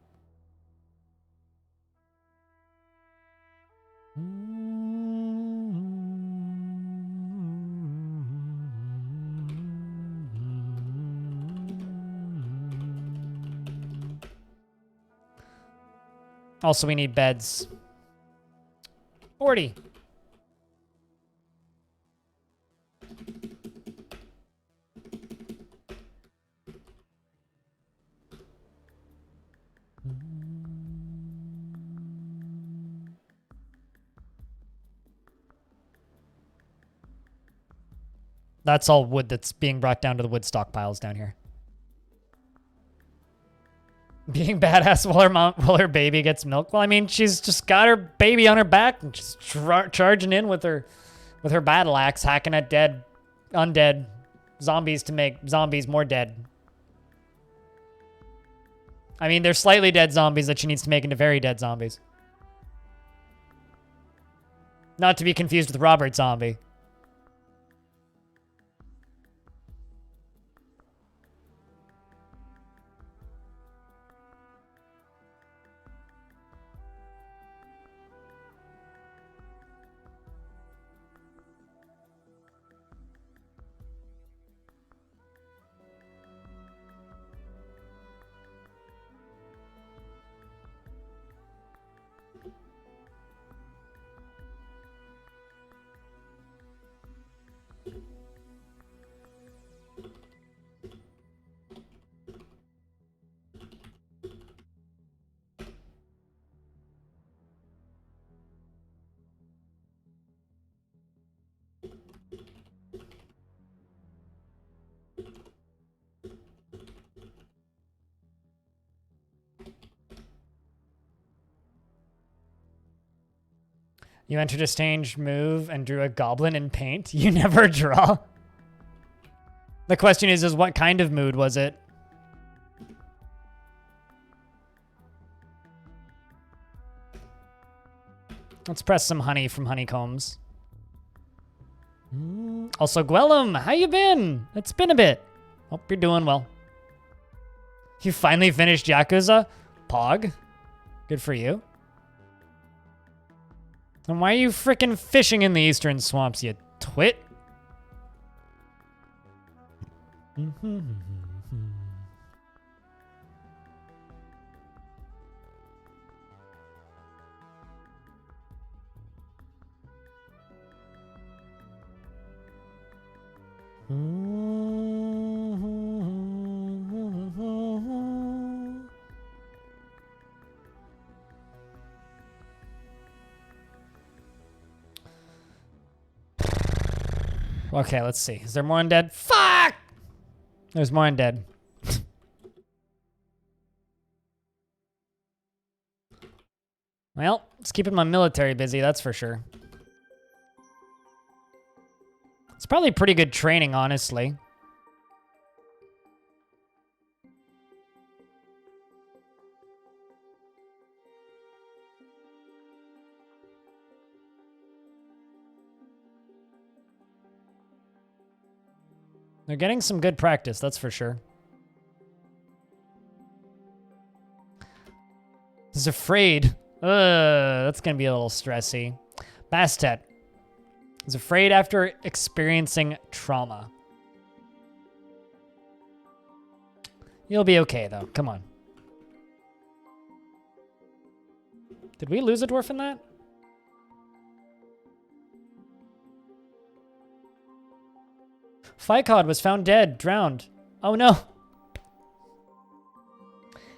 Also, we need beds. 40. That's all wood that's being brought down to the wood stockpiles down here. Being badass while her baby gets milk. Well, I mean, she's just got her baby on her back and she's charging in with her battle axe, hacking at undead zombies to make zombies more dead. I mean, they're slightly dead zombies that she needs to make into very dead zombies. Not to be confused with Robert Zombie. You entered a strange move and drew a goblin in paint. You never draw. The question is what kind of mood was it? Let's press some honey from honeycombs. Also, Gwellum, how you been? It's been a bit. Hope you're doing well. You finally finished Yakuza? Pog. Good for you. And why are you frickin' fishing in the eastern swamps, you twit? Okay, let's see. Is there more undead? Fuck! There's more undead. Well, it's keeping my military busy, that's for sure. It's probably pretty good training, honestly. They're getting some good practice, that's for sure. Is afraid. That's gonna be a little stressy. Bastet is afraid after experiencing trauma. You'll be okay, though. Come on. Did we lose a dwarf in that? Ficod was found dead, drowned. Oh no.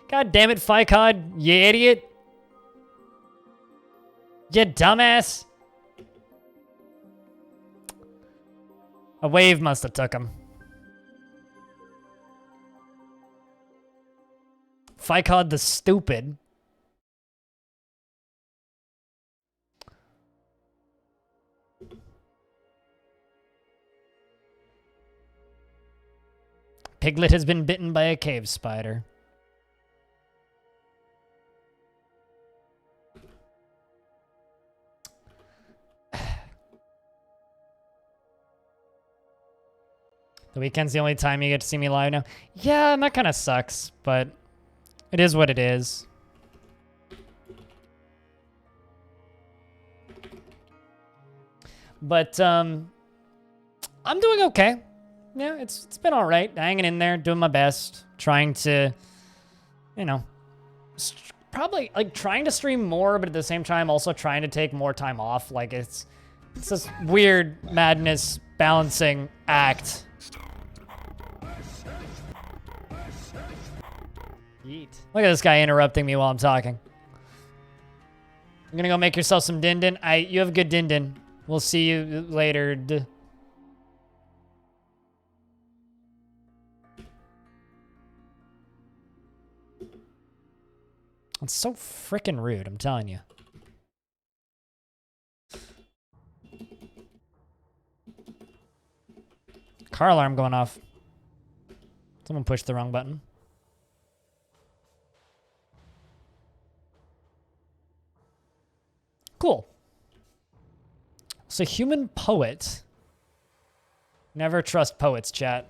God damn it, Ficod, you idiot. You dumbass. A wave must have took him. Ficod the stupid. Piglet has been bitten by a cave spider. The weekend's the only time you get to see me live now. Yeah, and that kind of sucks, but it is what it is. But I'm doing okay. Yeah, it's been all right. Hanging in there, doing my best, trying to, you know, probably like trying to stream more, but at the same time also trying to take more time off. Like it's this weird madness balancing act. Yeet. Look at this guy interrupting me while I'm talking. You're gonna go make yourself some din-din? You have a good din-din. We'll see you later. It's so freaking rude, I'm telling you. Car alarm going off. Someone pushed the wrong button. Cool. So human poet. Never trust poets, chat.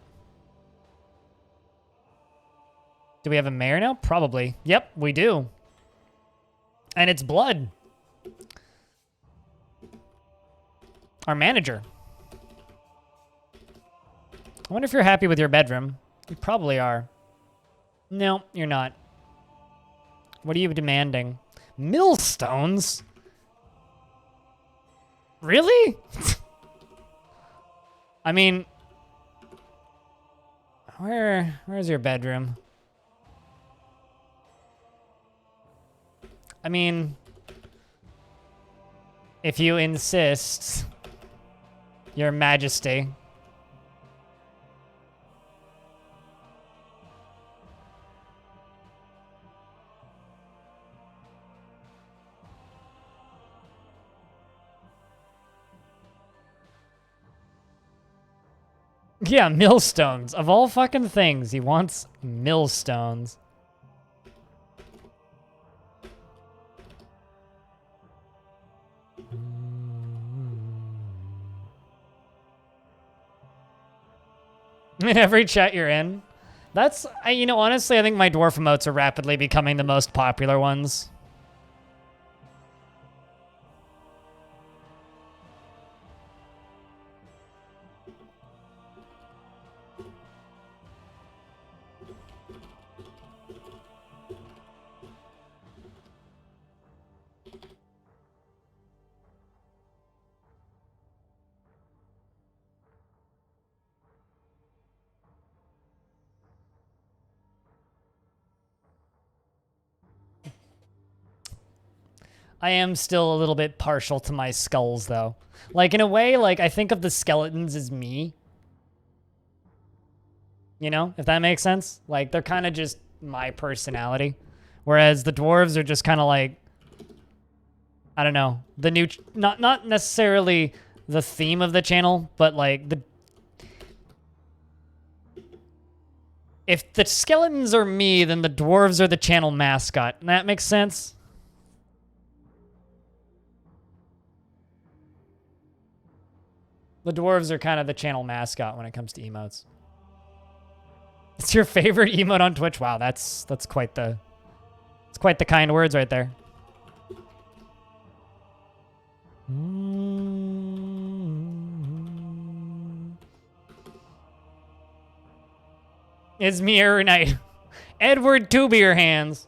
Do we have a mayor now? Probably. Yep, we do. And it's blood. Our manager. I wonder if you're happy with your bedroom. You probably are. No, you're not. What are you demanding? Millstones? Really? I mean, where's your bedroom? I mean, if you insist, Your Majesty. Yeah, millstones. Of all fucking things, he wants millstones. In every chat you're in. That's, you know, honestly, I think my dwarf emotes are rapidly becoming the most popular ones. I am still a little bit partial to my skulls, though. Like, in a way, like, I think of the skeletons as me. You know, if that makes sense? Like, they're kind of just my personality. Whereas the dwarves are just kind of like I don't know, the new, not necessarily the theme of the channel, but like if the skeletons are me, then the dwarves are the channel mascot. That makes sense? The dwarves are kind of the channel mascot when it comes to emotes. It's your favorite emote on Twitch? Wow, that's quite the kind words right there. It's me every night. Edward Two Beer Hands.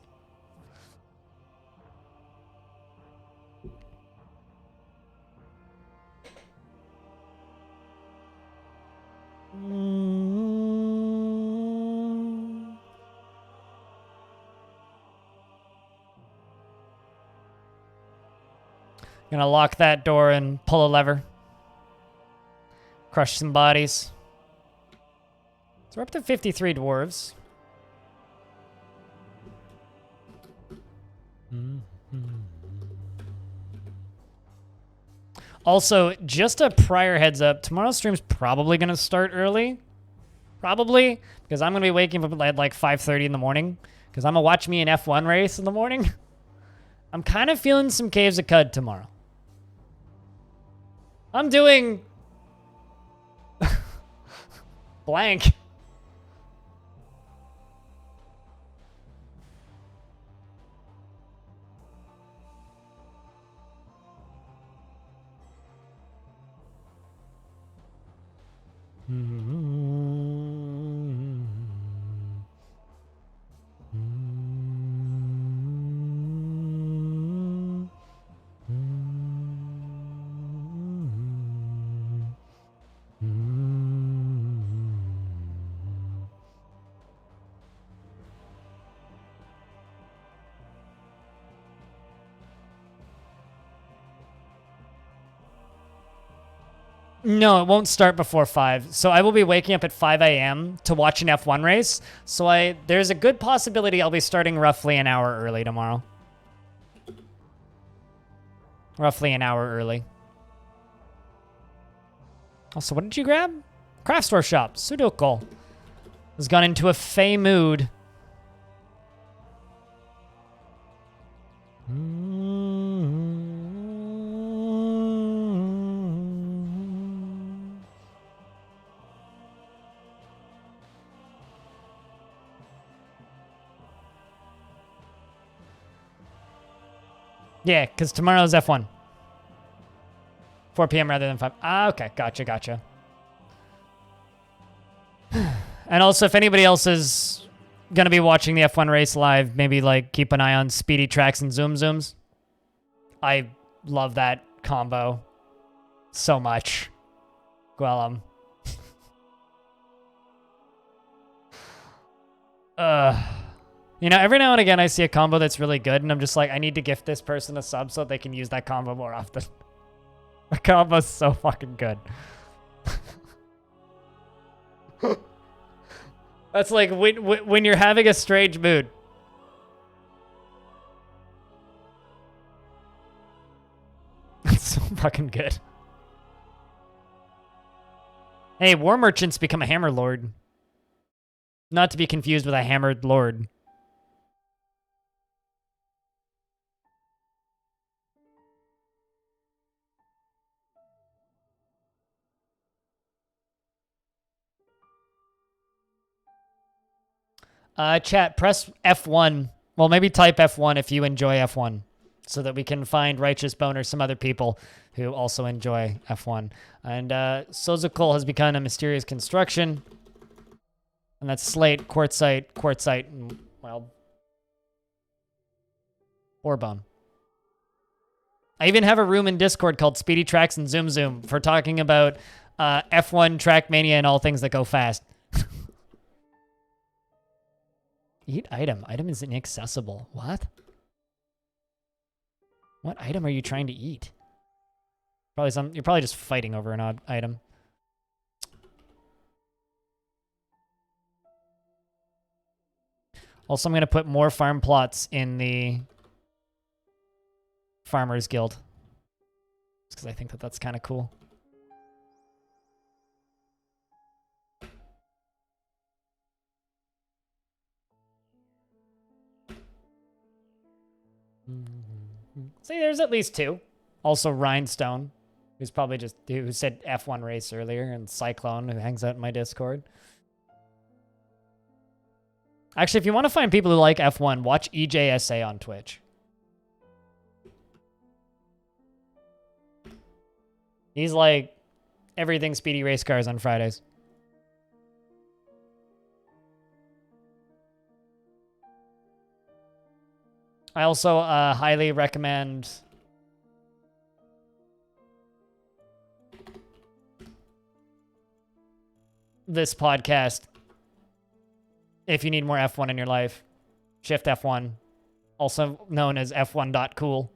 Gonna lock that door and pull a lever. Crush some bodies. So we're up to 53 dwarves. Also, just a prior heads up, tomorrow's stream's probably gonna start early. Probably, because I'm gonna be waking up at like 5:30 in the morning, because I'm gonna watch me an F1 race in the morning. I'm kind of feeling some Caves of Cud tomorrow. I'm doing blank. No, it won't start before 5. So I will be waking up at 5 a.m. to watch an F1 race. So there's a good possibility I'll be starting roughly an hour early tomorrow. Roughly an hour early. Also, what did you grab? Craft store shop. Sudoku. Has gone into a fey mood. Yeah, because tomorrow's F1. 4 p.m. rather than 5. Ah, okay. Gotcha. And also, if anybody else is going to be watching the F1 race live, maybe like keep an eye on speedy tracks and zoom zooms. I love that combo so much. Gwellum. You know, every now and again I see a combo that's really good, and I'm just like, I need to gift this person a sub so they can use that combo more often. The combo's so fucking good. That's like when you're having a strange mood. It's so fucking good. Hey, war merchants become a hammer lord. Not to be confused with a hammered lord. Chat, press F1. Well, maybe type F1 if you enjoy F1, so that we can find Righteous Bone or some other people who also enjoy F1. And Sozokol has become a mysterious construction. And that's slate, quartzite, and, well, orebone. I even have a room in Discord called Speedy Tracks and Zoom Zoom for talking about F1, Trackmania, and all things that go fast. Eat item. Item is inaccessible. What? What item are you trying to eat? You're probably just fighting over an odd item. Also, I'm going to put more farm plots in the Farmers Guild. Because I think that that's kind of cool. See, there's at least 2. Also Rhinestone, who's probably just, who said F1 race earlier, and Cyclone, who hangs out in my Discord. Actually, if you want to find people who like F1, watch EJSA on Twitch. He's like everything speedy race cars on Fridays. I also highly recommend this podcast if you need more F1 in your life. Shift F1, also known as F1.cool.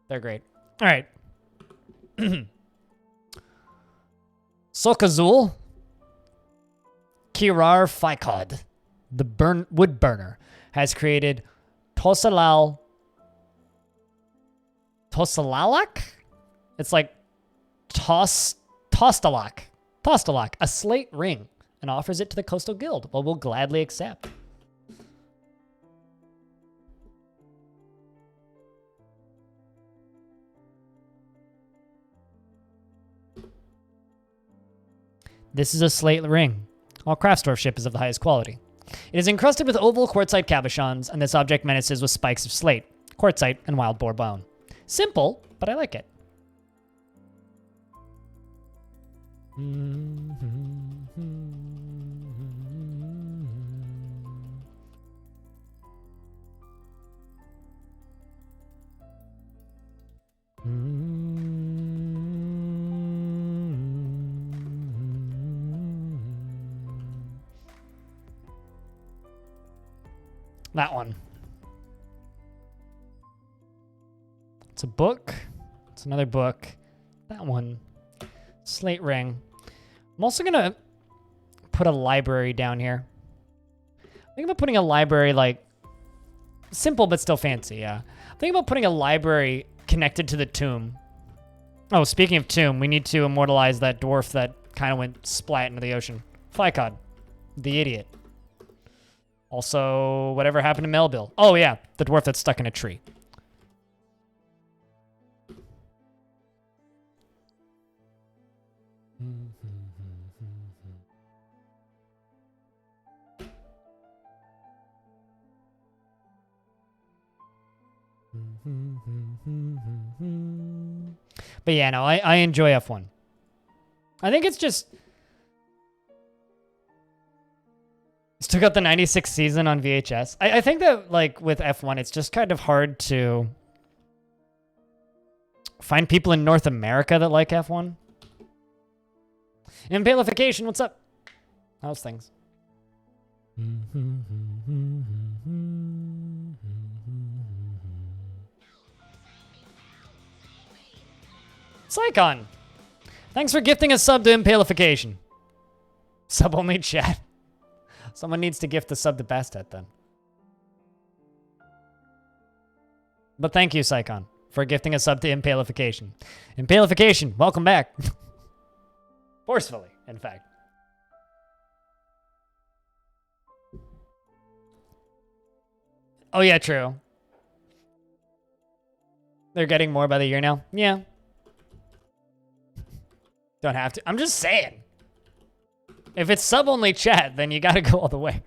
They're great. All right. Sokazul Kirar Fikod, the wood burner, has created Tosalalak? It's like Tostalak, a slate ring, and offers it to the Coastal Guild. Well, we'll gladly accept. This is a slate ring. All Craftsdwarf ship is of the highest quality. It is encrusted with oval quartzite cabochons, and this object menaces with spikes of slate, quartzite, and wild boar bone. Simple, but I like it. That one. It's a book. It's another book. That one. Slate ring. I'm also going to put a library down here. I think about putting a library, like, simple but still fancy, yeah. I think about putting a library connected to the tomb. Oh, speaking of tomb, we need to immortalize that dwarf that kind of went splat into the ocean. Fikod, the idiot. Also, whatever happened to Melville? Oh, yeah, the dwarf that's stuck in a tree. But yeah, no, I enjoy F1. I think it's just... Still got the 96 season on VHS. I think that, like, with F1, it's just kind of hard to find people in North America that like F1. Impalification, what's up? How's things? Psycon, thanks for gifting a sub to Impalification. Sub only chat. Someone needs to gift the sub to Bastet then. But thank you, Psycon, for gifting a sub to Impalification. Impalification, welcome back. Forcefully, in fact. Oh yeah, true. They're getting more by the year now? Yeah. Don't have to. I'm just saying. If it's sub-only chat, then you gotta go all the way.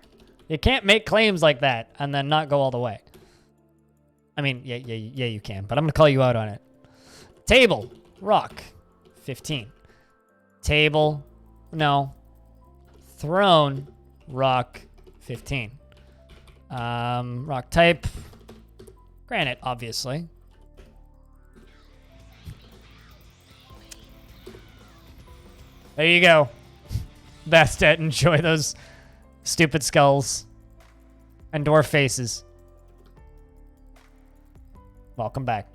You can't make claims like that and then not go all the way. I mean, yeah, you can, but I'm gonna call you out on it. Table, rock, 15. Table, no. Throne, rock, 15. Rock type, granite, obviously. There you go. Bastet, enjoy those stupid skulls and dwarf faces. Welcome back.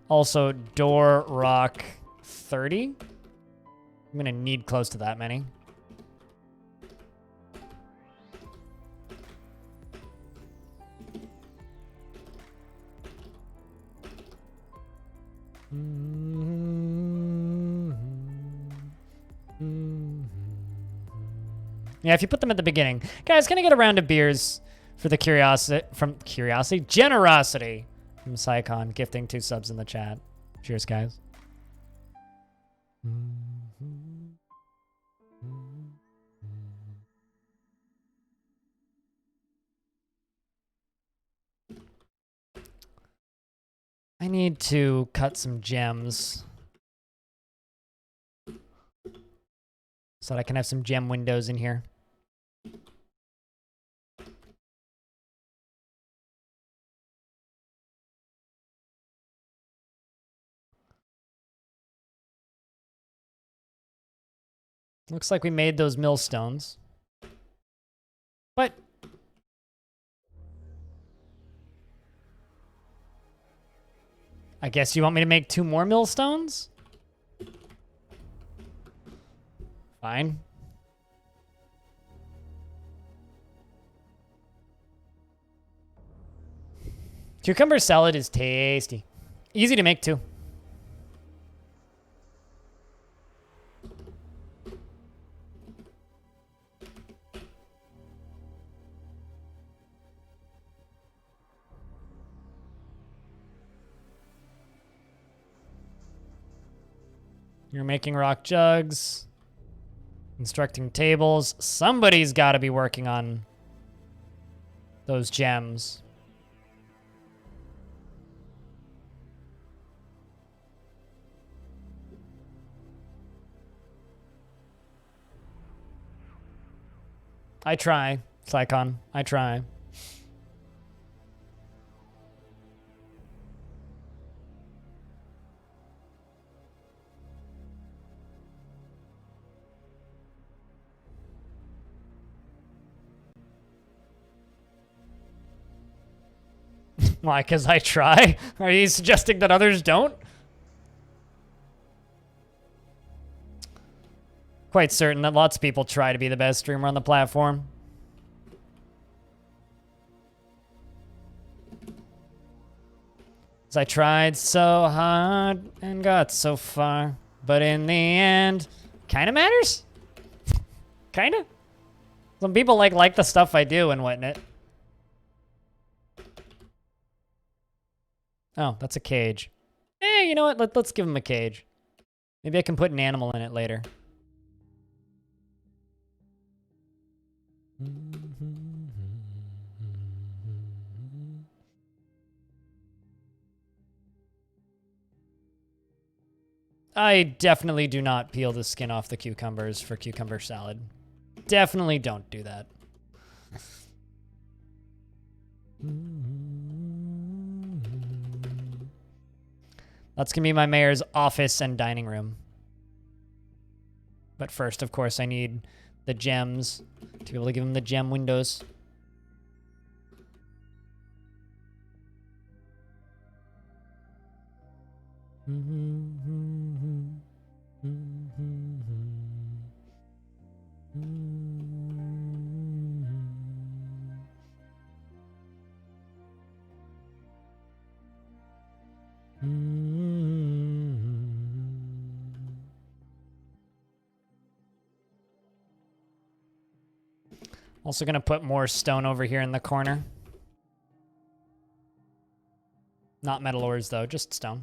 Also, door rock 30. I'm gonna need close to that many. Yeah, if you put them at the beginning. Guys, can I get a round of beers for the generosity from Psycon, gifting 2 subs in the chat. Cheers, guys. I need to cut some gems so that I can have some gem windows in here. Looks like we made those millstones. But I guess you want me to make 2 more millstones? Fine. Cucumber salad is tasty. Easy to make too. You're making rock jugs, constructing tables. Somebody's got to be working on those gems. I try, Psycon. I try. Why? Because I try? Are you suggesting that others don't? Quite certain that lots of people try to be the best streamer on the platform. As I tried so hard and got so far, but in the end, kind of matters? Kind of? Some people like the stuff I do and whatnot. Oh, that's a cage. You know what? Let's give him a cage. Maybe I can put an animal in it later. I definitely do not peel the skin off the cucumbers for cucumber salad. Definitely don't do that. That's gonna be my mayor's office and dining room. But first, of course, I need the gems to be able to give him the gem windows. Also gonna put more stone over here in the corner. Not metal ores though, just stone.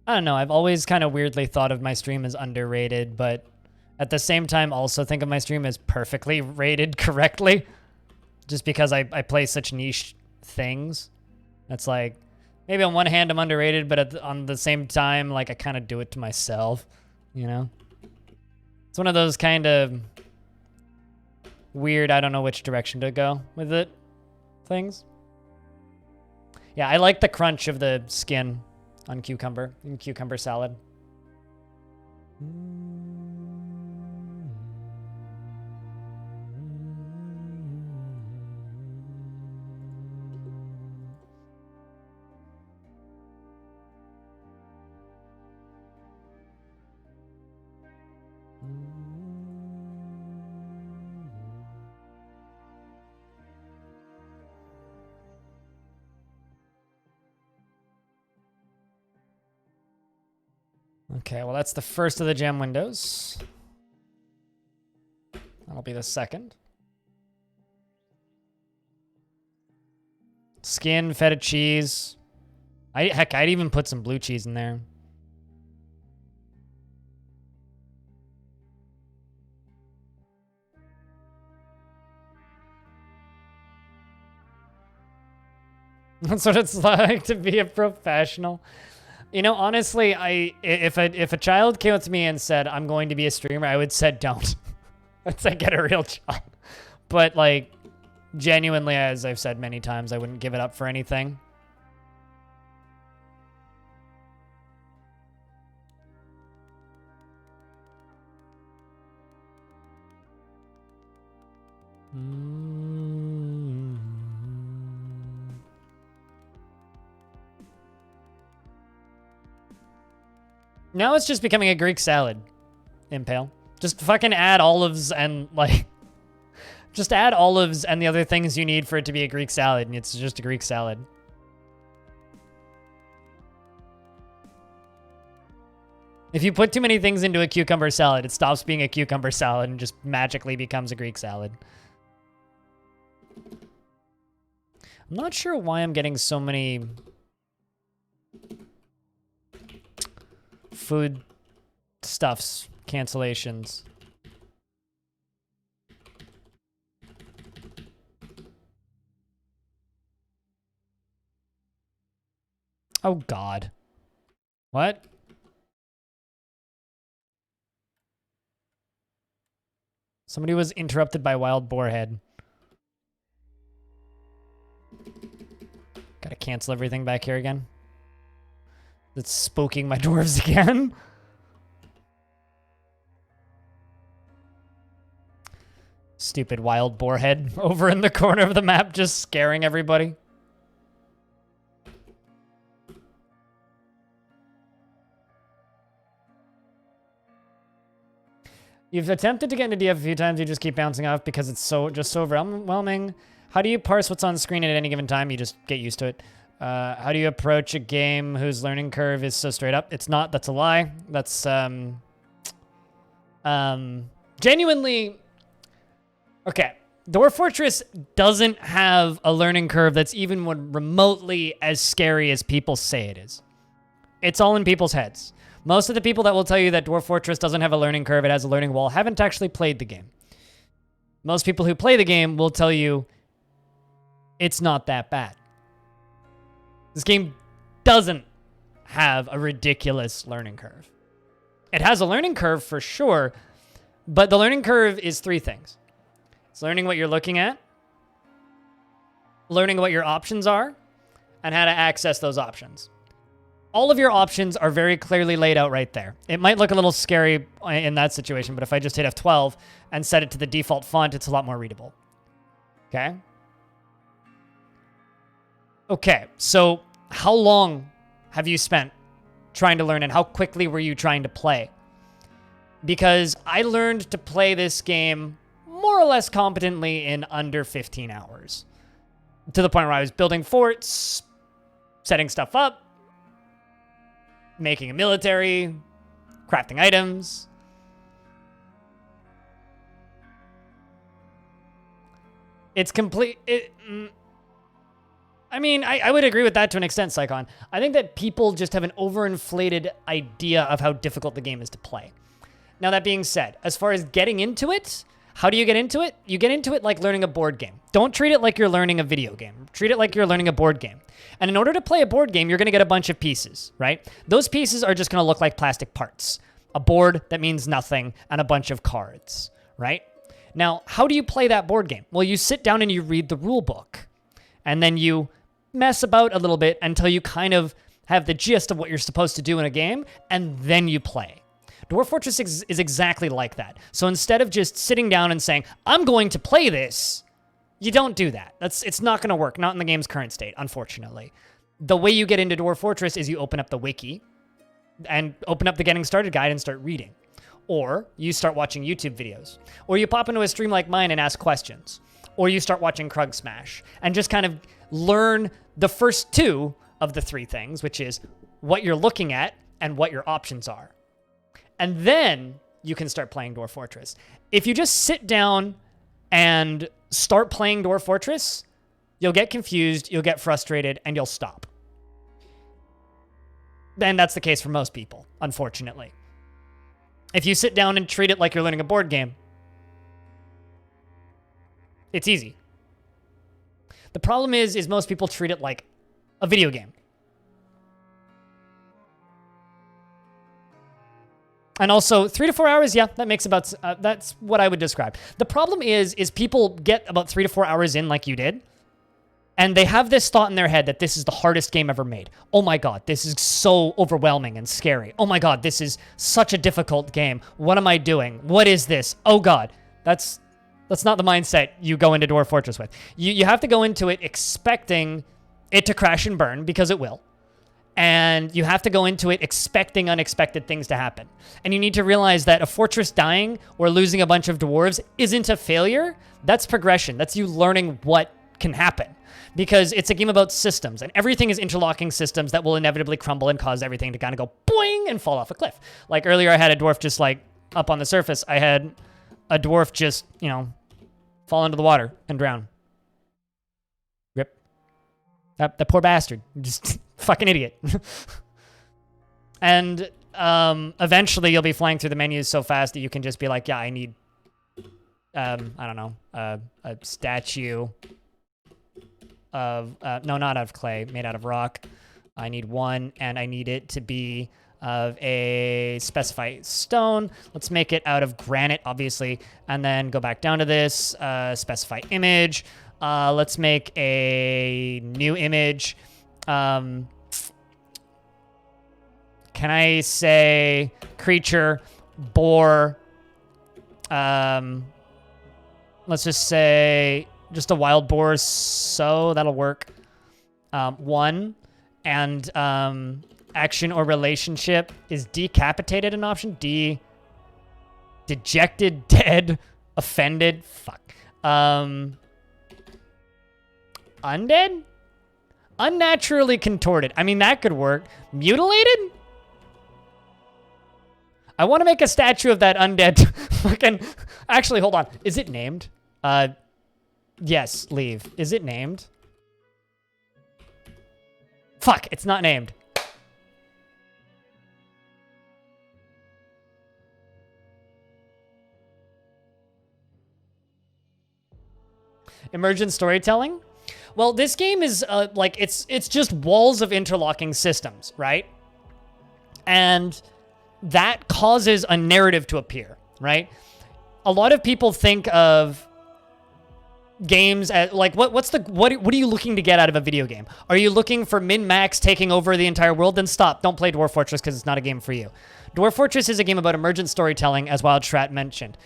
I don't know, I've always kind of weirdly thought of my stream as underrated, but at the same time also think of my stream as perfectly rated correctly. Just because I play such niche things. That's like, maybe on one hand I'm underrated, but on the same time, like I kind of do it to myself, you know? It's one of those kind of weird, I don't know which direction to go with it things. Yeah, I like the crunch of the skin on cucumber, in cucumber salad. Okay, well, that's the first of the gem windows. That'll be the second. Skin, feta cheese. Heck, I'd even put some blue cheese in there. That's what it's like to be a professional. You know, honestly, if a child came up to me and said, I'm going to be a streamer, I would say don't. I'd say get a real job. But, like, genuinely, as I've said many times, I wouldn't give it up for anything. Now it's just becoming a Greek salad, Impale. Just fucking add olives and, like... Just add olives and the other things you need for it to be a Greek salad, and it's just a Greek salad. If you put too many things into a cucumber salad, it stops being a cucumber salad and just magically becomes a Greek salad. I'm not sure why I'm getting so many food stuffs cancellations. Oh, God. What? Somebody was interrupted by wild boar head. Gotta cancel everything back here again. It's spooking my dwarves again. Stupid wild boar head over in the corner of the map just scaring everybody. You've attempted to get into DF a few times, you just keep bouncing off because it's so overwhelming. How do you parse what's on screen at any given time? You just get used to it. How do you approach a game whose learning curve is so straight up? It's not, that's a lie. That's, genuinely... Okay, Dwarf Fortress doesn't have a learning curve that's even remotely as scary as people say it is. It's all in people's heads. Most of the people that will tell you that Dwarf Fortress doesn't have a learning curve, it has a learning wall, haven't actually played the game. Most people who play the game will tell you it's not that bad. This game doesn't have a ridiculous learning curve. It has a learning curve for sure, but the learning curve is three things. It's learning what you're looking at, learning what your options are, and how to access those options. All of your options are very clearly laid out right there. It might look a little scary in that situation, but if I just hit F12 and set it to the default font, it's a lot more readable. Okay? Okay, so how long have you spent trying to learn, and how quickly were you trying to play? Because I learned to play this game more or less competently in under 15 hours. To the point where I was building forts, setting stuff up, making a military, crafting items. It's complete. I mean, I would agree with that to an extent, Psychon. I think that people just have an overinflated idea of how difficult the game is to play. Now, that being said, as far as getting into it, how do you get into it? You get into it like learning a board game. Don't treat it like you're learning a video game. Treat it like you're learning a board game. And in order to play a board game, you're going to get a bunch of pieces, right? Those pieces are just going to look like plastic parts. A board that means nothing and a bunch of cards, right? Now, how do you play that board game? Well, you sit down and you read the rule book. And then you mess about a little bit until you kind of have the gist of what you're supposed to do in a game, and then you play. Dwarf Fortress is exactly like that. So instead of just sitting down and saying, I'm going to play this, you don't do that. It's not going to work, not in the game's current state, unfortunately. The way you get into Dwarf Fortress is you open up the wiki and open up the Getting Started guide and start reading. Or you start watching YouTube videos. Or you pop into a stream like mine and ask questions. Or you start watching Krug Smash and just kind of learn the first two of the three things, which is what you're looking at and what your options are. And then you can start playing Dwarf Fortress. If you just sit down and start playing Dwarf Fortress, you'll get confused, you'll get frustrated, and you'll stop. And that's the case for most people, unfortunately. If you sit down and treat it like you're learning a board game, it's easy. The problem is most people treat it like a video game. And also, 3 to 4 hours, yeah, that makes about, that's what I would describe. The problem is people get about 3 to 4 hours in like you did, and they have this thought in their head that this is the hardest game ever made. Oh my god, this is so overwhelming and scary. Oh my god, this is such a difficult game. What am I doing? What is this? Oh god. That's not the mindset you go into Dwarf Fortress with. You have to go into it expecting it to crash and burn, because it will. And you have to go into it expecting unexpected things to happen. And you need to realize that a fortress dying or losing a bunch of dwarves isn't a failure. That's progression. That's you learning what can happen. Because it's a game about systems, and everything is interlocking systems that will inevitably crumble and cause everything to kind of go boing and fall off a cliff. Like earlier, I had a dwarf just like up on the surface. I had a dwarf just, fall into the water and drown. Rip. That poor bastard. Just fucking idiot. And eventually you'll be flying through the menus so fast that you can just be like, yeah, I need, I don't know, a statue of, no, not out of clay, made out of rock. I need one, and I need it to be of a specified stone. Let's make it out of granite, obviously, and then go back down to this, specify image. Let's make a new image. Can I say creature, boar, let's just say just a wild boar, so that'll work. One, and action or relationship. Is decapitated an option? Dejected, dead, offended, fuck. Undead? Unnaturally contorted. I mean, that could work. Mutilated? I want to make a statue of that undead fucking... Actually, hold on. Is it named? Yes, leave. Is it named? Fuck, it's not named. Emergent storytelling? Well, this game is like it's just walls of interlocking systems, right? And that causes a narrative to appear, right? A lot of people think of games as like what are you looking to get out of a video game? Are you looking for min-max taking over the entire world? Then stop. Don't play Dwarf Fortress because it's not a game for you. Dwarf Fortress is a game about emergent storytelling, as Wild Strat mentioned.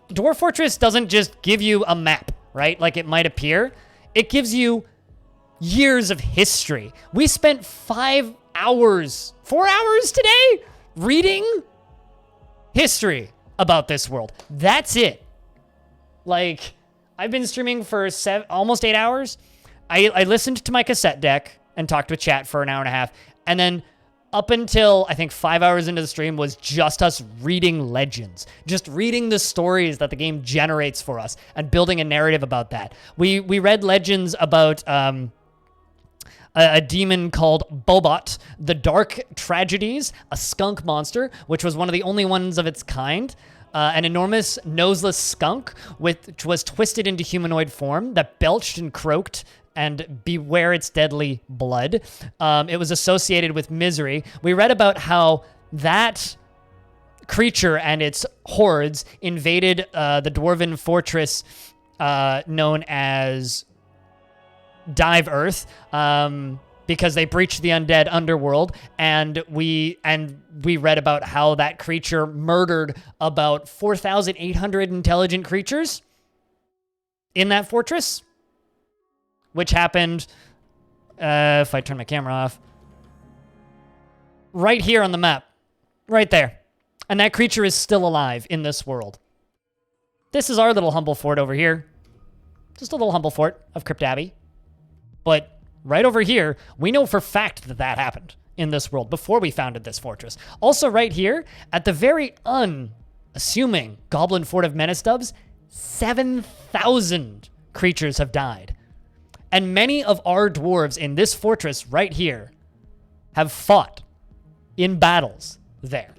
Dwarf Fortress doesn't just give you a map, right? Like it might appear. It gives you years of history. We spent 4 hours today reading history about this world. That's it. Like, I've been streaming for almost 8 hours. I listened to my cassette deck and talked with chat for an hour and a half. And then up until, I think, 5 hours into the stream was just us reading legends. Just reading the stories that the game generates for us and building a narrative about that. We read legends about a demon called Bobot, the Dark Tragedies, a skunk monster, which was one of the only ones of its kind. An enormous noseless skunk which was twisted into humanoid form that belched and croaked and beware its deadly blood. It was associated with misery. We read about how that creature and its hordes invaded the dwarven fortress known as Dive Earth, because they breached the undead underworld, and we read about how that creature murdered about 4,800 intelligent creatures in that fortress, which happened, if I turn my camera off, right here on the map, right there. And that creature is still alive in this world. This is our little humble fort over here. Just a little humble fort of Crypt Abbey. But right over here, we know for fact that that happened in this world before we founded this fortress. Also right here, at the very unassuming Goblin Fort of Menace Dubs, 7,000 creatures have died. And many of our dwarves in this fortress right here have fought in battles there.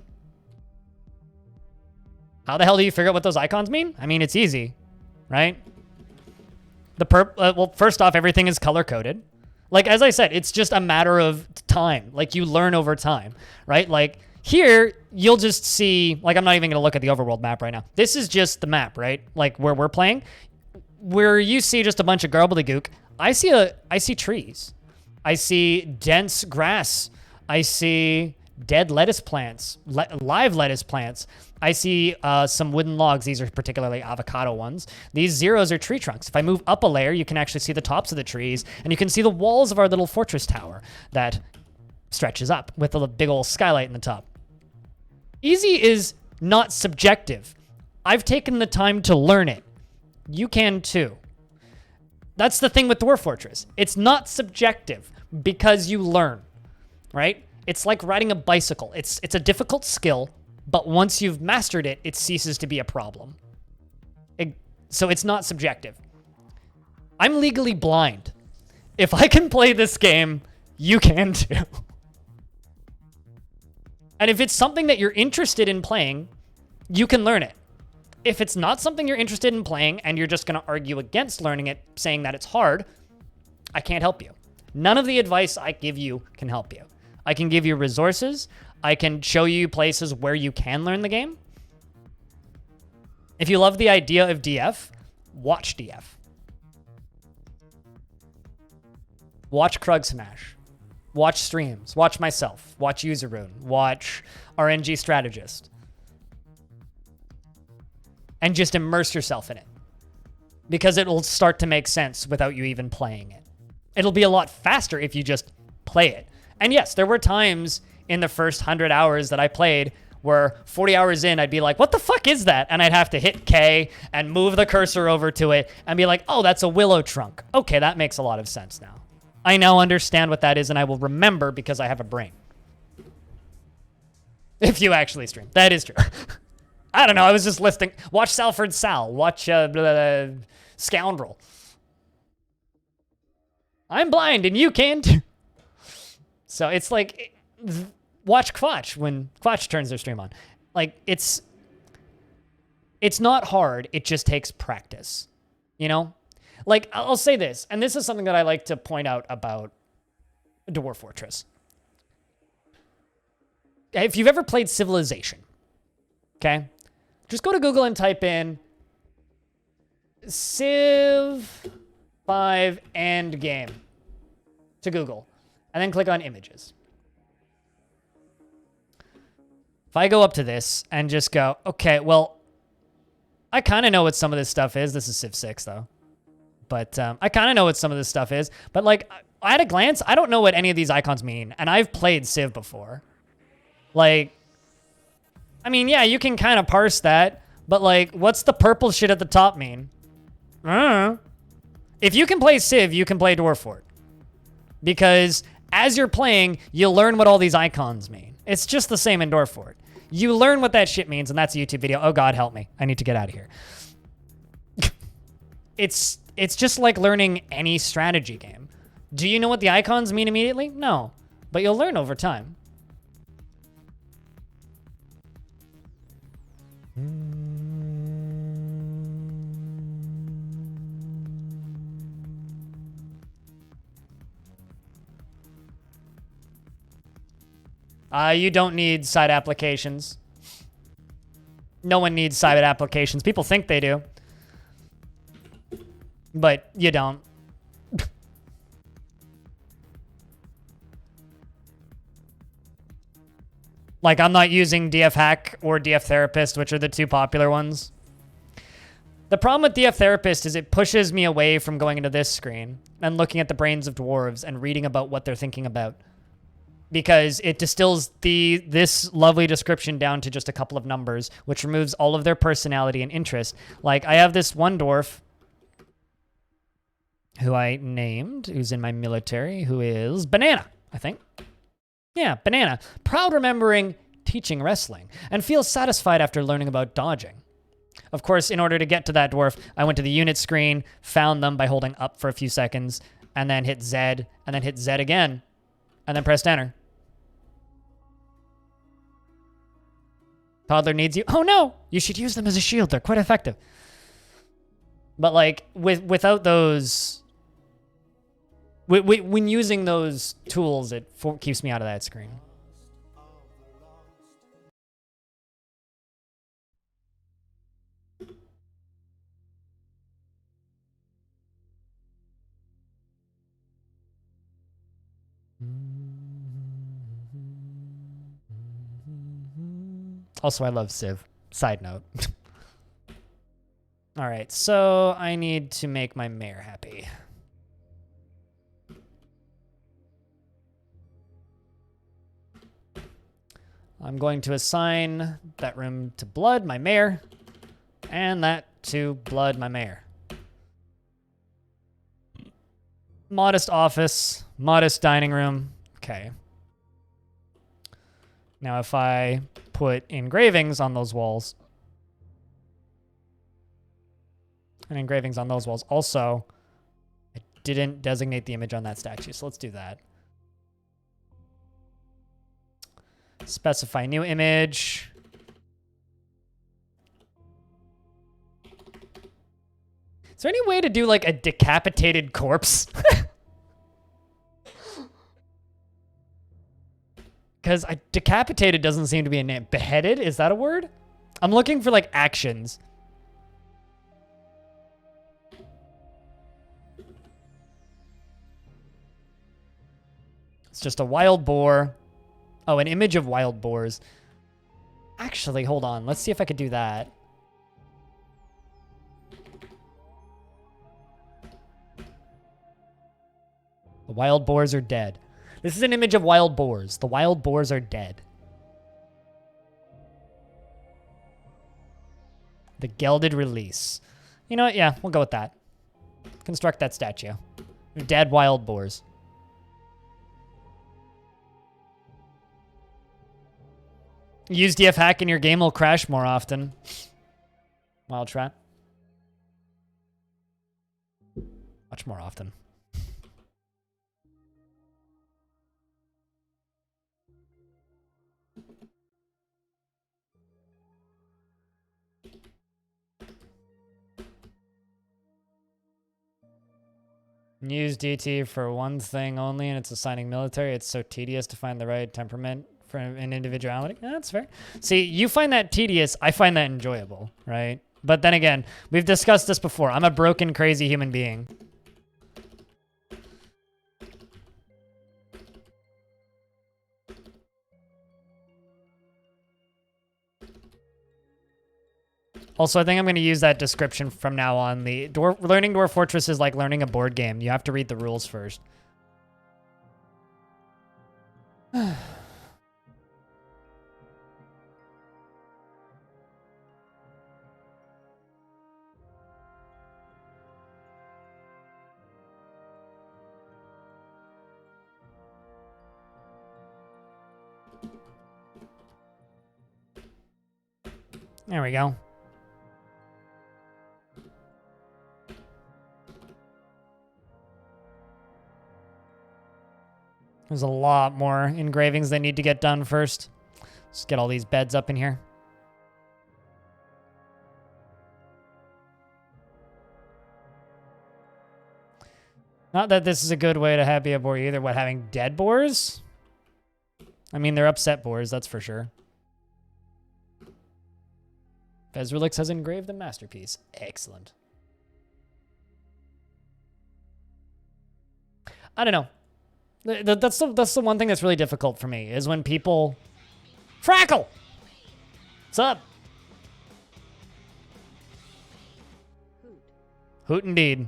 How the hell do you figure out what those icons mean? I mean, it's easy, right? Well, first off, everything is color-coded. Like, as I said, it's just a matter of time. Like, you learn over time, right? Like, here, you'll just see... Like, I'm not even going to look at the overworld map right now. This is just the map, right? Like, where we're playing. Where you see just a bunch of gobbledygook, I see trees. I see dense grass. I see dead lettuce plants, live lettuce plants. I see some wooden logs. These are particularly avocado ones. These zeros are tree trunks. If I move up a layer, you can actually see the tops of the trees, and you can see the walls of our little fortress tower that stretches up with a big old skylight in the top. Easy is not subjective. I've taken the time to learn it. You can too. That's the thing with Dwarf Fortress. It's not subjective because you learn, right? It's like riding a bicycle. It's a difficult skill, but once you've mastered it, it ceases to be a problem. So it's not subjective. I'm legally blind. If I can play this game, you can too. And if it's something that you're interested in playing, you can learn it. If it's not something you're interested in playing and you're just going to argue against learning it, saying that it's hard, I can't help you. None of the advice I give you can help you. I can give you resources. I can show you places where you can learn the game. If you love the idea of DF, watch DF. Watch Krug Smash. Watch streams. Watch myself. Watch Userrune. Watch RNG Strategist. And just immerse yourself in it. Because it will start to make sense without you even playing it. It'll be a lot faster if you just play it. And yes, there were times in the first 100 hours that I played where 40 hours in, I'd be like, what the fuck is that? And I'd have to hit K and move the cursor over to it and be like, oh, that's a willow trunk. Okay, that makes a lot of sense now. I now understand what that is, and I will remember because I have a brain. If you actually stream. That is true. I don't know. I was just listing. Watch Salford Sal. Watch Scoundrel. I'm blind, and you can too. So it's like, watch Quatch when Quatch turns their stream on. Like, it's not hard. It just takes practice, you know? Like, I'll say this, and this is something that I like to point out about Dwarf Fortress. If you've ever played Civilization, okay? Just go to Google and type in Civ 5 Endgame to Google, and then click on Images. If I go up to this and just go, okay, well, I kind of know what some of this stuff is. This is Civ 6, though. But I kind of know what some of this stuff is. But, like, at a glance, I don't know what any of these icons mean. And I've played Civ before. Like, I mean, yeah, you can kind of parse that. But, like, what's the purple shit at the top mean? I don't know. If you can play Civ, you can play Dwarf Fort. Because as you're playing, you'll learn what all these icons mean. It's just the same in Dwarf Fort. You learn what that shit means, and that's a YouTube video. Oh, God, help me. I need to get out of here. It's just like learning any strategy game. Do you know what the icons mean immediately? No. But you'll learn over time. You don't need side applications. No one needs side applications. People think they do. But you don't. Like, I'm not using DF Hack or DF Therapist, which are the two popular ones. The problem with DF Therapist is it pushes me away from going into this screen and looking at the brains of dwarves and reading about what they're thinking about. because it distills this lovely description down to just a couple of numbers, which removes all of their personality and interest. Like, I have this one dwarf who I named, who's in my military, who is Banana, I think. Yeah, Banana. Proud remembering teaching wrestling, and feels satisfied after learning about dodging. Of course, in order to get to that dwarf, I went to the unit screen, found them by holding up for a few seconds, and then hit Z, and then hit Z again, and then pressed enter. Toddler needs you. Oh no! You should use them as a shield. They're quite effective. But like, without those... When using those tools, it keeps me out of that screen. Also, I love Civ. Side note. All right, so I need to make my mayor happy. I'm going to assign that room to Blood, my mayor, and that to Blood, my mayor. Modest office, modest dining room. Okay. Now if I put engravings on those walls, and engravings on those walls. Also, I didn't designate the image on that statue, so let's do that. Specify new image. Is there any way to do like a decapitated corpse? Because decapitated doesn't seem to be a name. Beheaded? Is that a word? I'm looking for like actions. It's just a wild boar. Oh, an image of wild boars. Actually, hold on. Let's see if I could do that. The wild boars are dead. This is an image of wild boars. The wild boars are dead. The gelded release. You know what? Yeah, we'll go with that. Construct that statue. Dead wild boars. Use DF hack and your game will crash more often. Wild trap. Much more often. Use DT for one thing only, and it's assigning military. It's so tedious to find the right temperament for an individuality. Yeah, that's fair. See, you find that tedious. I find that enjoyable, right? But then again, we've discussed this before. I'm a broken, crazy human being. Also, I think I'm going to use that description from now on. Learning Dwarf Fortress is like learning a board game. You have to read the rules first. There we go. There's a lot more engravings that need to get done first. Let's get all these beds up in here. Not that this is a good way to happy a boar either. What, having dead boars? I mean, they're upset boars, that's for sure. Vezrelix has engraved the masterpiece. Excellent. I don't know. That's the one thing that's really difficult for me, is when people... Frackle! What's up? Hoot indeed.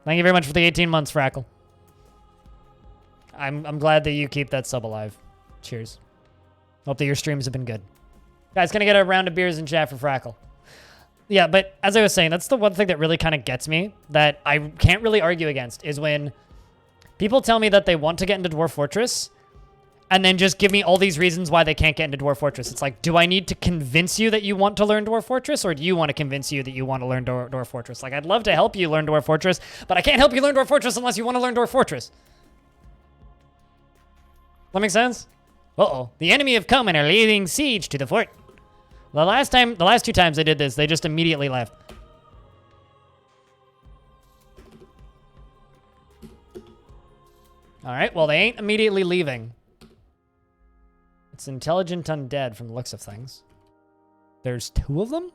Thank you very much for the 18 months, Frackle. I'm glad that you keep that sub alive. Cheers. Hope that your streams have been good. Guys, can I get a round of beers in chat for Frackle? Yeah, but as I was saying, that's the one thing that really kind of gets me that I can't really argue against is when people tell me that they want to get into Dwarf Fortress and then just give me all these reasons why they can't get into Dwarf Fortress. It's like, do I need to convince you that you want to learn Dwarf Fortress, or do you want to convince you that you want to learn Dwarf Fortress? Like, I'd love to help you learn Dwarf Fortress, but I can't help you learn Dwarf Fortress unless you want to learn Dwarf Fortress. That make sense? Uh-oh. The enemy have come and are laying siege to the fort. The last two times I did this, they just immediately left. All right, well, they ain't immediately leaving. It's intelligent undead from the looks of things. There's 2 of them?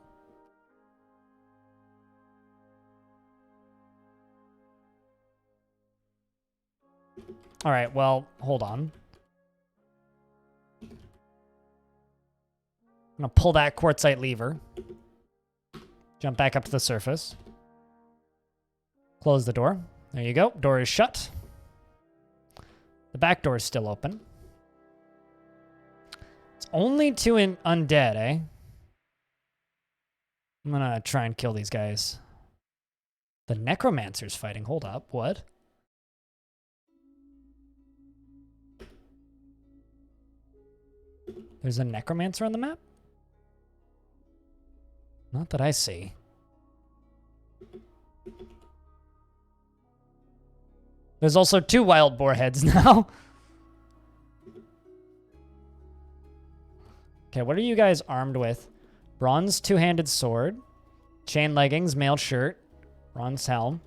All right, well, hold on. I'm gonna pull that quartzite lever. Jump back up to the surface. Close the door. There you go. Door is shut. The back door is still open. It's only 2 undead, eh? I'm gonna try and kill these guys. The necromancer's fighting. Hold up. What? There's a necromancer on the map? Not that I see. There's also 2 wild boar heads now. Okay, what are you guys armed with? Bronze 2-handed sword, chain leggings, mailed shirt, bronze helm.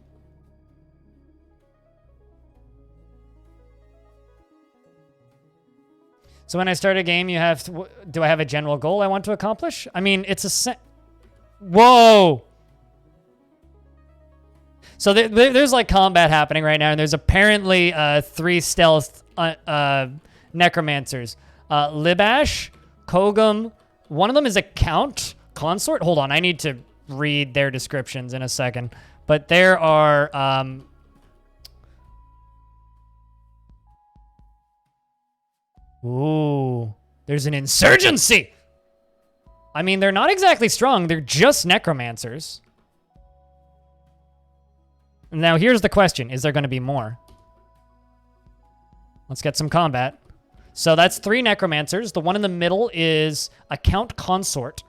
So when I start a game, you have to, do I have a general goal I want to accomplish? I mean, it's a whoa! So there's like combat happening right now, and there's apparently 3 stealth necromancers. Libash, Kogum, one of them is a count consort. Hold on, I need to read their descriptions in a second. But there are... Ooh, there's an insurgency! I mean, they're not exactly strong. They're just necromancers. Now, here's the question. Is there going to be more? Let's get some combat. So that's 3 necromancers. The one in the middle is a count consort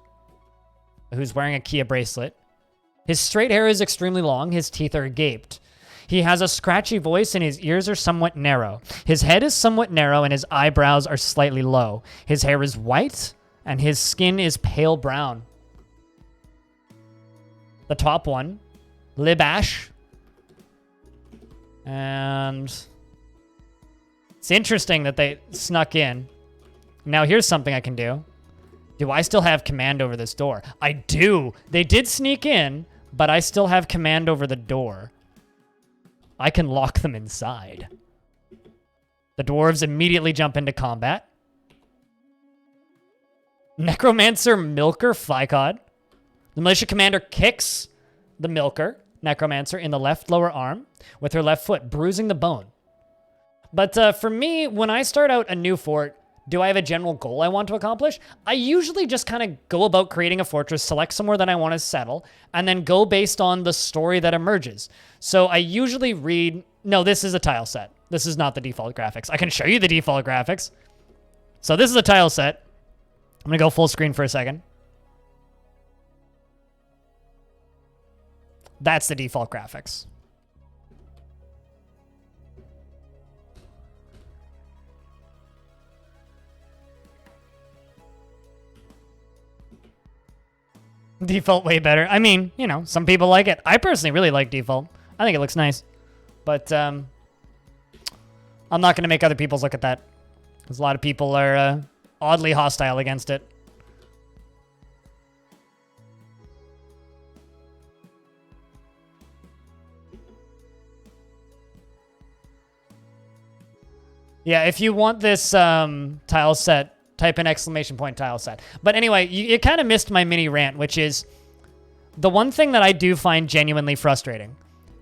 who's wearing a Kia bracelet. His straight hair is extremely long. His teeth are gaped. He has a scratchy voice and his ears are somewhat narrow. His head is somewhat narrow and his eyebrows are slightly low. His hair is white and his skin is pale brown. The top one, Libash. And it's interesting that they snuck in. Now here's something I can do. Do I still have command over this door? I do. They did sneak in, but I still have command over the door. I can lock them inside. The dwarves immediately jump into combat. Necromancer Milker Ficod. The militia commander kicks the Milker Necromancer in the left lower arm with her left foot, bruising the bone. But for me, when I start out a new fort, do I have a general goal I want to accomplish? I usually just kind of go about creating a fortress, select somewhere that I want to settle, and then go based on the story that emerges. So I usually read... No, this is a tile set. This is not the default graphics. I can show you the default graphics. So this is a tile set. I'm going to go full screen for a second. That's the default graphics. Default way better. I mean, you know, some people like it. I personally really like default. I think it looks nice. But I'm not going to make other people's look at that. Because a lot of people are oddly hostile against it. Yeah, if you want this tile set, type in exclamation point tile set. But anyway, you kind of missed my mini rant, which is the one thing that I do find genuinely frustrating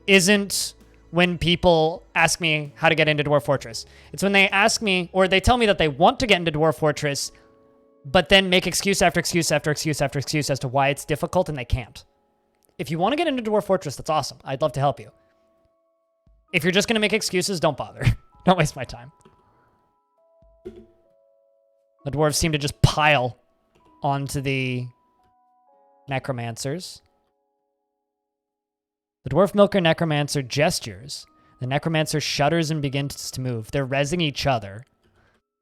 isn't when people ask me how to get into Dwarf Fortress. It's when they ask me, or they tell me that they want to get into Dwarf Fortress, but then make excuse after excuse after excuse after excuse as to why it's difficult and they can't. If you want to get into Dwarf Fortress, that's awesome. I'd love to help you. If you're just going to make excuses, don't bother. Don't waste my time. The dwarves seem to just pile onto the necromancers. The dwarf milker necromancer gestures. The necromancer shudders and begins to move. They're rezzing each other.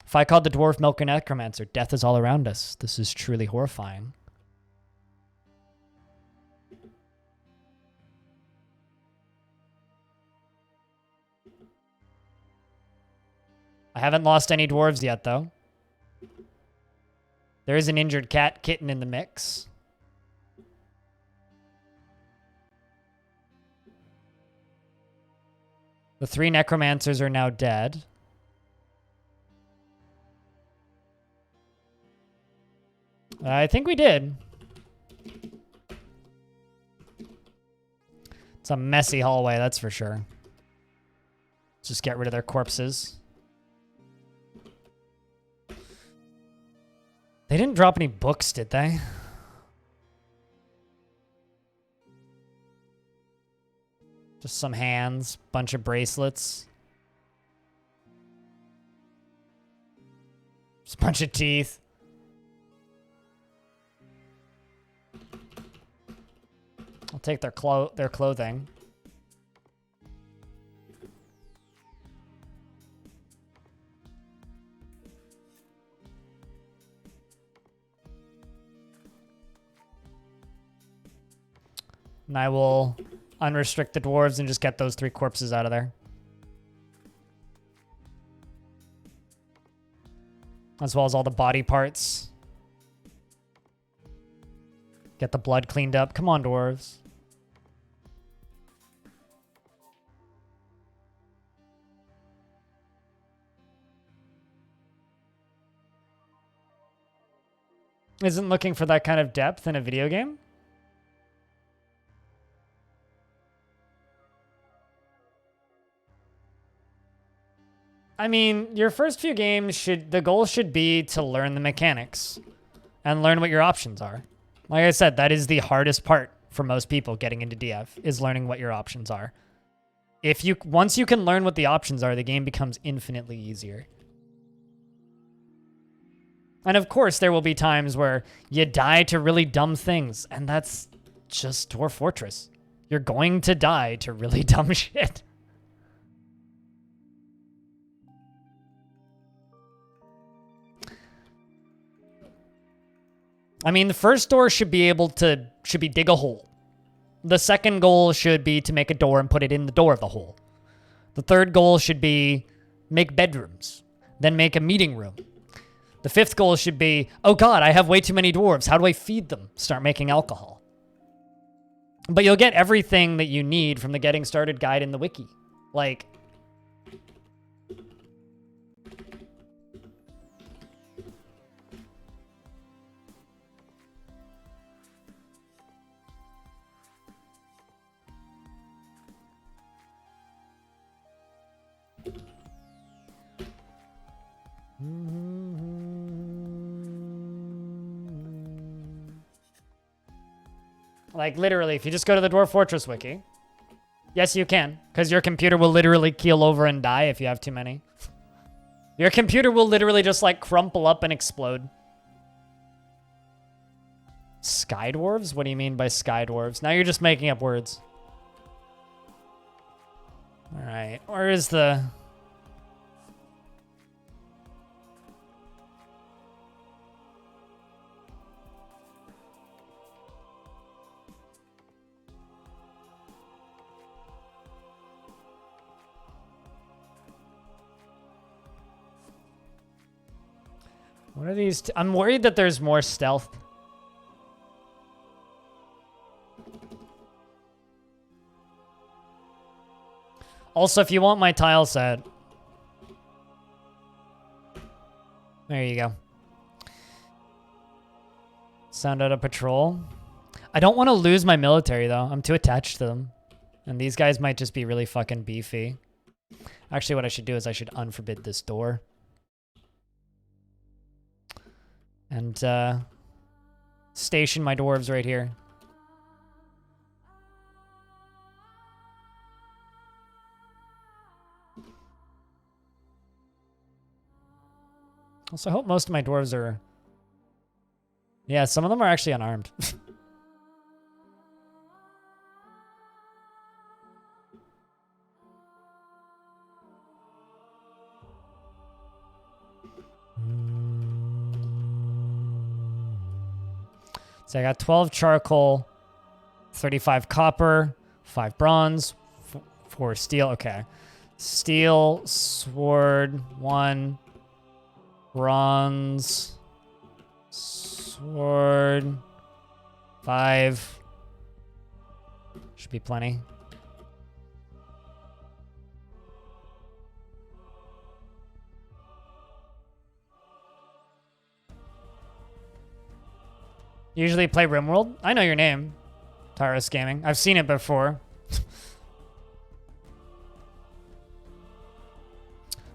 If I called the dwarf milker necromancer, death is all around us. This is truly horrifying. I haven't lost any dwarves yet, though. There is an injured kitten in the mix. The 3 necromancers are now dead. I think we did. It's a messy hallway, that's for sure. Let's just get rid of their corpses. They didn't drop any books, did they? Just some hands, bunch of bracelets. Just a bunch of teeth. I'll take their clothing. And I will unrestrict the dwarves and just get those 3 corpses out of there. As well as all the body parts. Get the blood cleaned up. Come on, dwarves. Isn't looking for that kind of depth in a video game? I mean, your first few games the goal should be to learn the mechanics and learn what your options are. Like I said, that is the hardest part for most people getting into DF, is learning what your options are. Once you can learn what the options are, the game becomes infinitely easier. And of course, there will be times where you die to really dumb things, and that's just Dwarf Fortress. You're going to die to really dumb shit. I mean, the first door should be dig a hole. The second goal should be to make a door and put it in the door of the hole. The third goal should be make bedrooms, then make a meeting room. The 5th goal should be, oh god, I have way too many dwarves. How do I feed them? Start making alcohol. But you'll get everything that you need from the Getting Started guide in the wiki. Like, like, literally, if you just go to the Dwarf Fortress wiki, yes, you can, because your computer will literally keel over and die if you have too many. Your computer will literally just, like, crumple up and explode. Sky Dwarves? What do you mean by Sky Dwarves? Now you're just making up words. Alright, where is the... What are these? I'm worried that there's more stealth. Also, if you want my tile set, there you go. Sound out of patrol. I don't want to lose my military, though. I'm too attached to them. And these guys might just be really fucking beefy. Actually, what I should do is I should unforbid this door. And station my dwarves right here. Also, I hope most of my dwarves are... Yeah, some of them are actually unarmed. So I got 12 charcoal, 35 copper, 5 bronze, 4 steel. Okay. Steel, sword, 1. Bronze, sword, 5. Should be plenty. Usually play RimWorld? I know your name, Taurus Gaming. I've seen it before.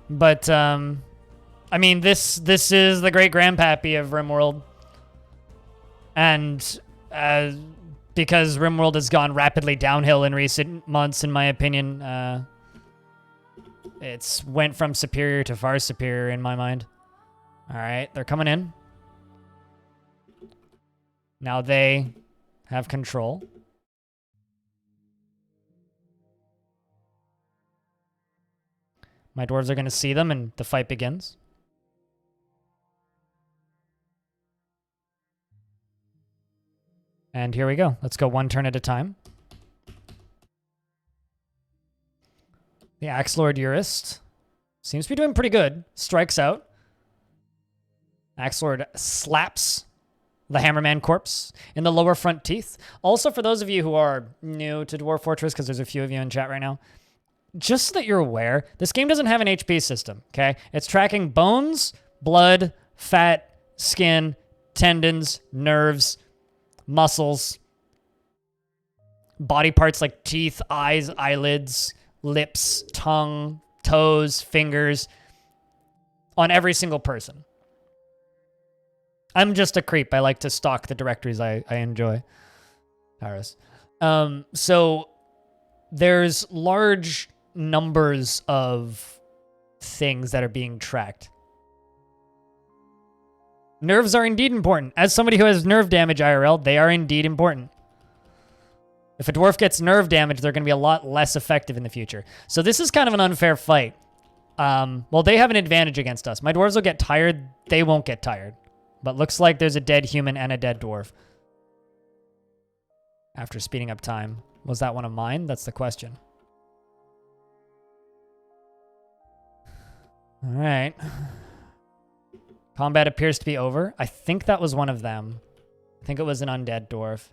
But, I mean, this is the great grandpappy of RimWorld. And because RimWorld has gone rapidly downhill in recent months, in my opinion, it's went from superior to far superior in my mind. All right, they're coming in. Now they have control. My dwarves are going to see them, and the fight begins. And here we go. Let's go one turn at a time. The Axe Lord Urist seems to be doing pretty good. Strikes out. Axe Lord slaps the Hammerman corpse in the lower front teeth. Also, for those of you who are new to Dwarf Fortress, because there's a few of you in chat right now, just so that you're aware, this game doesn't have an HP system, okay? It's tracking bones, blood, fat, skin, tendons, nerves, muscles, body parts like teeth, eyes, eyelids, lips, tongue, toes, fingers, on every single person. I'm just a creep. I like to stalk the directories I enjoy. Paris. So there's large numbers of things that are being tracked. Nerves are indeed important. As somebody who has nerve damage IRL, they are indeed important. If a dwarf gets nerve damage, they're going to be a lot less effective in the future. So this is kind of an unfair fight. Well, they have an advantage against us. My dwarves will get tired. They won't get tired. But looks like there's a dead human and a dead dwarf. After speeding up time. Was that one of mine? That's the question. All right. Combat appears to be over. I think that was one of them. I think it was an undead dwarf.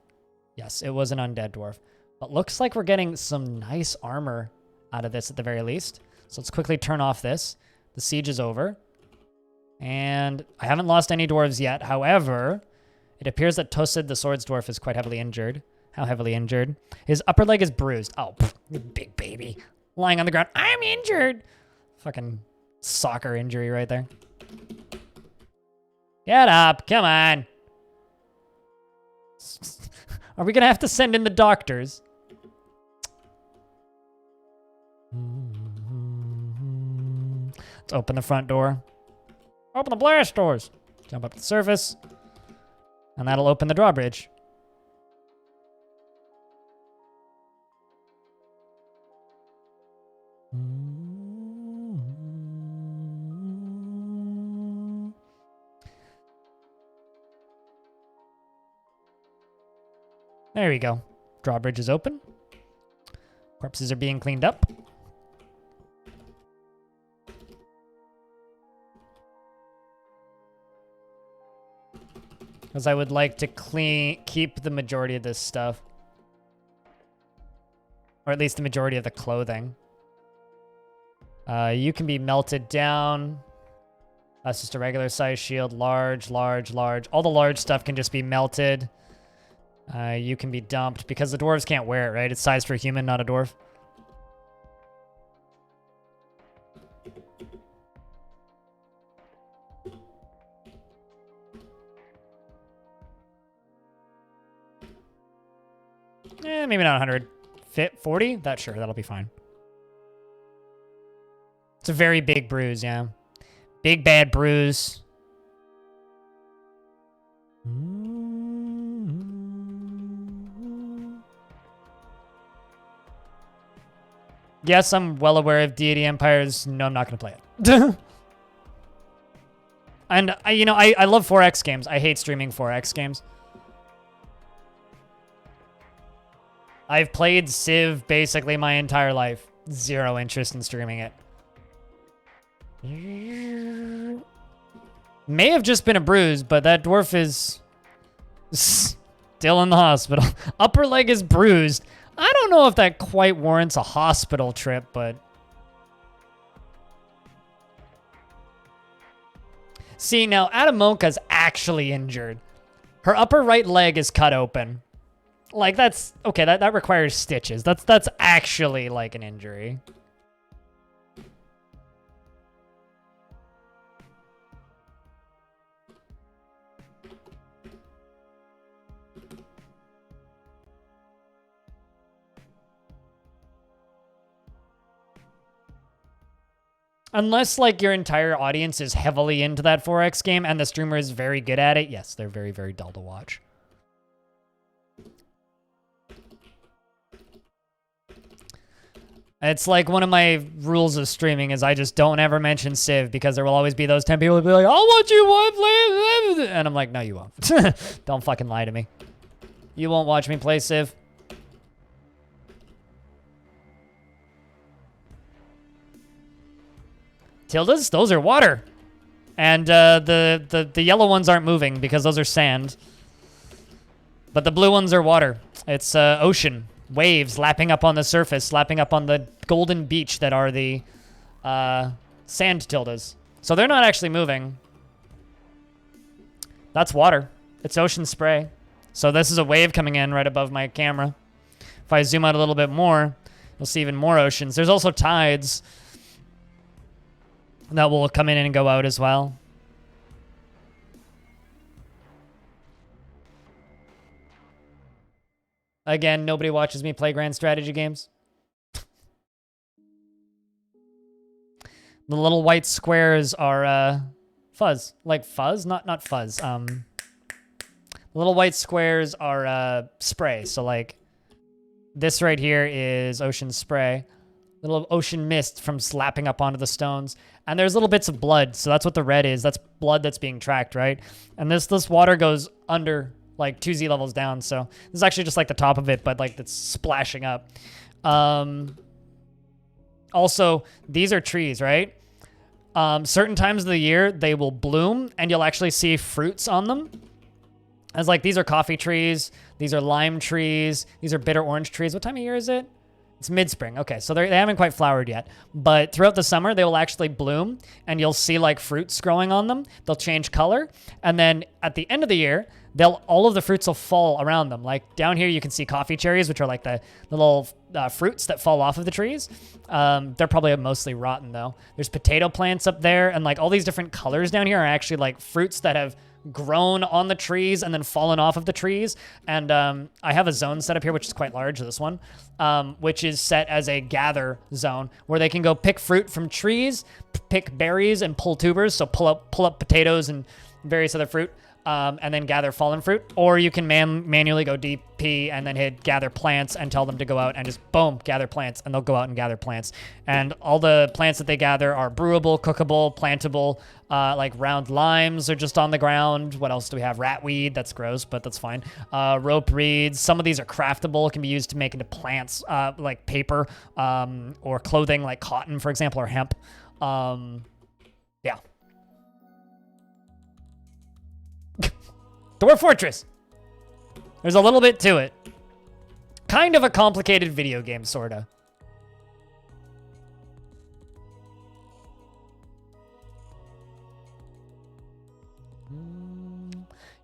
Yes, it was an undead dwarf. But looks like we're getting some nice armor out of this at the very least. So let's quickly turn off this. The siege is over. And I haven't lost any dwarves yet. However, it appears that Tosid, the swords dwarf, is quite heavily injured. How heavily injured? His upper leg is bruised. Oh, you big baby. Lying on the ground. I'm injured. Fucking soccer injury right there. Get up. Come on. Are we going to have to send in the doctors? Let's open the front door. Open the blast doors. Jump up to the surface. And that'll open the drawbridge. There we go. Drawbridge is open. Corpses are being cleaned up. Because I would like to keep the majority of this stuff. Or at least the majority of the clothing. You can be melted down. That's just a regular size shield. Large, large, large. All the large stuff can just be melted. You can be dumped because the dwarves can't wear it, right? It's sized for a human, not a dwarf. Maybe not 100. Fit 40? That sure, that'll be fine. It's a very big bruise, yeah. Big bad bruise. Yes, I'm well aware of Deity Empires. No, I'm not going to play it. And, I love 4X games. I hate streaming 4X games. I've played Civ basically my entire life. Zero interest in streaming it. May have just been a bruise, but that dwarf is still in the hospital. Upper leg is bruised. I don't know if that quite warrants a hospital trip, but... See, now, Adamonka's actually injured. Her upper right leg is cut open. Like, that's... Okay, that requires stitches. That's actually, like, an injury. Unless, like, your entire audience is heavily into that 4X game and the streamer is very good at it, yes, they're very, very dull to watch. It's like one of my rules of streaming is I just don't ever mention Civ because there will always be those 10 people who will be like, I'll watch you play. And I'm like, no, you won't. Don't fucking lie to me. You won't watch me play Civ. Tildas? Those are water. And the yellow ones aren't moving because those are sand. But the blue ones are water. It's ocean. Waves lapping up on the surface, lapping up on the golden beach that are the sand tildas. So they're not actually moving. That's water. It's ocean spray. So this is a wave coming in right above my camera. If I zoom out a little bit more, you'll see even more oceans. There's also tides that will come in and go out as well. Again, nobody watches me play grand strategy games. The little white squares are fuzz. Like fuzz? Not fuzz. The little white squares are spray. So like this right here is ocean spray. Little ocean mist from slapping up onto the stones. And there's little bits of blood. So that's what the red is. That's blood that's being tracked, right? And this water goes under like 2 Z levels down. So this is actually just like the top of it, but like it's splashing up. Also, these are trees, right? Certain times of the year, they will bloom and you'll actually see fruits on them. As like, these are coffee trees. These are lime trees. These are bitter orange trees. What time of year is it? It's mid-spring. Okay, so they haven't quite flowered yet. But throughout the summer, they will actually bloom and you'll see like fruits growing on them. They'll change color. And then at the end of the year, all of the fruits will fall around them. Like down here, you can see coffee cherries, which are like the little fruits that fall off of the trees. They're probably mostly rotten though. There's potato plants up there, and like all these different colors down here are actually like fruits that have grown on the trees and then fallen off of the trees. And I have a zone set up here, which is quite large, this one, which is set as a gather zone where they can go pick fruit from trees, pick berries and pull tubers. So pull up potatoes and various other fruit. And then gather fallen fruit, or you can manually go DP and then hit gather plants and tell them to go out and just boom, gather plants, and they'll go out and gather plants. And all the plants that they gather are brewable, cookable, plantable, like round limes are just on the ground. What else do we have? Ratweed, that's gross, but that's fine. Rope reeds, some of these are craftable, can be used to make into plants, like paper, or clothing like cotton, for example, or hemp. Yeah. Dwarf Fortress. There's a little bit to it. Kind of a complicated video game, sorta.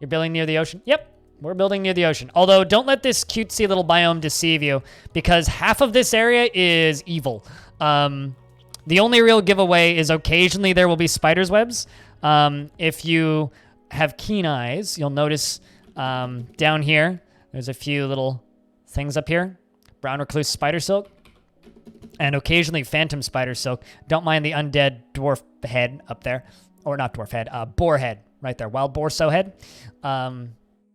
You're building near the ocean? Yep. We're building near the ocean. Although, don't let this cutesy little biome deceive you, because half of this area is evil. The only real giveaway is occasionally there will be spider's webs. If you have keen eyes, you'll notice down here, there's a few little things up here. Brown recluse spider silk. And occasionally phantom spider silk. Don't mind the undead dwarf head up there. Or not dwarf head, boar head right there. Wild boar sow head.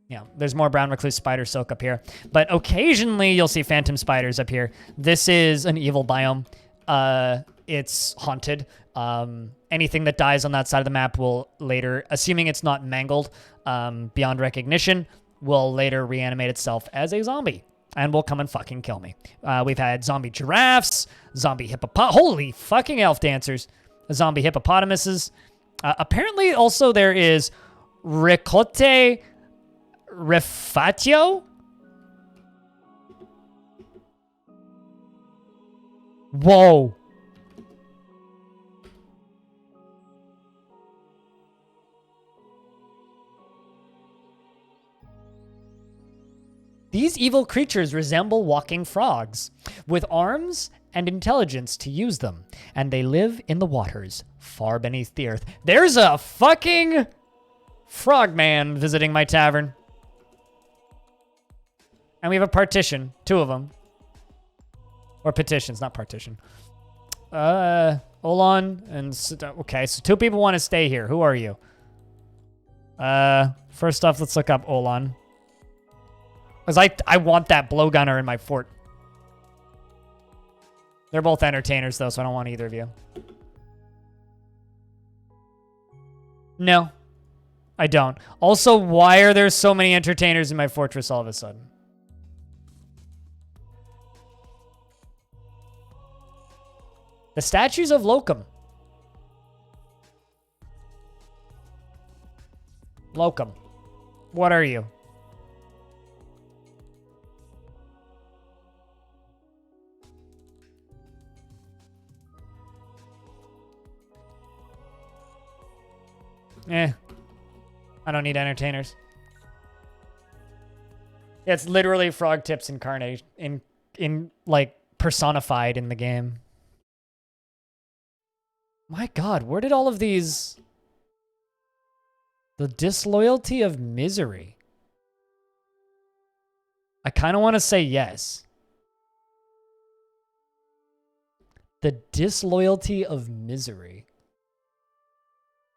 Yeah, there's more brown recluse spider silk up here. But occasionally you'll see phantom spiders up here. This is an evil biome. It's haunted. Anything that dies on that side of the map will later, assuming it's not mangled beyond recognition, will later reanimate itself as a zombie and will come and fucking kill me. We've had zombie giraffes, zombie holy fucking elf dancers, zombie hippopotamuses. Apparently also there is Ricote Refatio. Whoa. These evil creatures resemble walking frogs, with arms and intelligence to use them, and they live in the waters far beneath the earth. There's a fucking frogman visiting my tavern. And we have a partition, 2 of them. Or petitions, not partition. Olan and... Okay, so 2 people want to stay here. Who are you? First off, let's look up Olan. Because I want that blowgunner in my fort. They're both entertainers, though, so I don't want either of you. No, I don't. Also, why are there so many entertainers in my fortress all of a sudden? The statues of Locum. Locum. What are you? I don't need entertainers. It's literally frog tips incarnate in like personified in the game. My God, where did all of these... The disloyalty of misery. I kind of want to say yes. The disloyalty of misery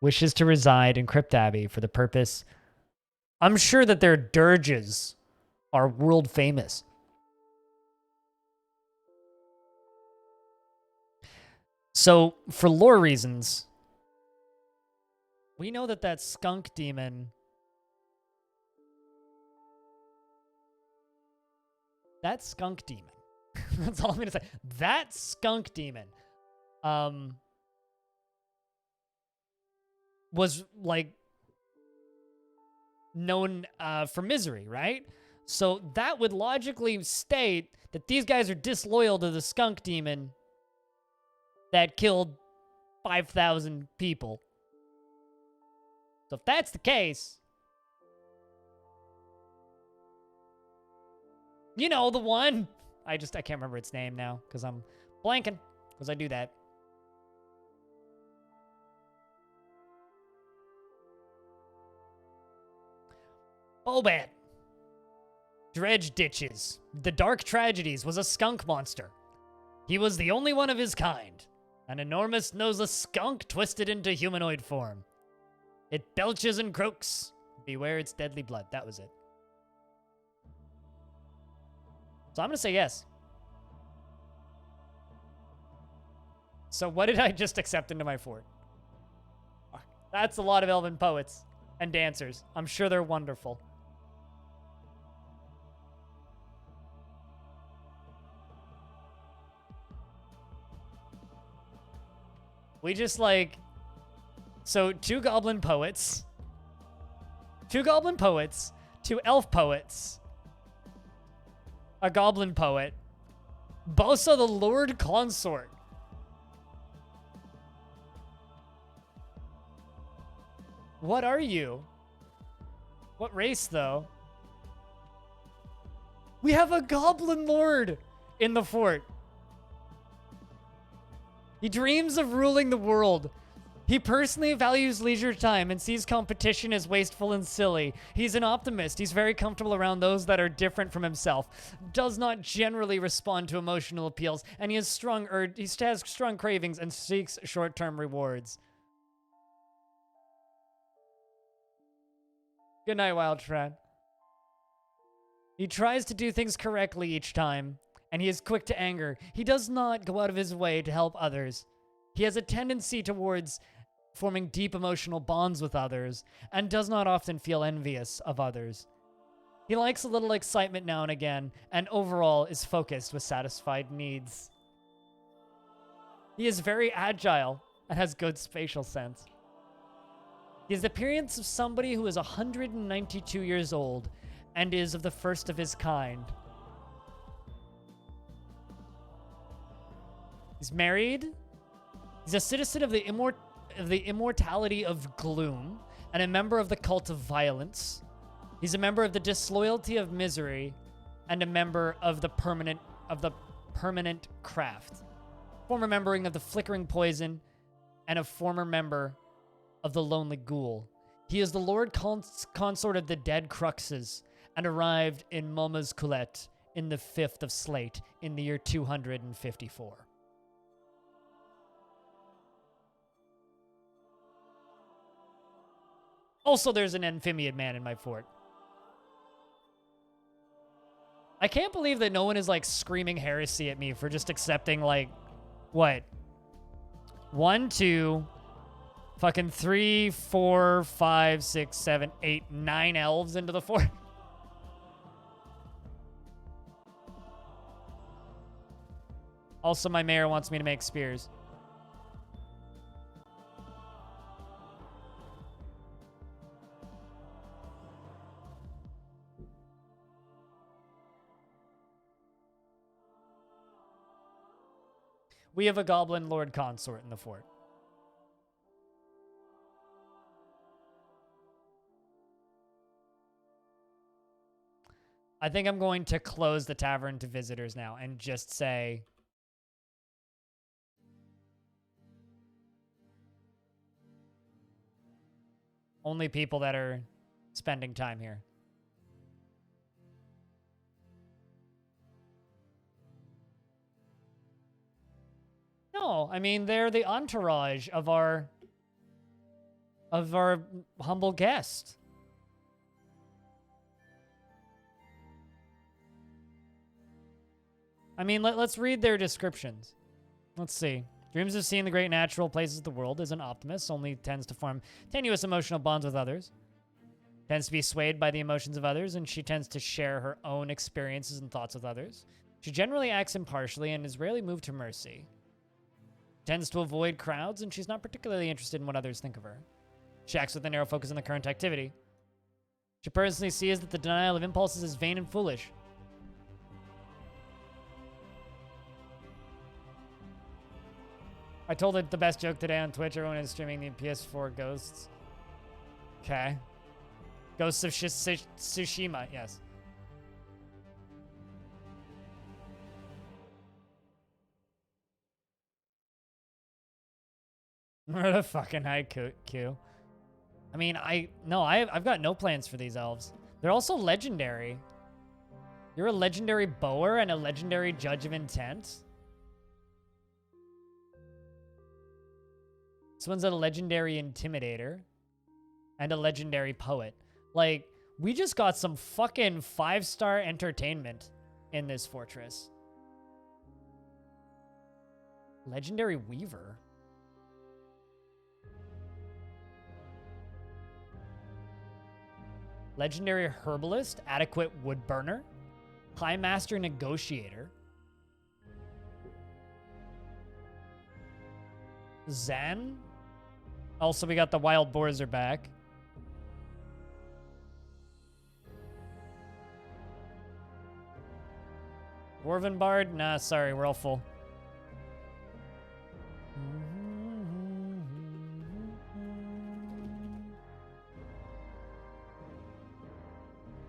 wishes to reside in Crypt Abbey for the purpose... I'm sure that their dirges are world famous. So, for lore reasons, we know that that skunk demon... That skunk demon. That's all I'm going to say. That skunk demon was, like, known for misery, right? So that would logically state that these guys are disloyal to the skunk demon that killed 5,000 people. So if that's the case, you know, the one. I can't remember its name now because I'm blanking because I do that. Bobat. Dredge Ditches. The Dark Tragedies was a skunk monster. He was the only one of his kind. An enormous noseless skunk twisted into humanoid form. It belches and croaks. Beware its deadly blood. That was it. So I'm going to say yes. So what did I just accept into my fort? That's a lot of elven poets and dancers. I'm sure they're wonderful. We just like... So 2 goblin poets. 2 goblin poets. 2 elf poets. A goblin poet. Bosa the Lord Consort. What are you? What race, though? We have a goblin lord in the fort. He dreams of ruling the world. He personally values leisure time and sees competition as wasteful and silly. He's an optimist. He's very comfortable around those that are different from himself. Does not generally respond to emotional appeals, and he has strong cravings and seeks short-term rewards. Good night, Wild Trad. He tries to do things correctly each time, and he is quick to anger. He does not go out of his way to help others. He has a tendency towards forming deep emotional bonds with others, and does not often feel envious of others. He likes a little excitement now and again, and overall is focused with satisfied needs. He is very agile and has good spatial sense. He has the appearance of somebody who is 192 years old and is of the first of his kind. He's married. He's a citizen of the immortality of gloom and a member of the cult of violence. He's a member of the disloyalty of misery and a member of the permanent craft. Former member of the flickering poison and a former member of the lonely ghoul. He is the Lord Consort of the dead Cruxes and arrived in Moma's Colette in the 5th of Slate in the year 254. Also, there's an Amphibian man in my fort. I can't believe that no one is, like, screaming heresy at me for just accepting, like, what? 1, 2, fucking 3, 4, 5, 6, 7, 8, 9 elves into the fort. Also, my mayor wants me to make spears. We have a goblin lord consort in the fort. I think I'm going to close the tavern to visitors now and just say only people that are spending time here. No, I mean, they're the entourage of our humble guest. I mean, let's read their descriptions. Let's see. Dreams of seeing the great natural places of the world. Is an optimist, only tends to form tenuous emotional bonds with others. Tends to be swayed by the emotions of others, and she tends to share her own experiences and thoughts with others. She generally acts impartially and is rarely moved to mercy. Tends to avoid crowds, and she's not particularly interested in what others think of her. She acts with a narrow focus on the current activity. She personally sees that the denial of impulses is vain and foolish. I told it the best joke today on Twitch. Everyone is streaming the PS4 Ghosts. Okay. Ghosts of Tsushima, yes. What a fucking haiku. I mean, I've got no plans for these elves. They're also legendary. You're a legendary bower and a legendary judge of intent. This one's a legendary intimidator and a legendary poet. Like, we just got some fucking 5-star entertainment in this fortress. Legendary weaver. Legendary herbalist, adequate woodburner, high master negotiator. Zen. Also, we got the wild boars are back. Dwarven bard? Nah, sorry, we're all full.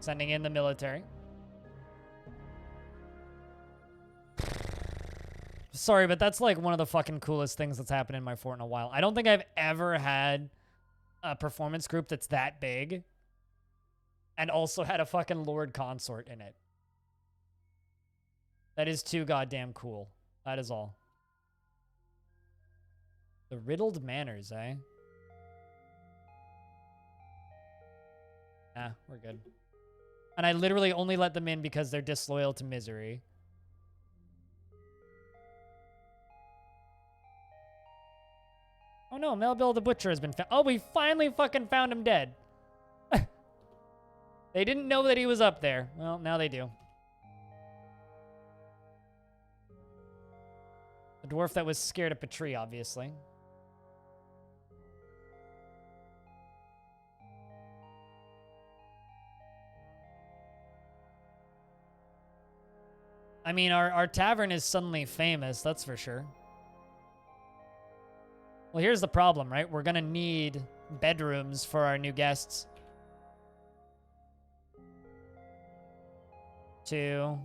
Sending in the military. Sorry, but that's like one of the fucking coolest things that's happened in my fort in a while. I don't think I've ever had a performance group that's that big and also had a fucking Lord Consort in it. That is too goddamn cool. That is all. The riddled manners, eh? Nah, we're good. And I literally only let them in because they're disloyal to misery. Oh no, Melville the Butcher has been found. Oh, we finally fucking found him dead. They didn't know that he was up there. Well, now they do. A dwarf that was scared up a tree, obviously. I mean, our tavern is suddenly famous, that's for sure. Well, here's the problem, right? We're gonna need bedrooms for our new guests. 2,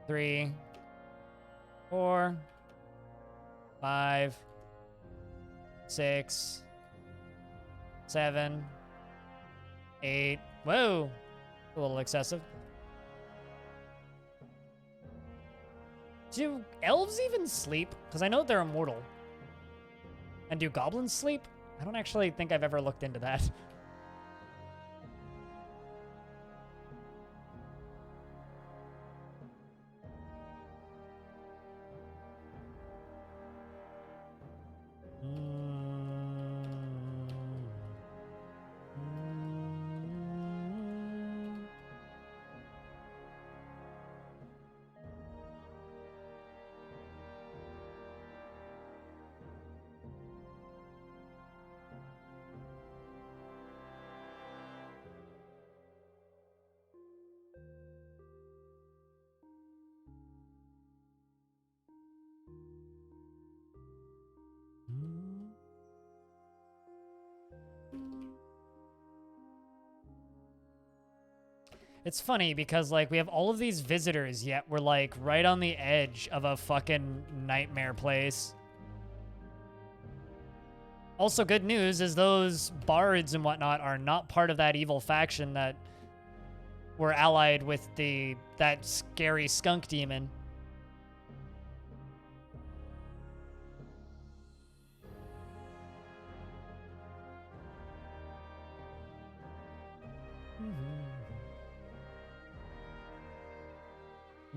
3, 4, 5, 6, 7, 8. Whoa! A little excessive. Do elves even sleep? Because I know they're immortal. And do goblins sleep? I don't actually think I've ever looked into that. It's funny because, like, we have all of these visitors, yet we're, like, right on the edge of a fucking nightmare place. Also, good news is those bards and whatnot are not part of that evil faction that were allied with that scary skunk demon.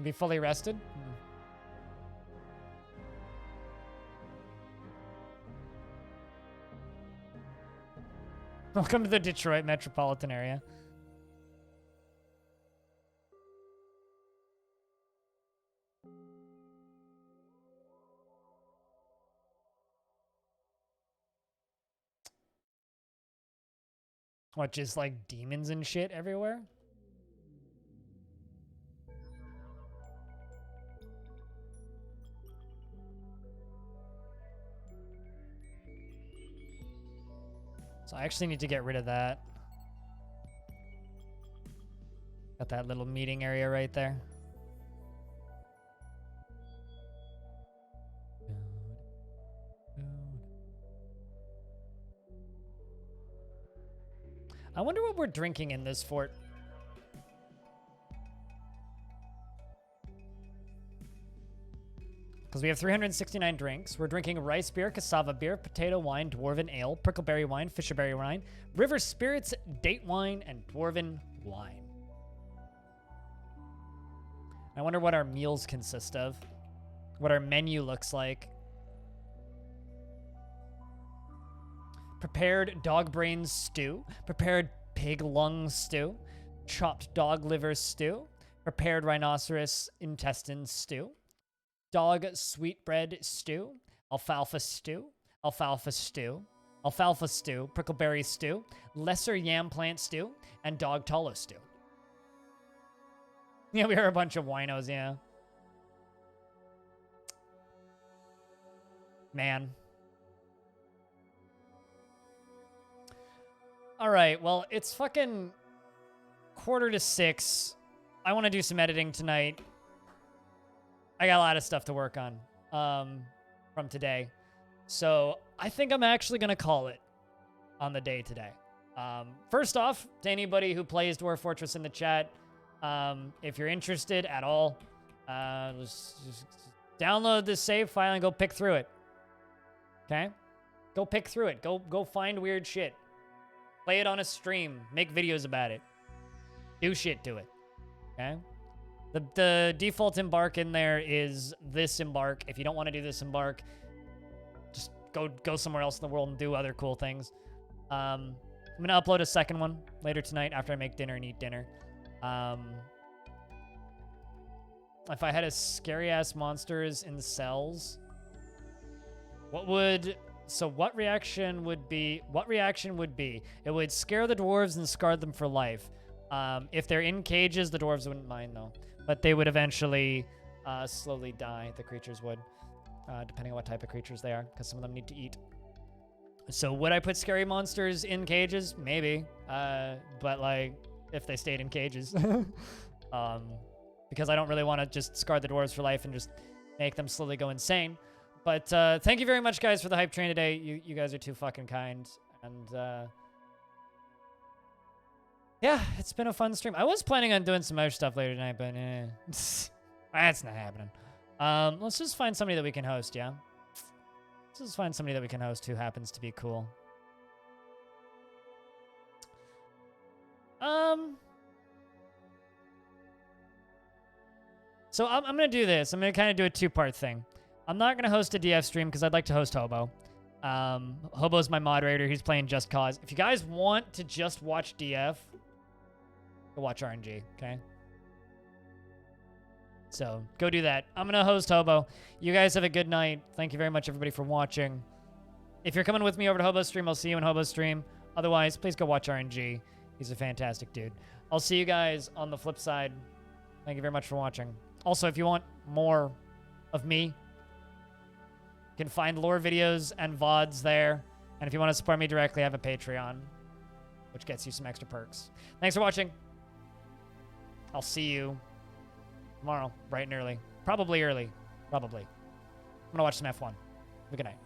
Be fully rested? Welcome to the Detroit metropolitan area. What, just like demons and shit everywhere? So I actually need to get rid of that. Got that little meeting area right there. I wonder what we're drinking in this fort. Because we have 369 drinks. We're drinking rice beer, cassava beer, potato wine, dwarven ale, prickleberry wine, fisherberry wine, river spirits, date wine, and dwarven wine. I wonder what our meals consist of. What our menu looks like. Prepared dog brains stew. Prepared pig lung stew. Chopped dog liver stew. Prepared rhinoceros intestine stew. Dog sweetbread stew, alfalfa stew, alfalfa stew, alfalfa stew, prickleberry stew, lesser yam plant stew, and dog tallow stew. Yeah, we are a bunch of winos, yeah. Man. All right, well, it's fucking 5:45. I want to do some editing tonight. I got a lot of stuff to work on from today. So I think I'm actually going to call it on the day today. First off, to anybody who plays Dwarf Fortress in the chat, if you're interested at all, just download this save file and go pick through it. Okay? Go pick through it. Go find weird shit. Play it on a stream. Make videos about it. Do shit to it. Okay? The default embark in there is this embark. If you don't want to do this embark, just go somewhere else in the world and do other cool things. I'm going to upload a second one later tonight after I make dinner and eat dinner. If I had a scary-ass monsters in cells, what reaction would be? It would scare the dwarves and scar them for life. If they're in cages, the dwarves wouldn't mind, though. But they would eventually slowly die, the creatures would, depending on what type of creatures they are, because some of them need to eat. So would I put scary monsters in cages? Maybe. But, like, if they stayed in cages. Because I don't really want to just scar the dwarves for life and just make them slowly go insane. But thank you very much, guys, for the hype train today. You guys are too fucking kind. And, yeah, it's been a fun stream. I was planning on doing some other stuff later tonight, but that's not happening. Let's just find somebody that we can host, yeah? Let's just find somebody that we can host who happens to be cool. So I'm going to do this. I'm going to kind of do a two-part thing. I'm not going to host a DF stream because I'd like to host Hobo. Hobo's my moderator. He's playing Just Cause. If you guys want to just watch DF, go watch RNG, okay? So go do that. I'm going to host Hobo. You guys have a good night. Thank you very much, everybody, for watching. If you're coming with me over to Hobo's stream, I'll see you in Hobo's stream. Otherwise, please go watch RNG. He's a fantastic dude. I'll see you guys on the flip side. Thank you very much for watching. Also, if you want more of me, you can find lore videos and VODs there. And if you want to support me directly, I have a Patreon, which gets you some extra perks. Thanks for watching. I'll see you tomorrow, bright and early. Probably early. Probably. I'm going to watch some F1. Have a good night.